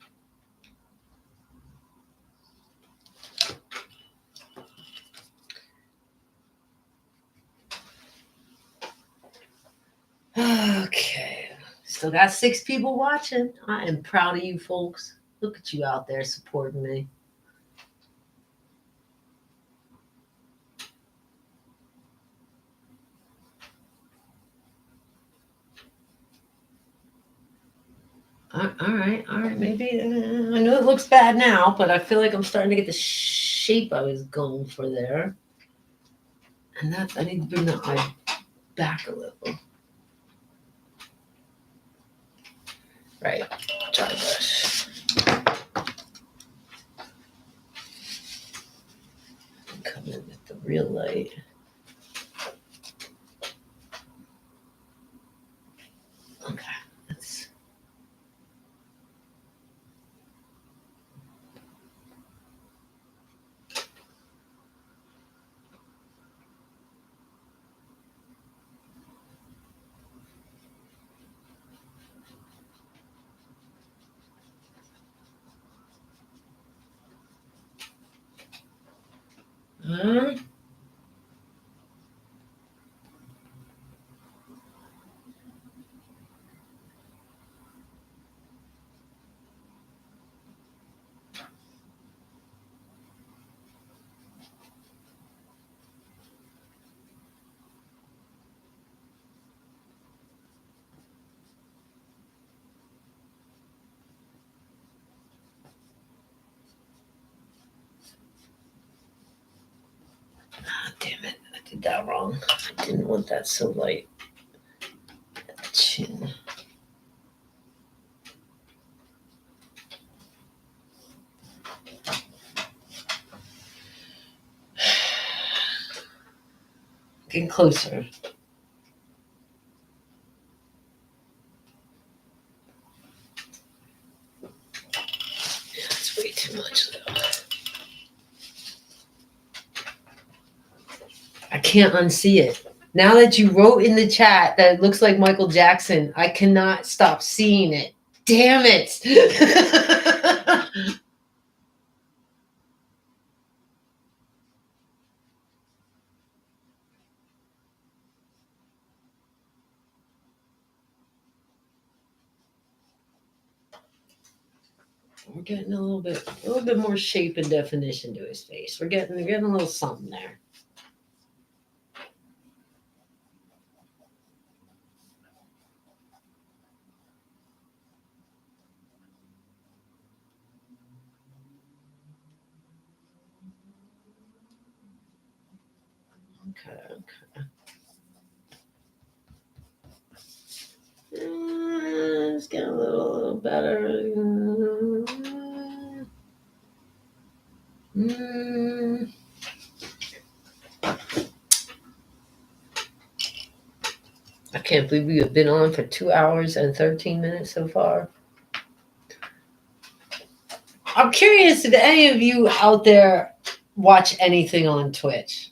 Okay. Still got 6 people watching. I am proud of you folks. Look at you out there supporting me. All right. Maybe I know it looks bad now, but I feel like I'm starting to get the shape I was going for there. And that's I need to bring the eye back a little. Right. Dry brush. Come in with the real light. Okay. That's damn it. I did that wrong. I didn't want that so light. Chin. Getting closer. Yeah, that's way too much though. I can't unsee it. Now that you wrote in the chat that it looks like Michael Jackson, I cannot stop seeing it. Damn it. We're getting a little bit more shape and definition to his face. We're getting a little something there. Okay. It's getting a little better. I can't believe we have been on for 2 hours and 13 minutes so far. I'm curious if any of you out there watch anything on Twitch.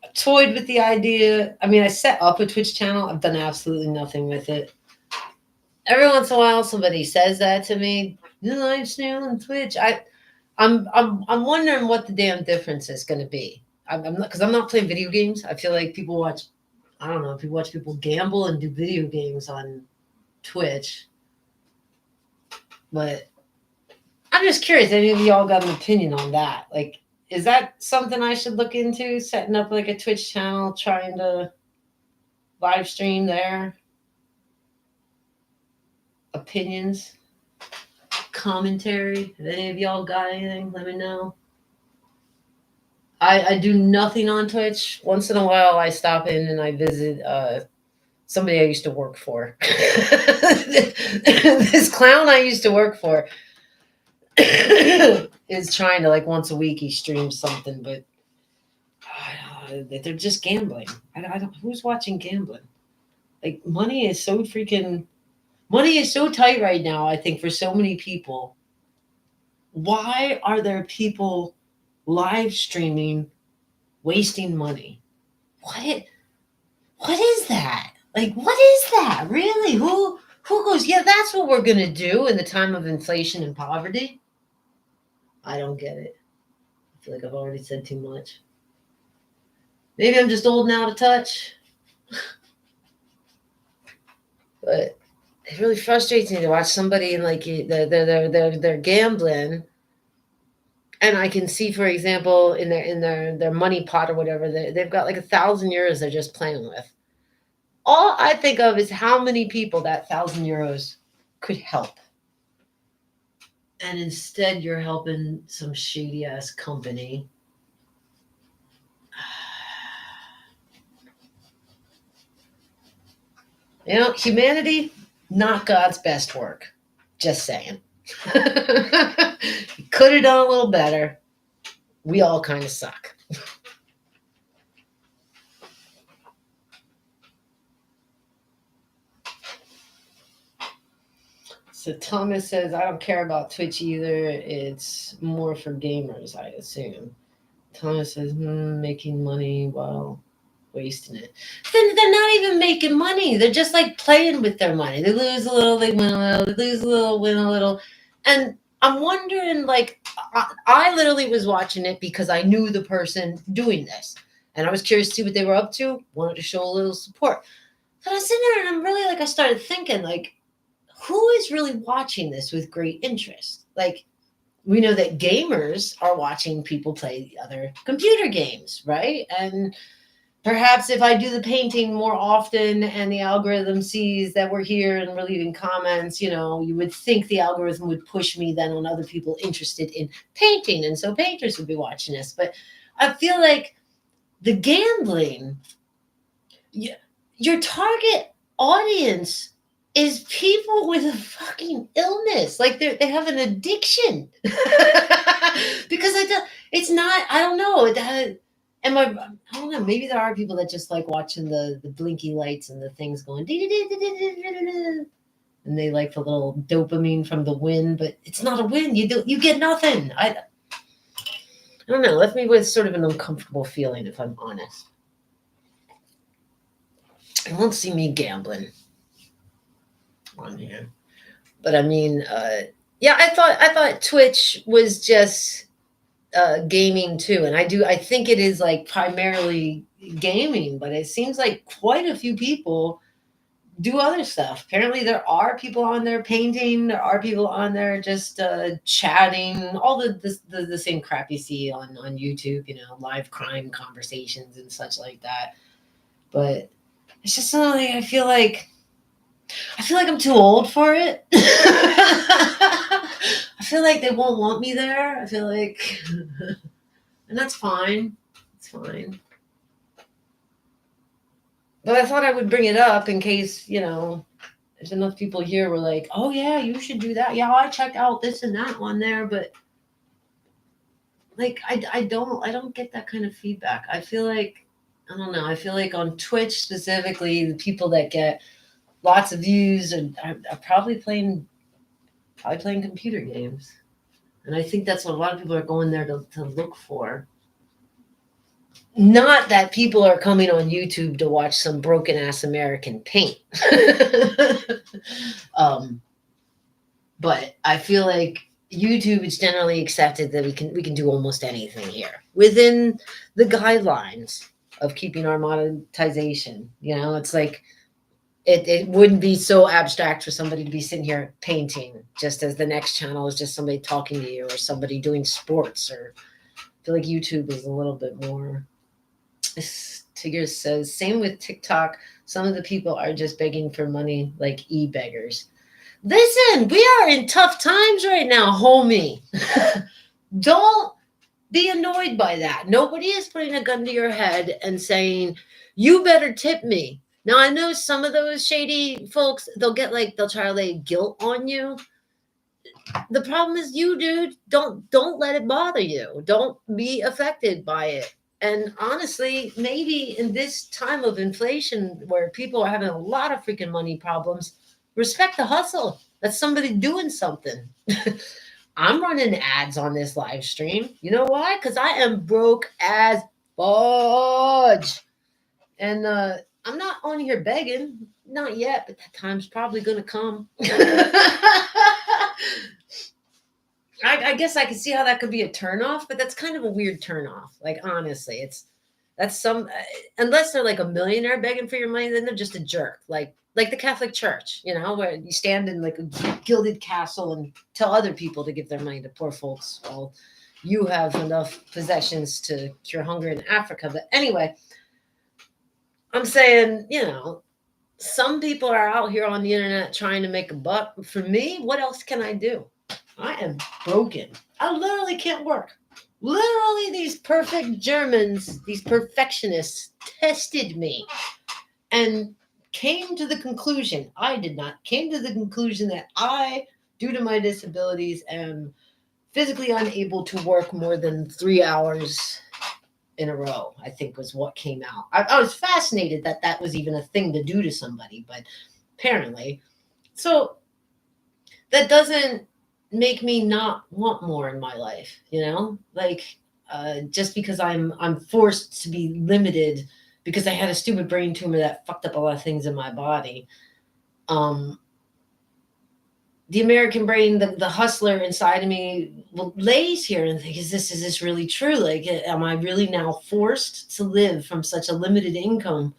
I toyed with the idea. I mean, I set up a Twitch channel. I've done absolutely nothing with it. Every once in a while, somebody says that to me. You live stream on Twitch. I'm wondering what the damn difference is going to be. I'm not because I'm not playing video games. I feel like people watch. I don't know if you watch people gamble and do video games on Twitch, but I'm just curious. Any of y'all got an opinion on that? Like, is that something I should look into? Setting up like a Twitch channel, trying to live stream there. Opinions, commentary. If any of y'all got anything, let me know. I do nothing on Twitch. Once in a while, I stop in and I visit somebody I used to work for. This clown I used to work for is trying to, like, once a week he streams something, but they're just gambling. I don't. Who's watching gambling? Like, money is so tight right now. I think for so many people. Why are there people live streaming wasting money. What is that? Like, what is that? Really? Who goes, yeah, that's what we're going to do in the time of inflation and poverty? I don't get it. I feel like I've already said too much. Maybe I'm just old now to touch. But it really frustrates me to watch somebody like they're gambling, and I can see, for example, in their money pot or whatever, they've got like 1,000 euros they're just playing with. All I think of is how many people that 1,000 euros could help, and instead you're helping some shady ass company. You know, humanity, not God's best work. Just saying. Could have done a little better. We all kind of suck. So Thomas says, I don't care about Twitch either. It's more for gamers, I assume. Thomas says, making money while wasting it. Then they're not even making money. They're just like playing with their money. They lose a little, they win a little, they lose a little, win a little. And I'm wondering, like, I literally was watching it because I knew the person doing this. And I was curious to see what they were up to, wanted to show a little support. But I was sitting there and I'm really like, I started thinking, like, who is really watching this with great interest? Like, we know that gamers are watching people play other computer games, right? And perhaps if I do the painting more often and the algorithm sees that we're here and we're leaving comments, you know, you would think the algorithm would push me then on other people interested in painting. And so painters would be watching this. But I feel like the gambling, your target audience is people with a fucking illness. Like they have an addiction. Because it's not, I don't know. I don't know, maybe there are people that just like watching the blinky lights and the things going, and they like the little dopamine from the win, but it's not a win. You get nothing. I don't know. Left me with sort of an uncomfortable feeling, if I'm honest. I won't see me gambling on here, but I mean, yeah, I thought Twitch was just gaming too, and I think it is like primarily gaming, but it seems like quite a few people do other stuff. Apparently, there are people on there painting. There are people on there just chatting. All the same crap you see on YouTube. You know, live crime conversations and such like that. But it's just something I feel like I'm too old for it. I feel like they won't want me there. I feel like, and that's fine. It's fine. But I thought I would bring it up in case, you know, if enough people here were like, oh yeah, you should do that. Yeah, I checked out this and that one there, but like I don't get that kind of feedback. I feel like, I don't know, I feel like on Twitch specifically, the people that get lots of views are probably playing computer games. And I think that's what a lot of people are going there to look for. Not that people are coming on YouTube to watch some broken ass American paint. But I feel like YouTube is generally accepted that we can do almost anything here within the guidelines of keeping our monetization. You know, it's like it wouldn't be so abstract for somebody to be sitting here painting, just as the next channel is just somebody talking to you or somebody doing sports. Or I feel like YouTube is a little bit more. Tigger says, same with TikTok. Some of the people are just begging for money like e-beggars. Listen, we are in tough times right now, homie. Don't be annoyed by that. Nobody is putting a gun to your head and saying, you better tip me. Now, I know some of those shady folks, they'll try to lay guilt on you. The problem is you, dude. Don't let it bother you. Don't be affected by it. And honestly, maybe in this time of inflation where people are having a lot of freaking money problems, respect the hustle. That's somebody doing something. I'm running ads on this live stream. You know why? Because I am broke as Fudge. And I'm not on here begging, not yet, but that time's probably gonna come. I guess I can see how that could be a turnoff, but that's kind of a weird turnoff. Like honestly, that's some unless they're like a millionaire begging for your money, then they're just a jerk. Like the Catholic Church, you know, where you stand in like a gilded castle and tell other people to give their money to poor folks while you have enough possessions to cure hunger in Africa. But anyway, I'm saying, you know, some people are out here on the internet trying to make a buck. For me, what else can I do? I am broken. I literally can't work. Literally, these perfect Germans, these perfectionists, tested me and came to the conclusion, I did not, came to the conclusion that I, due to my disabilities, am physically unable to work more than 3 hours in a row, I think was what came out. I was fascinated that that was even a thing to do to somebody, but apparently. So that doesn't make me not want more in my life, you know? Like just because I'm forced to be limited because I had a stupid brain tumor that fucked up a lot of things in my body. The American brain, the hustler inside of me lays here and thinks, is this really true? Like, am I really now forced to live from such a limited income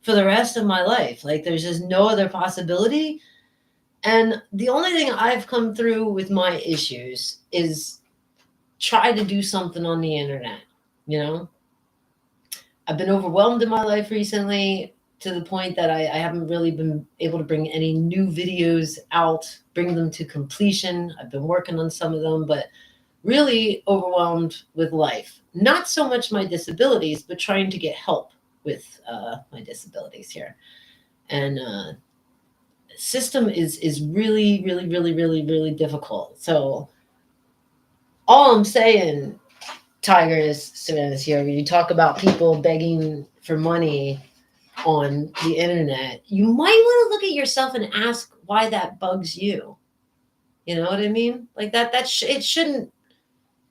for the rest of my life? Like, there's just no other possibility. And the only thing I've come through with my issues is try to do something on the internet. You know, I've been overwhelmed in my life recently to the point that I haven't really been able to bring any new videos out, bring them to completion. I've been working on some of them, but really overwhelmed with life. Not so much my disabilities, but trying to get help with my disabilities here. And system is really, really, really, really, really difficult. So all I'm saying, Tiger, is Savannah's here. When you talk about people begging for money on the internet, you might want to look at yourself and ask why that bugs you. You know what I mean? Like it shouldn't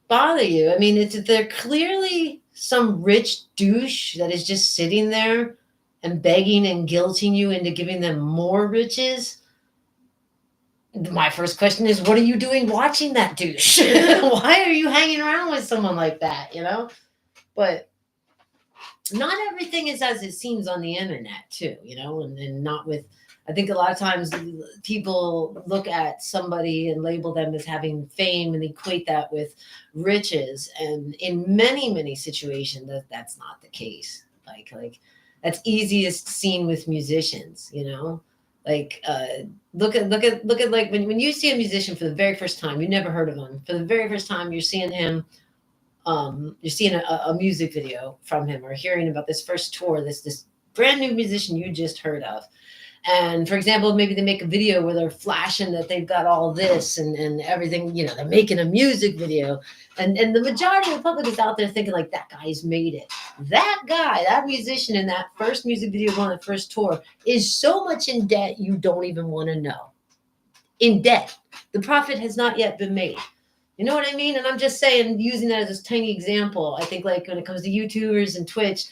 bother you. I mean, they're clearly some rich douche that is just sitting there and begging and guilting you into giving them more riches. My first question is, what are you doing watching that douche? Why are you hanging around with someone like that? You know, but not everything is as it seems on the internet too, you know, and not with, I think a lot of times people look at somebody and label them as having fame and equate that with riches. And in many, many situations that's not the case. Like that's easiest seen with musicians, you know, like look at like when you see a musician for the very first time, you never heard of him. For the very first time, you're seeing him you're seeing a music video from him or hearing about this first tour, this brand new musician you just heard of. And for example, maybe they make a video where they're flashing that they've got all this and everything, you know, they're making a music video. And the majority of the public is out there thinking like, that guy's made it. That guy, that musician in that first music video on the first tour is so much in debt you don't even want to know. In debt. The profit has not yet been made. You know what I mean? And I'm just saying, using that as a tiny example, I think like when it comes to YouTubers and Twitch,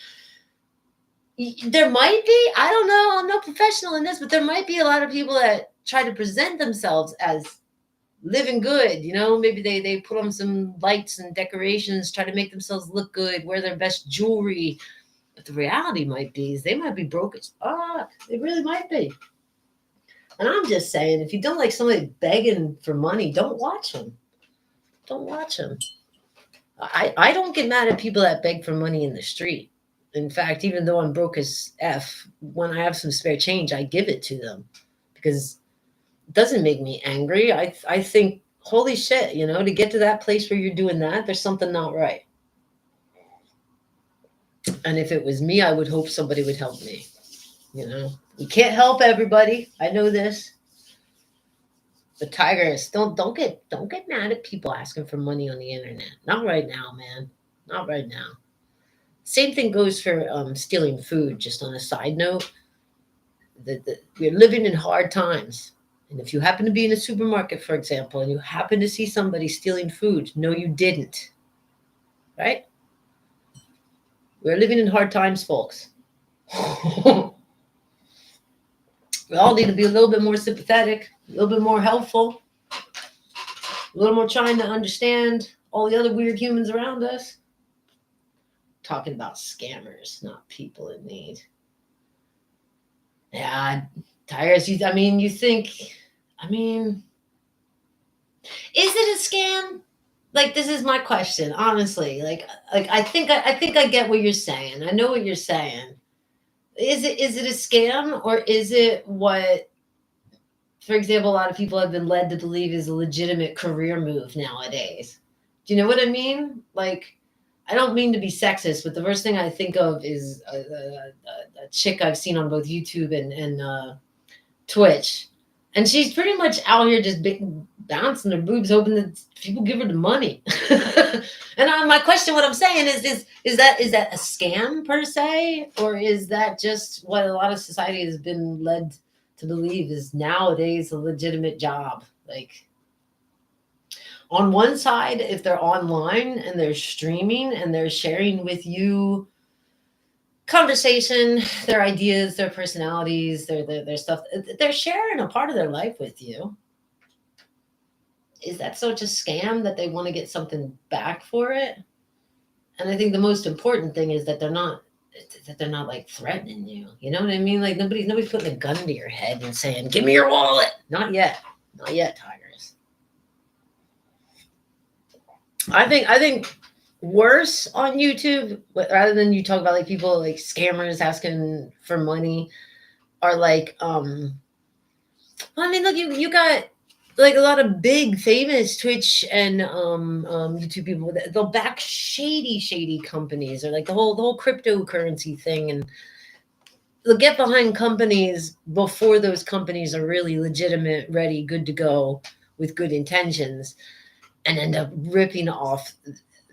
there might be, I don't know, I'm no professional in this, but there might be a lot of people that try to present themselves as living good. You know, maybe they put on some lights and decorations, try to make themselves look good, wear their best jewelry. But the reality might be is they might be broke as fuck. They really might be. And I'm just saying, if you don't like somebody begging for money, don't watch them. Don't watch them. I don't get mad at people that beg for money in the street. In fact, even though I'm broke as F, when I have some spare change, I give it to them because it doesn't make me angry. I think, holy shit, you know, to get to that place where you're doing that, there's something not right. And if it was me, I would hope somebody would help me. You know, you can't help everybody. I know this. But Tigers, don't get mad at people asking for money on the internet. Not right now, man. Not right now. Same thing goes for stealing food. Just on a side note, we're living in hard times, and if you happen to be in a supermarket, for example, and you happen to see somebody stealing food, no, you didn't. Right? We're living in hard times, folks. We all need to be a little bit more sympathetic, a little bit more helpful, a little more trying to understand all the other weird humans around us. Talking about scammers, not people in need. Yeah, Tyrus, I mean, you think, I mean, is it a scam? Like, this is my question, honestly. Like I get what you're saying. I know what you're saying. Is it a scam, or is it what, for example, a lot of people have been led to believe is a legitimate career move nowadays? Do you know what I mean? Like, I don't mean to be sexist, but the first thing I think of is a chick I've seen on both YouTube and Twitch, and she's pretty much out here just bouncing her boobs, hoping that people give her the money. And my question, what I'm saying is that a scam per se, or is that just what a lot of society has been led to believe is nowadays a legitimate job? Like, on one side, if they're online and they're streaming and they're sharing with you conversation, their ideas, their personalities, their stuff, they're sharing a part of their life with you. Is that such a scam that they want to get something back for it? And I think the most important thing is that they're not like threatening you. You know what I mean? Like, nobody's putting a gun to your head and saying, "Give me your wallet." Not yet. Not yet, Tigers. I think worse on YouTube, rather than you talk about like people like scammers asking for money, are like I mean, look, you got like a lot of big famous Twitch and YouTube people, they'll back shady companies, or like the whole cryptocurrency thing, and they'll get behind companies before those companies are really legitimate, ready, good to go, with good intentions, and end up ripping off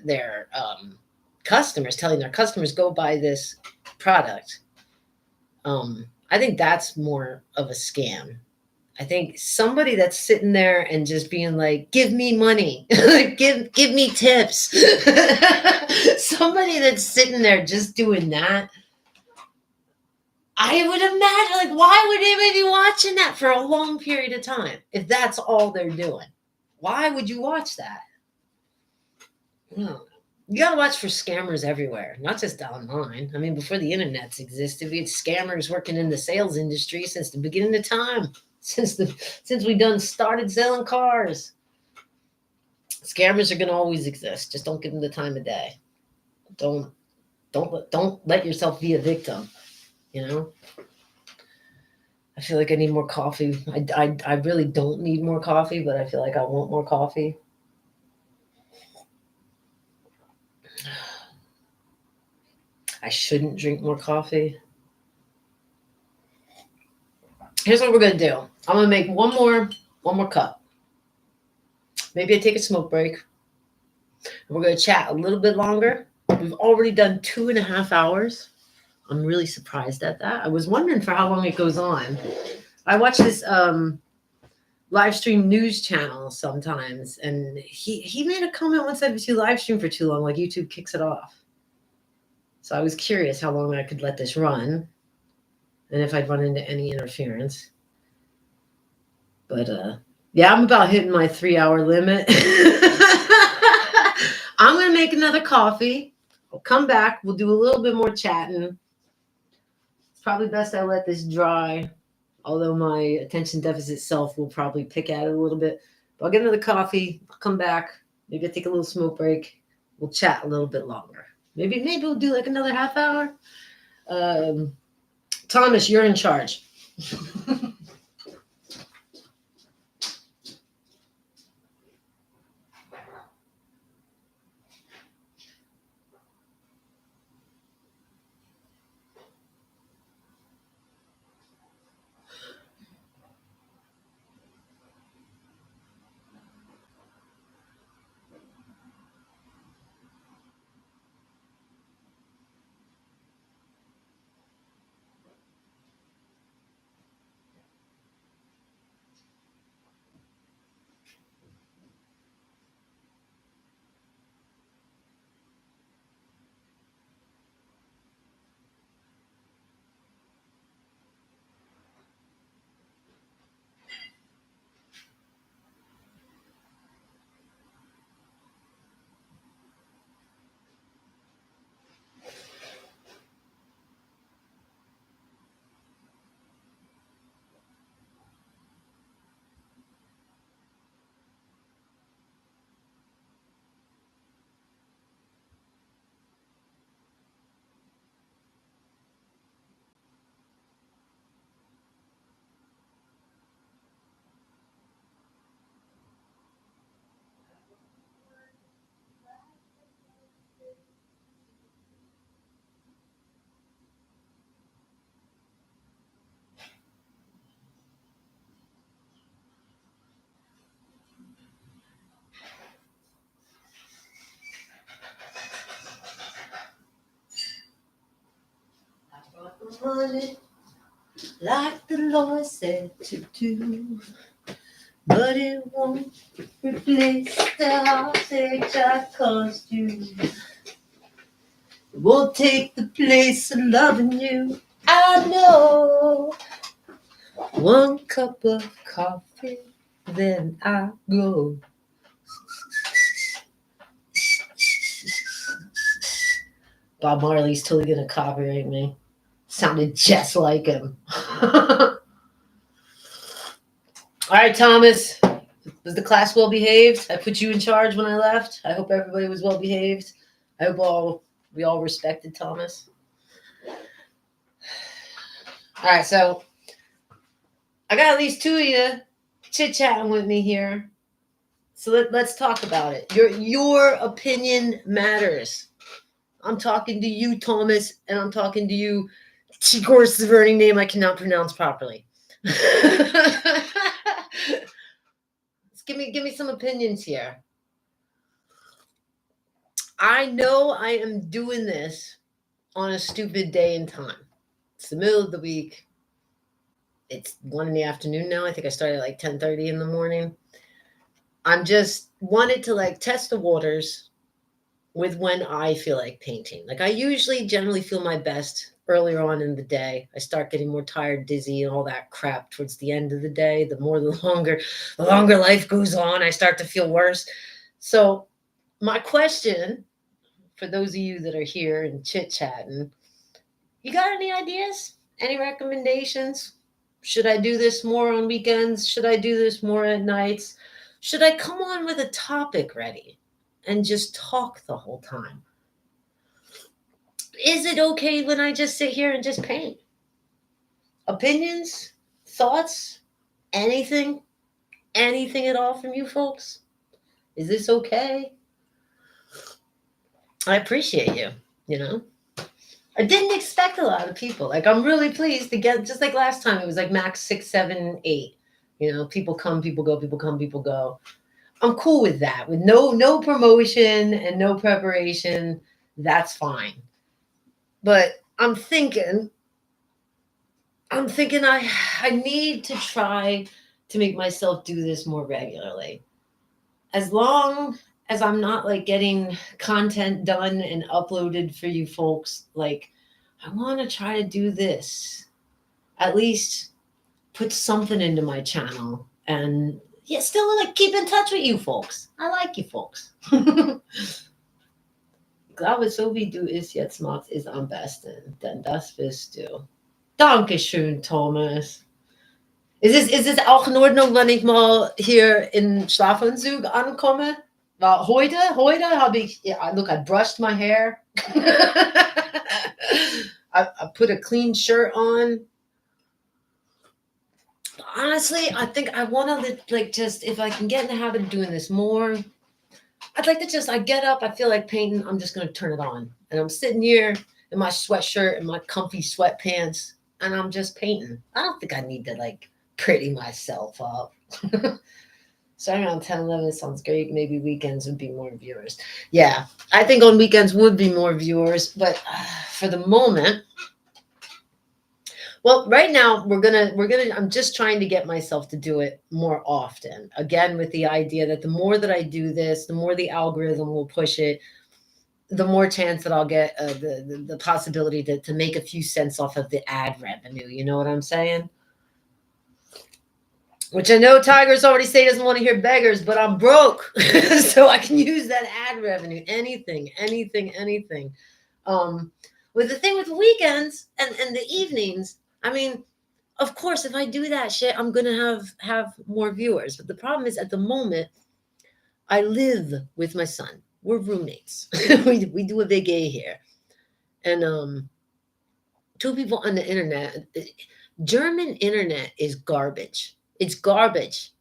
their customers, telling their customers, go buy this product. I think that's more of a scam. I think somebody that's sitting there and just being like, "Give me money, give me tips." Somebody that's sitting there just doing that, I would imagine, like, why would anybody be watching that for a long period of time if that's all they're doing? Why would you watch that? No. You gotta watch for scammers everywhere, not just online. I mean, before the internet's existed, we had scammers working in the sales industry since the beginning of time. Since we done started selling cars. Scammers are gonna always exist. Just don't give them the time of day. Don't let yourself be a victim. You know. I feel like I need more coffee. I really don't need more coffee, but I feel like I want more coffee. I shouldn't drink more coffee. Here's what we're gonna do. I'm gonna make one more cup. Maybe I take a smoke break. We're gonna chat a little bit longer. We've already done 2.5 hours. I'm really surprised at that. I was wondering for how long it goes on. I watch this live stream news channel sometimes, and he made a comment once that if you live stream for too long, like, YouTube kicks it off. So I was curious how long I could let this run, and if I'd run into any interference. But yeah, I'm about hitting my 3-hour limit. I'm gonna make another coffee. I'll come back. We'll do a little bit more chatting. It's probably best I let this dry, although my attention deficit self will probably pick at it a little bit. But I'll get another coffee. I'll come back. Maybe I'll take a little smoke break. We'll chat a little bit longer. Maybe we'll do like another half hour. Thomas, you're in charge. Money, like the Lord said to do, but it won't replace the heartache I caused you. It won't take the place of loving you. I know. One cup of coffee, then I go. Bob Marley's totally gonna copyright me. Sounded just like him. All right, Thomas. Was the class well behaved? I put you in charge when I left. I hope everybody was well behaved. I hope we all respected Thomas. All right, so I got at least two of you chit-chatting with me here. So let's talk about it. Your opinion matters. I'm talking to you, Thomas, and I'm talking to you, Chigor's the burning name I cannot pronounce properly. Give me some opinions here. I know I am doing this on a stupid day and time. It's the middle of the week. It's 1 p.m. now. I think I started at like 10:30 in the morning. I'm just wanted to like test the waters with when I feel like painting. Like I usually generally feel my best earlier on in the day. I start getting more tired, dizzy, and all that crap towards the end of the day. The longer life goes on, I start to feel worse. So my question for those of you that are here and chit-chatting, you got any ideas? Any recommendations? Should I do this more on weekends? Should I do this more at nights? Should I come on with a topic ready and just talk the whole time? Is it okay when I just sit here and just paint? Opinions? Thoughts? Anything? Anything at all from you folks? Is this okay? I appreciate you, you know? I didn't expect a lot of people. Like, I'm really pleased to get, just like last time, it was like max 6, 7, 8. You know, people come, people go, people come, people go. I'm cool with that. With no promotion and no preparation, that's fine. But I'm thinking I need to try to make myself do this more regularly. As long as I'm not like getting content done and uploaded for you folks, like I want to try to do this, at least put something into my channel and yeah, still like keep in touch with you folks. I like you folks. Glaube, so wie du es jetzt machst, ist am besten, denn das wirst du. Dankeschön, Thomas. Ist es auch in Ordnung, wenn ich mal hier in Schlafanzug ankomme? Weil heute habe ich, yeah, look, I brushed my hair. I put a clean shirt on. Honestly, I think I want to like just, if I can get in the habit of doing this more, I'd like to just, I get up, I feel like painting, I'm just going to turn it on. And I'm sitting here in my sweatshirt and my comfy sweatpants, and I'm just painting. I don't think I need to like pretty myself up. Starting around 10, 11 sounds great. Maybe weekends would be more viewers. Yeah, I think on weekends would be more viewers, but for the moment, well, right now I'm just trying to get myself to do it more often. Again, with the idea that the more that I do this, the more the algorithm will push it, the more chance that I'll get the possibility to make a few cents off of the ad revenue. You know what I'm saying? Which I know Tiger's already say doesn't want to hear beggars, but I'm broke. So I can use that ad revenue. Anything. With the thing with the weekends and the evenings, I mean, of course, if I do that shit, I'm going to have more viewers. But the problem is at the moment, I live with my son. We're roommates. we do a big A here. And two people on the internet. German internet is garbage. It's garbage.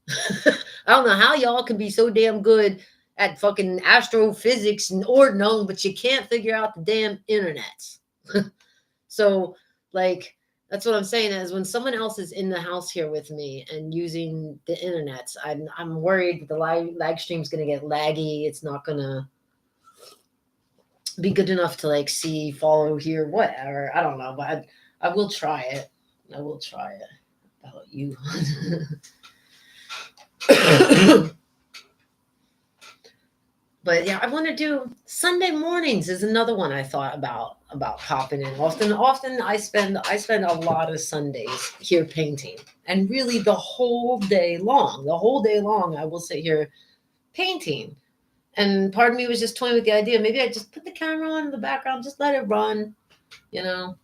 I don't know how y'all can be so damn good at fucking astrophysics and ordnung, but you can't figure out the damn internets. So, like, that's what I'm saying is when someone else is in the house here with me and using the internets, I'm worried that the live stream is going to get laggy. It's not going to be good enough to like see, follow, hear, whatever. I don't know, but I will try it. I will try it. How about you? But yeah, I want to do Sunday mornings is another one I thought about hopping in. Often I spend a lot of Sundays here painting, and really the whole day long. The whole day long, I will sit here painting. And part of me was just toying with the idea. Maybe I just put the camera on in the background, just let it run. You know,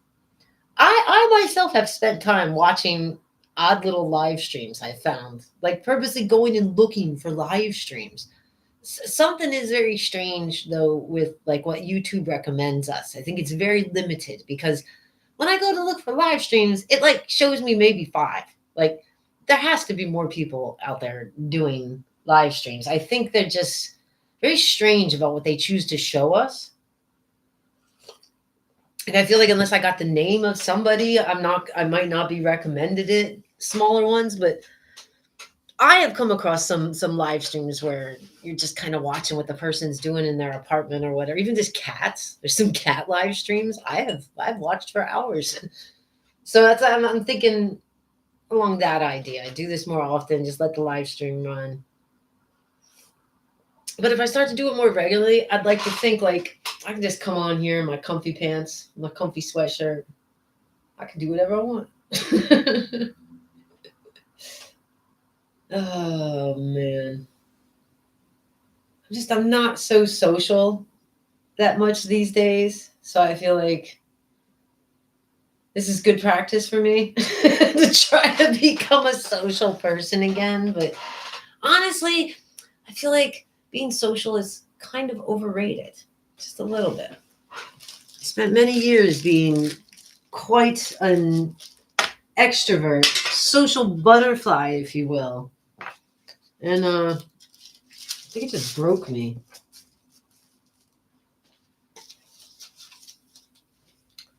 I myself have spent time watching odd little live streams I found, like purposely going and looking for live streams. Something is very strange though with like what YouTube recommends us. I think it's very limited because when I go to look for live streams, it like shows me maybe five. Like there has to be more people out there doing live streams. I think they're just very strange about what they choose to show us. And I feel like unless I got the name of somebody, I might not be recommended it. Smaller ones, but I have come across some live streams where you're just kind of watching what the person's doing in their apartment or whatever. Even just cats. There's some cat live streams I've watched for hours. So I'm thinking along that idea. I do this more often. Just let the live stream run. But if I start to do it more regularly, I'd like to think like I can just come on here in my comfy pants, my comfy sweatshirt. I can do whatever I want. Oh man. I'm not so social that much these days. So I feel like this is good practice for me to try to become a social person again. But honestly, I feel like being social is kind of overrated, just a little bit. I spent many years being quite an extrovert, social butterfly, if you will. And I think it just broke me.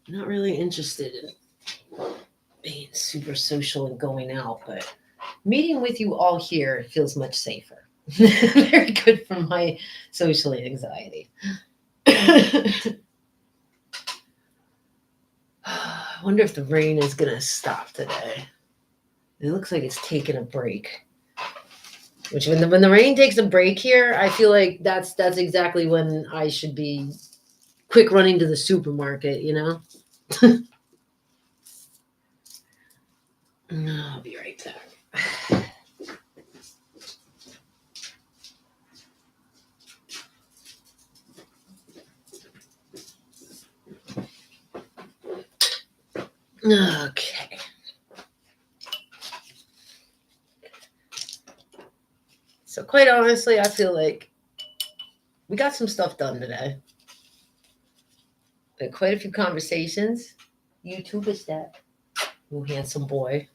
Not really interested in being super social and going out, but meeting with you all here feels much safer. Very good for my social anxiety. I wonder if the rain is going to stop today. It looks like it's taking a break. Which when the rain takes a break here, I feel like that's exactly when I should be quick running to the supermarket, you know? I'll be right back. Okay. So quite honestly, I feel like we got some stuff done today. We had quite a few conversations. YouTube is that. You handsome boy.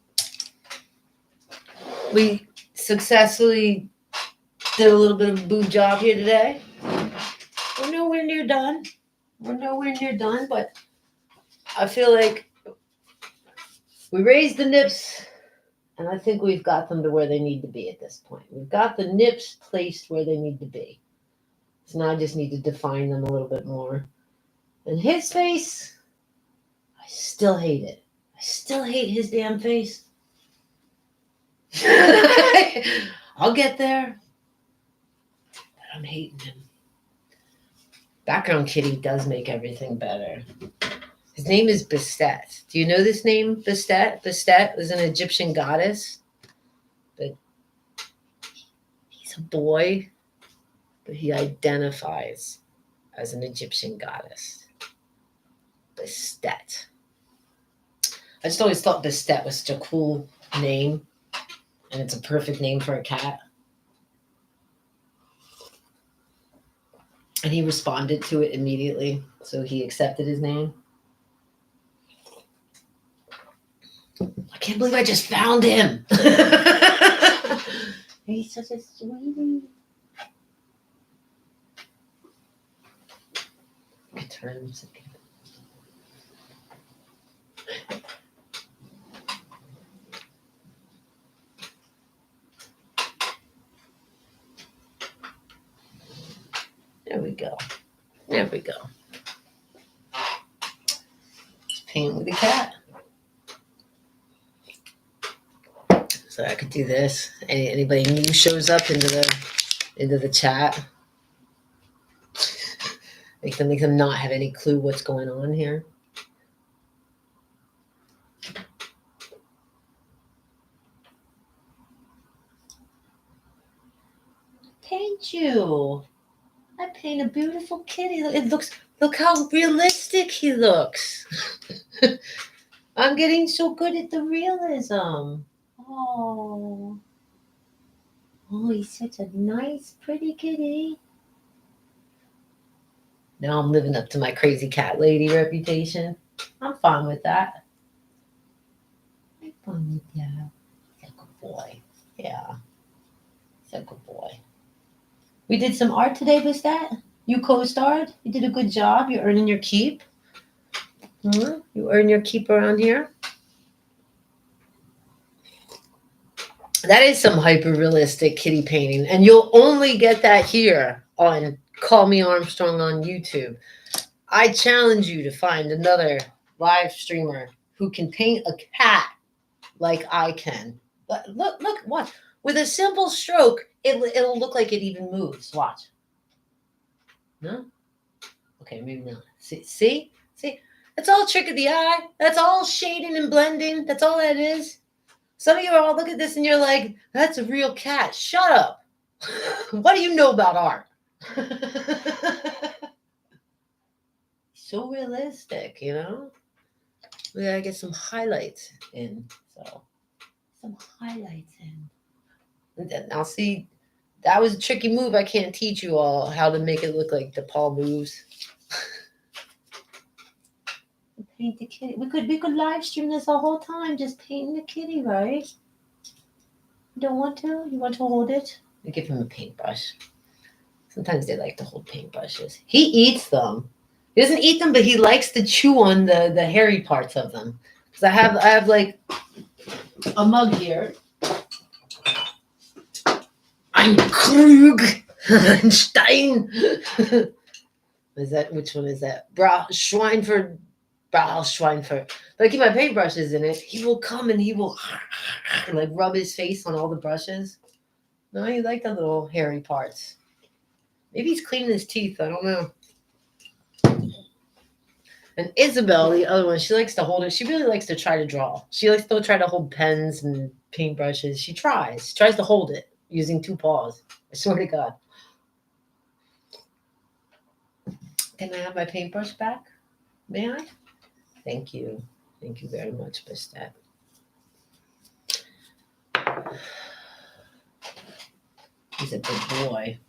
We successfully did a little bit of a boob job here today. We're nowhere near done. But I feel like we raised the nips, and I think we've got them to where they need to be at this point. We've got the nips placed where they need to be. So now I just need to define them a little bit more. And his face, I still hate it. I still hate his damn face. I'll get there. But I'm hating him. Background Kitty does make everything better. His name is Bastet. Do you know this name, Bastet? Bastet was an Egyptian goddess. But he's a boy, but he identifies as an Egyptian goddess. Bastet. I just always thought Bastet was such a cool name, and it's a perfect name for a cat. And he responded to it immediately, so he accepted his name. I can't believe I just found him. He's such a sweetie. Good terms. There we go. paint with a cat. So I could do this. Anybody new shows up into the chat. Make them not have any clue what's going on here. Paint you. I paint a beautiful kitty. Look how realistic he looks. I'm getting so good at the realism. Oh, he's such a nice, pretty kitty. Now I'm living up to my crazy cat lady reputation. I'm fine with that. I'm fine with that. He's a good boy. Yeah, he's a good boy. We did some art today, was that? You co-starred? You did a good job. You're earning your keep. You earn your keep around here. That is some hyper-realistic kitty painting. And you'll only get that here on Call Me Armstrong on YouTube. I challenge you to find another live streamer who can paint a cat like I can. Look, watch. With a simple stroke, it'll look like it even moves. Watch. No? Okay, maybe not. See? That's all trick of the eye. That's all shading and blending. That's all that is. Some of you all look at this and you're like, that's a real cat. Shut up. What do you know about art? So realistic, you know? We gotta get some highlights in. So, some highlights in. And then I'll see. That was a tricky move. I can't teach you all how to make it look like the paw moves. Paint the kitty. We could live stream this the whole time, just painting the kitty, right? You don't want to? You want to hold it? We give him a paintbrush. Sometimes they like to hold paintbrushes. He eats them. He doesn't eat them, but he likes to chew on the hairy parts of them. Because I have like a mug here. I'm Krug Stein. Which one is that? Schweinfurt. But I keep my paintbrushes in it. He will come and he will like rub his face on all the brushes. No, he like the little hairy parts. Maybe he's cleaning his teeth. I don't know. And Isabel, the other one, she likes to hold it. She really likes to try to draw. She likes to try to hold pens and paintbrushes. She tries to hold it using two paws. I swear to God. Can I have my paintbrush back? May I? Thank you. Thank you very much, Bistat. He's a good boy.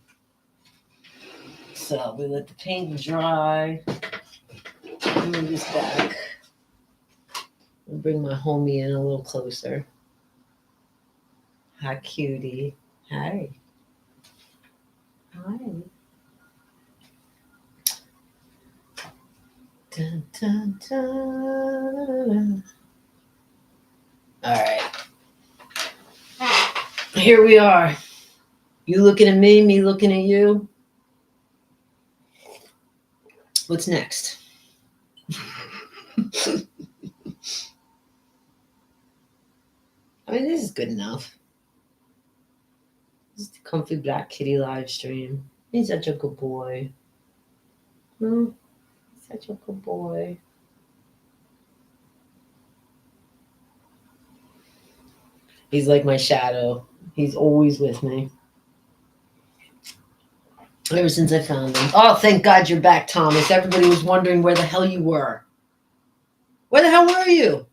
So we let the paint dry. Move this back. I'll bring my homie in a little closer. Hi, cutie. Hi. Dun, dun, dun. All right. Here we are. You looking at me looking at you. What's next? I mean, this is good enough. This is the Comfy Black Kitty live stream. He's such a good boy. He's such a good boy. He's like my shadow. He's always with me. Ever since I found him. Oh, thank God you're back, Thomas. Everybody was wondering where the hell you were. Where the hell were you?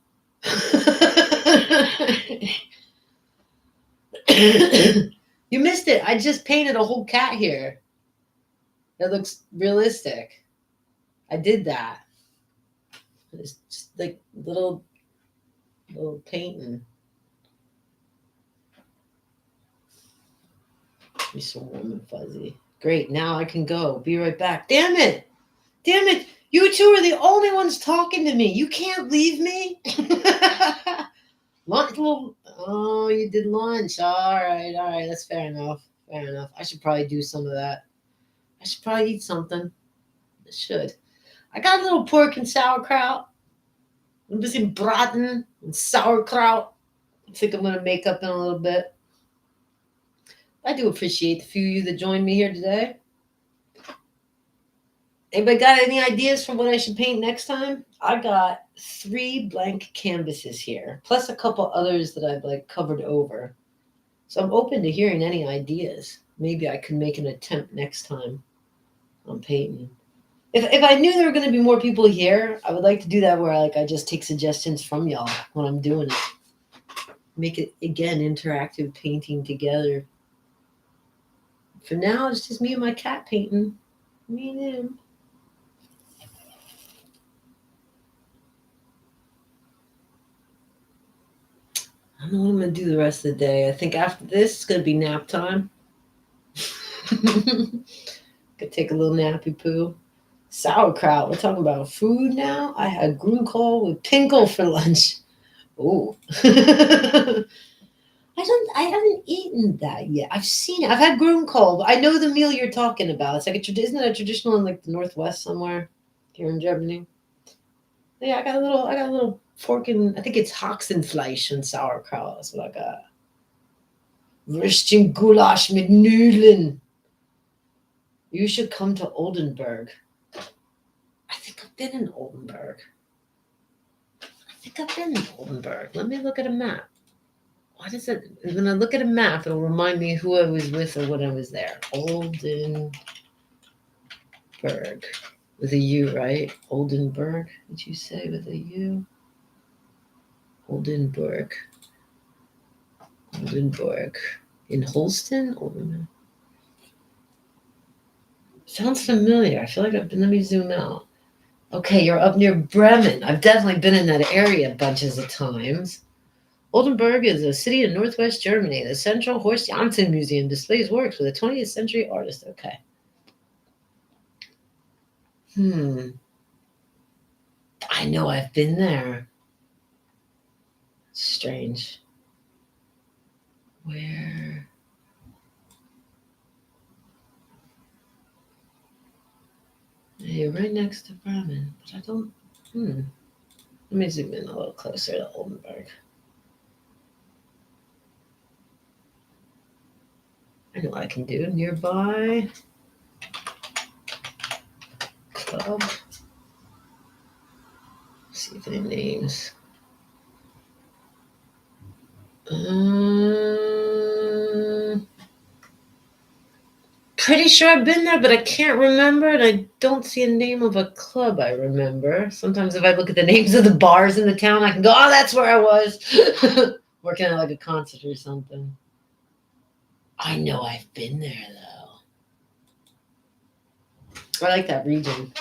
You missed it. I just painted a whole cat here. That looks realistic. I did that. It's just like little painting. Be so warm and fuzzy. Great. Now I can go. Be right back. Damn it. You two are the only ones talking to me. You can't leave me. Lunch. Oh, you did lunch. All right. That's fair enough. I should probably do some of that. I should probably eat something. I should. I got a little pork and sauerkraut. Ein bisschen braten and sauerkraut. I think I'm going to make up in a little bit. I do appreciate the few of you that joined me here today. Anybody got any ideas for what I should paint next time? I got 3 blank canvases here, plus a couple others that I've like covered over. So I'm open to hearing any ideas. Maybe I could make an attempt next time on painting. If I knew there were going to be more people here, I would like to do that where I just take suggestions from y'all when I'm doing it. Make it, again, interactive painting together. For now, it's just me and my cat painting. Me and him. I don't know what I'm going to do the rest of the day. I think after this, it's going to be nap time. Could take a little nappy poo. Sauerkraut. We're talking about food now. I had grünkohl with pinkel for lunch. Oh. I haven't eaten that yet. I've seen it. I've had grünkohl. I know the meal you're talking about. It's like isn't it a traditional in like the Northwest somewhere here in Germany? Yeah, I got a little fork and I think it's Haxenfleisch and sauerkraut. That's what I got. Würstchen Gulasch mit Nudeln. You should come to Oldenburg. I think I've been in Oldenburg. Let me look at a map. What is it? When I look at a map, it'll remind me who I was with or when I was there. Oldenburg. With a U, right? Oldenburg, did you say with a U? Oldenburg. In Holston? Oldenburg. Sounds familiar. I feel like I've been, let me zoom out. Okay, you're up near Bremen. I've definitely been in that area bunches of times. Oldenburg is a city in northwest Germany. The Central Horst Janssen Museum displays works with a 20th century artist. Okay. I know I've been there. Strange. Where? You're right next to Bremen, but I don't. Let me zoom in a little closer to Oldenburg. I know what I can do. Nearby club. Let's see if any names. Pretty sure I've been there, but I can't remember, and I don't see a name of a club I remember. Sometimes if I look at the names of the bars in the town, I can go, oh, that's where I was. Working at like a concert or something. I know I've been there, though. I like that region.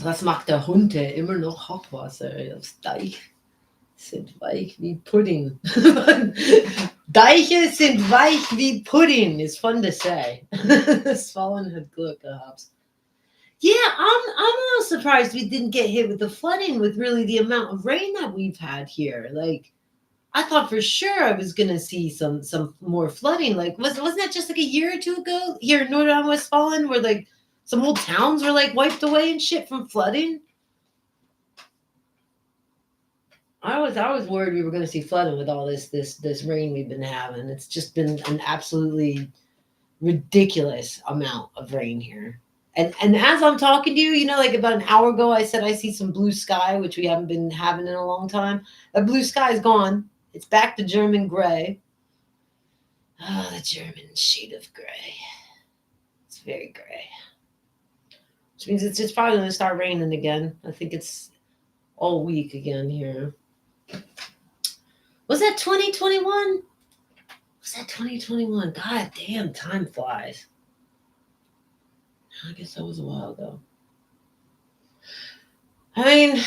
Was macht der Hund immer noch Hochwasser aufs Deich? Sind weich wie Pudding. Deiche sind weich wie Pudding. It's fun to say. Fallen had Glück gehabt. Yeah, I'm a little surprised we didn't get hit with the flooding with really the amount of rain that we've had here. Like, I thought for sure I was gonna see some more flooding. Like, wasn't that just like a year or two ago here in North Rhine-Westphalia where like some whole towns were like wiped away and shit from flooding? I was worried we were going to see flooding with all this rain we've been having. It's just been an absolutely ridiculous amount of rain here. And as I'm talking to you, like about an hour ago, I said I see some blue sky, which we haven't been having in a long time. That blue sky is gone. It's back to German gray. Oh, the German shade of gray. It's very gray. Which means it's just probably going to start raining again. I think it's all week again here. Was that 2021? Was that 2021? God damn, time flies. I guess that was a while ago. I mean,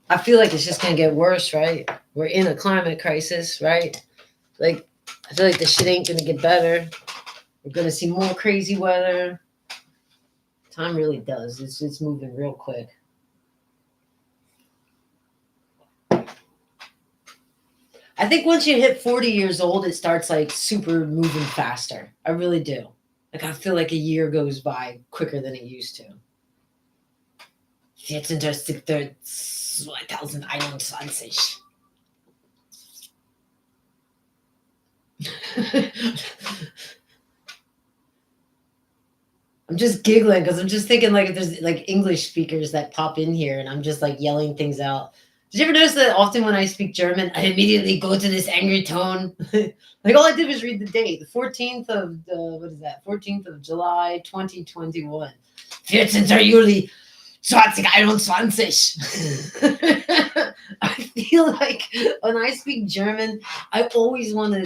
I feel like it's just going to get worse, right? We're in a climate crisis, right? Like, I feel like the shit ain't going to get better. We're going to see more crazy weather. Time really does. It's moving real quick. I think once you hit 40 years old, it starts like super moving faster. I really do. Like, I feel like a year goes by quicker than it used to. 14.2021. I'm just giggling because I'm just thinking like if there's like English speakers that pop in here and I'm just like yelling things out. Did you ever notice that often when I speak German, I immediately go to this angry tone? Like all I did was read the date, the 14th of what is that? 14th of July, 2021. 14. Juli 2021. I feel like when I speak German, I always want to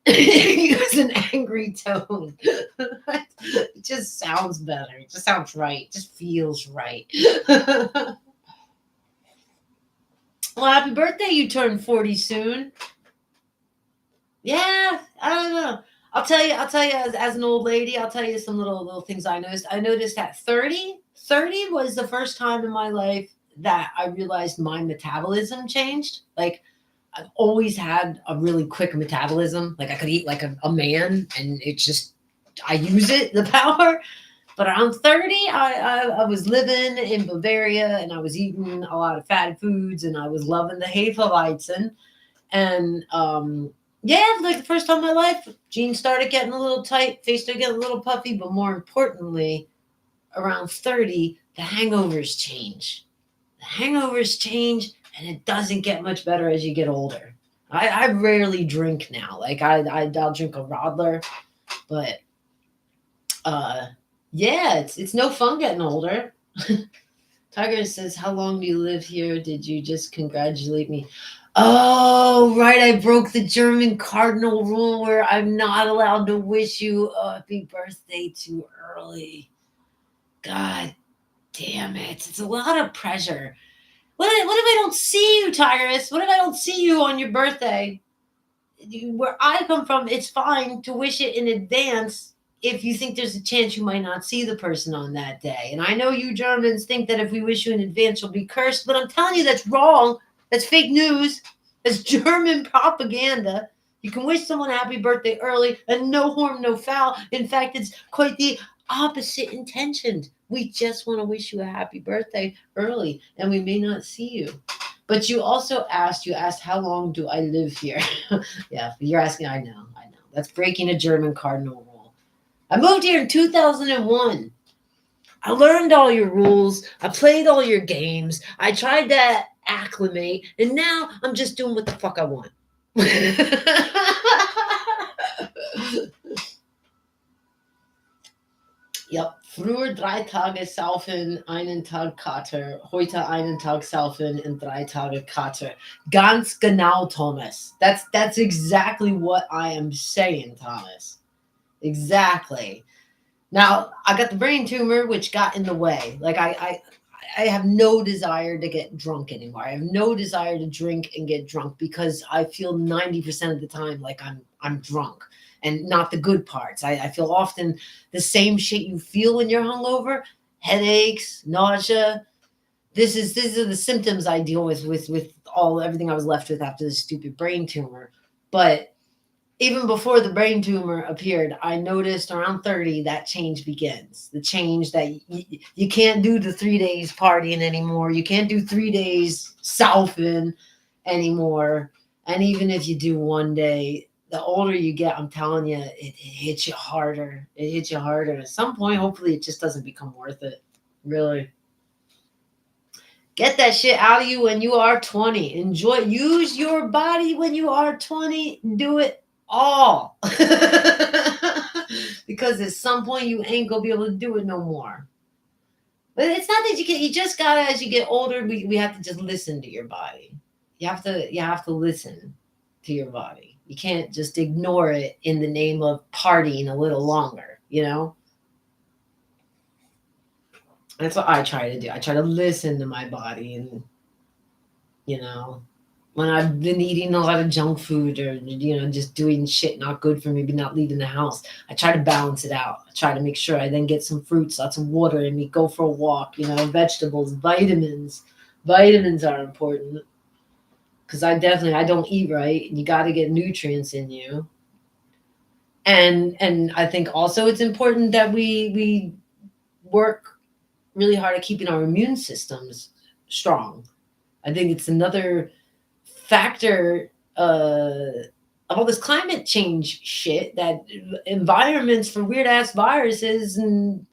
use an angry tone. It just sounds better. It just sounds right. It just feels right. Well, happy birthday. You turn 40 soon. Yeah, I don't know. I'll tell you as an old lady, I'll tell you some little things I noticed. I noticed that 30 was the first time in my life that I realized my metabolism changed. Like I've always had a really quick metabolism. Like I could eat like a man and it's just I use it, the power. But around 30, I was living in Bavaria and I was eating a lot of fatty foods and I was loving the Hefeweizen. And yeah, like the first time in my life, jeans started getting a little tight, face started getting a little puffy, but more importantly, around 30, the hangovers change. The hangovers change and it doesn't get much better as you get older. I rarely drink now. Like I'll drink a Rodler, but yeah, it's no fun getting older. Tiger says, "How long do you live here? Did you just congratulate me?" Oh, right. I broke the German cardinal rule where I'm not allowed to wish you a happy birthday too early. God damn it. It's a lot of pressure. What if I don't see you, Tigress? What if I don't see you on your birthday? Where I come from, it's fine to wish it in advance if you think there's a chance you might not see the person on that day. And I know you Germans think that if we wish you in advance, you'll be cursed, but I'm telling you that's wrong. That's fake news. That's German propaganda. You can wish someone a happy birthday early and no harm, no foul. In fact, it's quite the opposite intentioned. We just want to wish you a happy birthday early, and we may not see you. But you asked, how long do I live here? Yeah, you're asking, I know. That's breaking a German cardinal rule. I moved here in 2001. I learned all your rules. I played all your games. I tried to acclimate, and now I'm just doing what the fuck I want. Yep. Früher 3 Tage saufen, einen Tag Kater. Heute einen Tag saufen und 3 Tage Kater. Ganz genau, Thomas. That's exactly what I am saying, Thomas. Exactly. Now, I got the brain tumor, which got in the way. Like I have no desire to get drunk anymore. I have no desire to drink and get drunk because I feel 90% of the time like I'm drunk. And not the good parts. I feel often the same shit you feel when you're hungover, headaches, nausea. These are the symptoms I deal with everything I was left with after this stupid brain tumor. But even before the brain tumor appeared, I noticed around 30 that change begins. The change that you can't do the 3 days partying anymore. You can't do 3 days saufen anymore. And even if you do one day, the older you get, I'm telling you, it hits you harder. It hits you harder. At some point, hopefully, it just doesn't become worth it. Really. Get that shit out of you when you are 20. Enjoy. Use your body when you are 20. Do it all. Because at some point, you ain't going to be able to do it no more. But it's not that you just got to, as you get older, we have to just listen to your body. You have to listen to your body. You can't just ignore it in the name of partying a little longer, you know? That's what I try to do. I try to listen to my body and, you know, when I've been eating a lot of junk food or, you know, just doing shit not good for me, but not leaving the house, I try to balance it out. I try to make sure I then get some fruits, lots of water in me, go for a walk, you know, vegetables, vitamins. Vitamins are important. Because I don't eat right, and you got to get nutrients in you. And I think also it's important that we work really hard at keeping our immune systems strong. I think it's another factor of all this climate change shit, that environments for weird ass viruses, and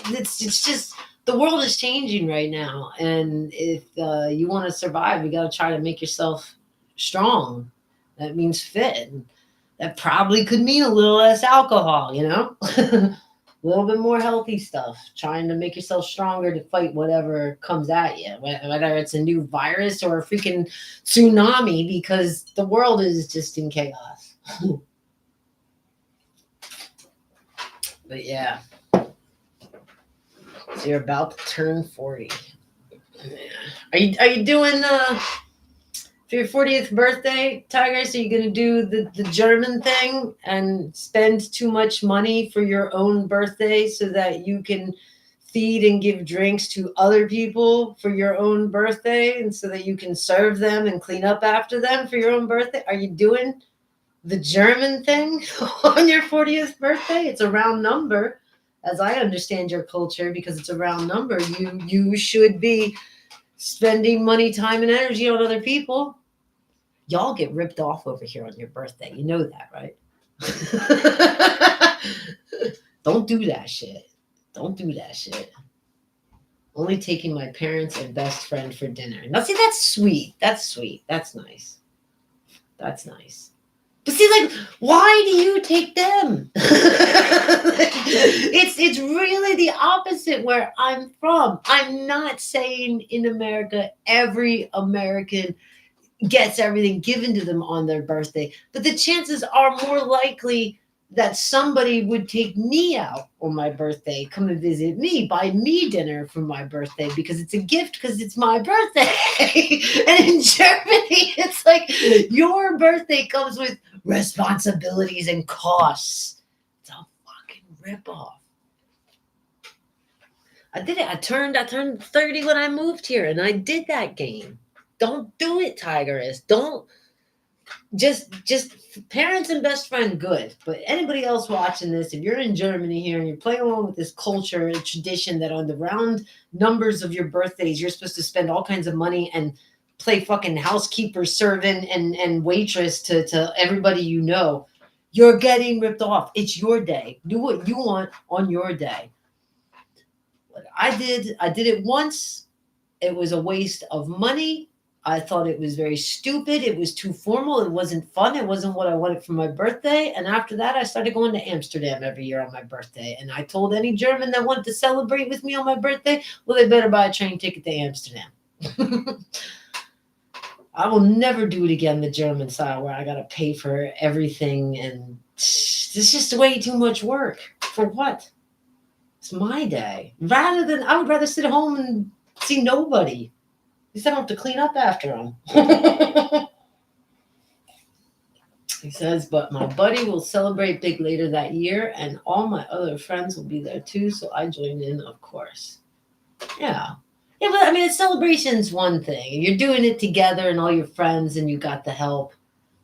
it's just the world is changing right now, and if you want to survive, you got to try to make yourself strong. That means fit. And that probably could mean a little less alcohol, you know. A little bit more healthy stuff, trying to make yourself stronger to fight whatever comes at you, whether it's a new virus or a freaking tsunami, because the world is just in chaos. But yeah, so you're about to turn 40. Are you doing for your 40th birthday, Tigers? Are you gonna do the German thing and spend too much money for your own birthday so that you can feed and give drinks to other people for your own birthday, and so that you can serve them and clean up after them for your own birthday? Are you doing the German thing on your 40th birthday? It's a round number, as I understand your culture, because it's a round number. You should be spending money, time, and energy on other people. Y'all get ripped off over here on your birthday. You know that, right? Don't do that shit. Don't do that shit. Only taking my parents and best friend for dinner. Now, see, that's sweet. That's sweet. That's nice. That's nice. But see, like, why do you take them? It's really the opposite where I'm from. I'm not saying in America every American gets everything given to them on their birthday, but the chances are more likely that somebody would take me out on my birthday, come and visit me, buy me dinner for my birthday, because it's a gift, because it's my birthday. And in Germany, it's like your birthday comes with responsibilities and costs. It's a fucking ripoff. I did it. I turned 30 when I moved here, and I did that game. Don't do it, Tigress. Don't just parents and best friend, good. But anybody else watching this, if you're in Germany here and you're playing along with this culture and tradition that on the round numbers of your birthdays, you're supposed to spend all kinds of money and play fucking housekeeper, servant, and waitress to everybody you know, you're getting ripped off. It's your day. Do what you want on your day. What I did it once. It was a waste of money. I thought it was very stupid. It was too formal. It wasn't fun. It wasn't what I wanted for my birthday. And after that, I started going to Amsterdam every year on my birthday. And I told any German that wanted to celebrate with me on my birthday, well, they better buy a train ticket to Amsterdam. I will never do it again the German style where I got to pay for everything. And it's just way too much work. For what? It's my day. I would rather sit at home and see nobody. At least I don't have to clean up after him. He says, but my buddy will celebrate big later that year, and all my other friends will be there too, so I join in, of course. Yeah. Yeah, but I mean, a celebration's one thing. You're doing it together and all your friends, and you got the help.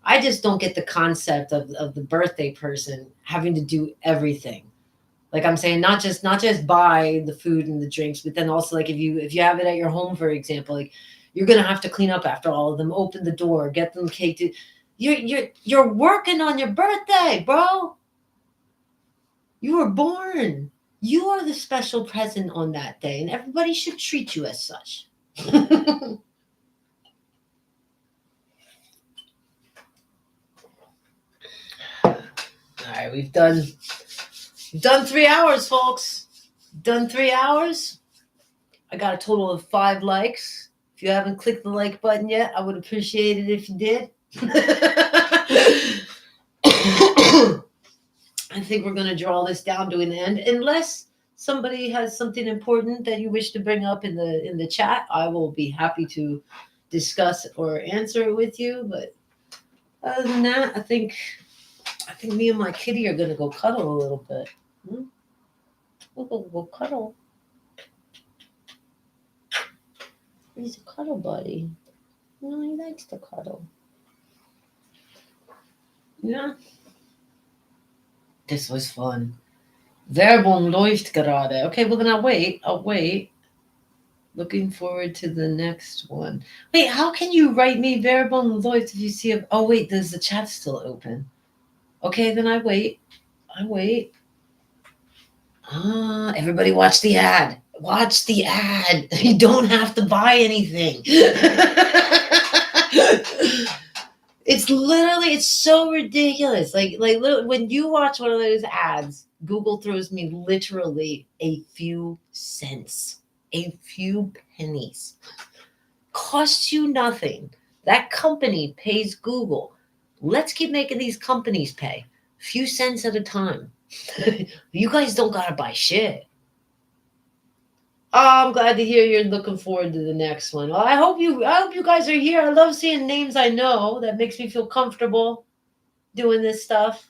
I just don't get the concept of the birthday person having to do everything. Like I'm saying, not just buy the food and the drinks, but then also, like, if you have it at your home, for example, like you're gonna have to clean up after all of them, open the door, get them cake. You're working on your birthday, bro. You were born. You are the special present on that day, and everybody should treat you as such. All right, we've done 3 hours, folks. Done 3 hours. I got a total of 5 likes. If you haven't clicked the like button yet, I would appreciate it if you did. I think we're going to draw this down to an end. Unless somebody has something important that you wish to bring up in the chat, I will be happy to discuss or answer it with you. But other than that, I think me and my kitty are going to go cuddle a little bit. We'll go cuddle. He's a cuddle buddy. No, he likes to cuddle. Yeah. This was fun. Werbung läuft gerade. Okay, well then I'll wait. I'll wait. Looking forward to the next one. Wait, how can you write me Werbung läuft if you see a... Oh, wait, does the chat still open? Okay, then I wait. I wait. Ah, everybody watch the ad. Watch the ad. You don't have to buy anything. It's literally, it's so ridiculous. Like when you watch one of those ads, Google throws me literally a few cents, a few pennies. Costs you nothing. That company pays Google. Let's keep making these companies pay a few cents at a time. You guys don't gotta buy shit. Oh, I'm glad to hear you're looking forward to the next one. Well, I hope you guys are here. I love seeing names I know. That makes me feel comfortable doing this stuff.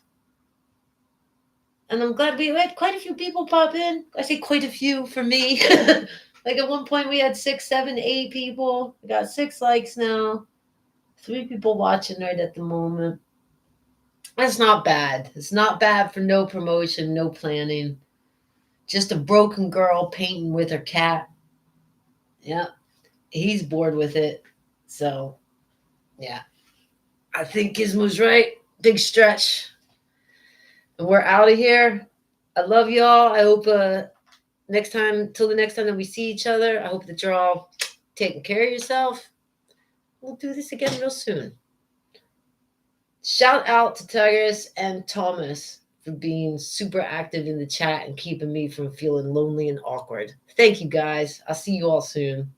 And I'm glad we had quite a few people pop in. I say quite a few for me. Like at one point we had 6, 7, 8 people. We got 6 likes now. 3 people watching right at the moment. That's not bad. It's not bad for no promotion, no planning. Just a broken girl painting with her cat. Yeah. He's bored with it. So, yeah. I think Gizmo's right. Big stretch. And we're out of here. I love y'all. I hope till the next time that we see each other, I hope that you're all taking care of yourself. We'll do this again real soon. Shout out to Tigris and Thomas for being super active in the chat and keeping me from feeling lonely and awkward. Thank you guys. I'll see you all soon.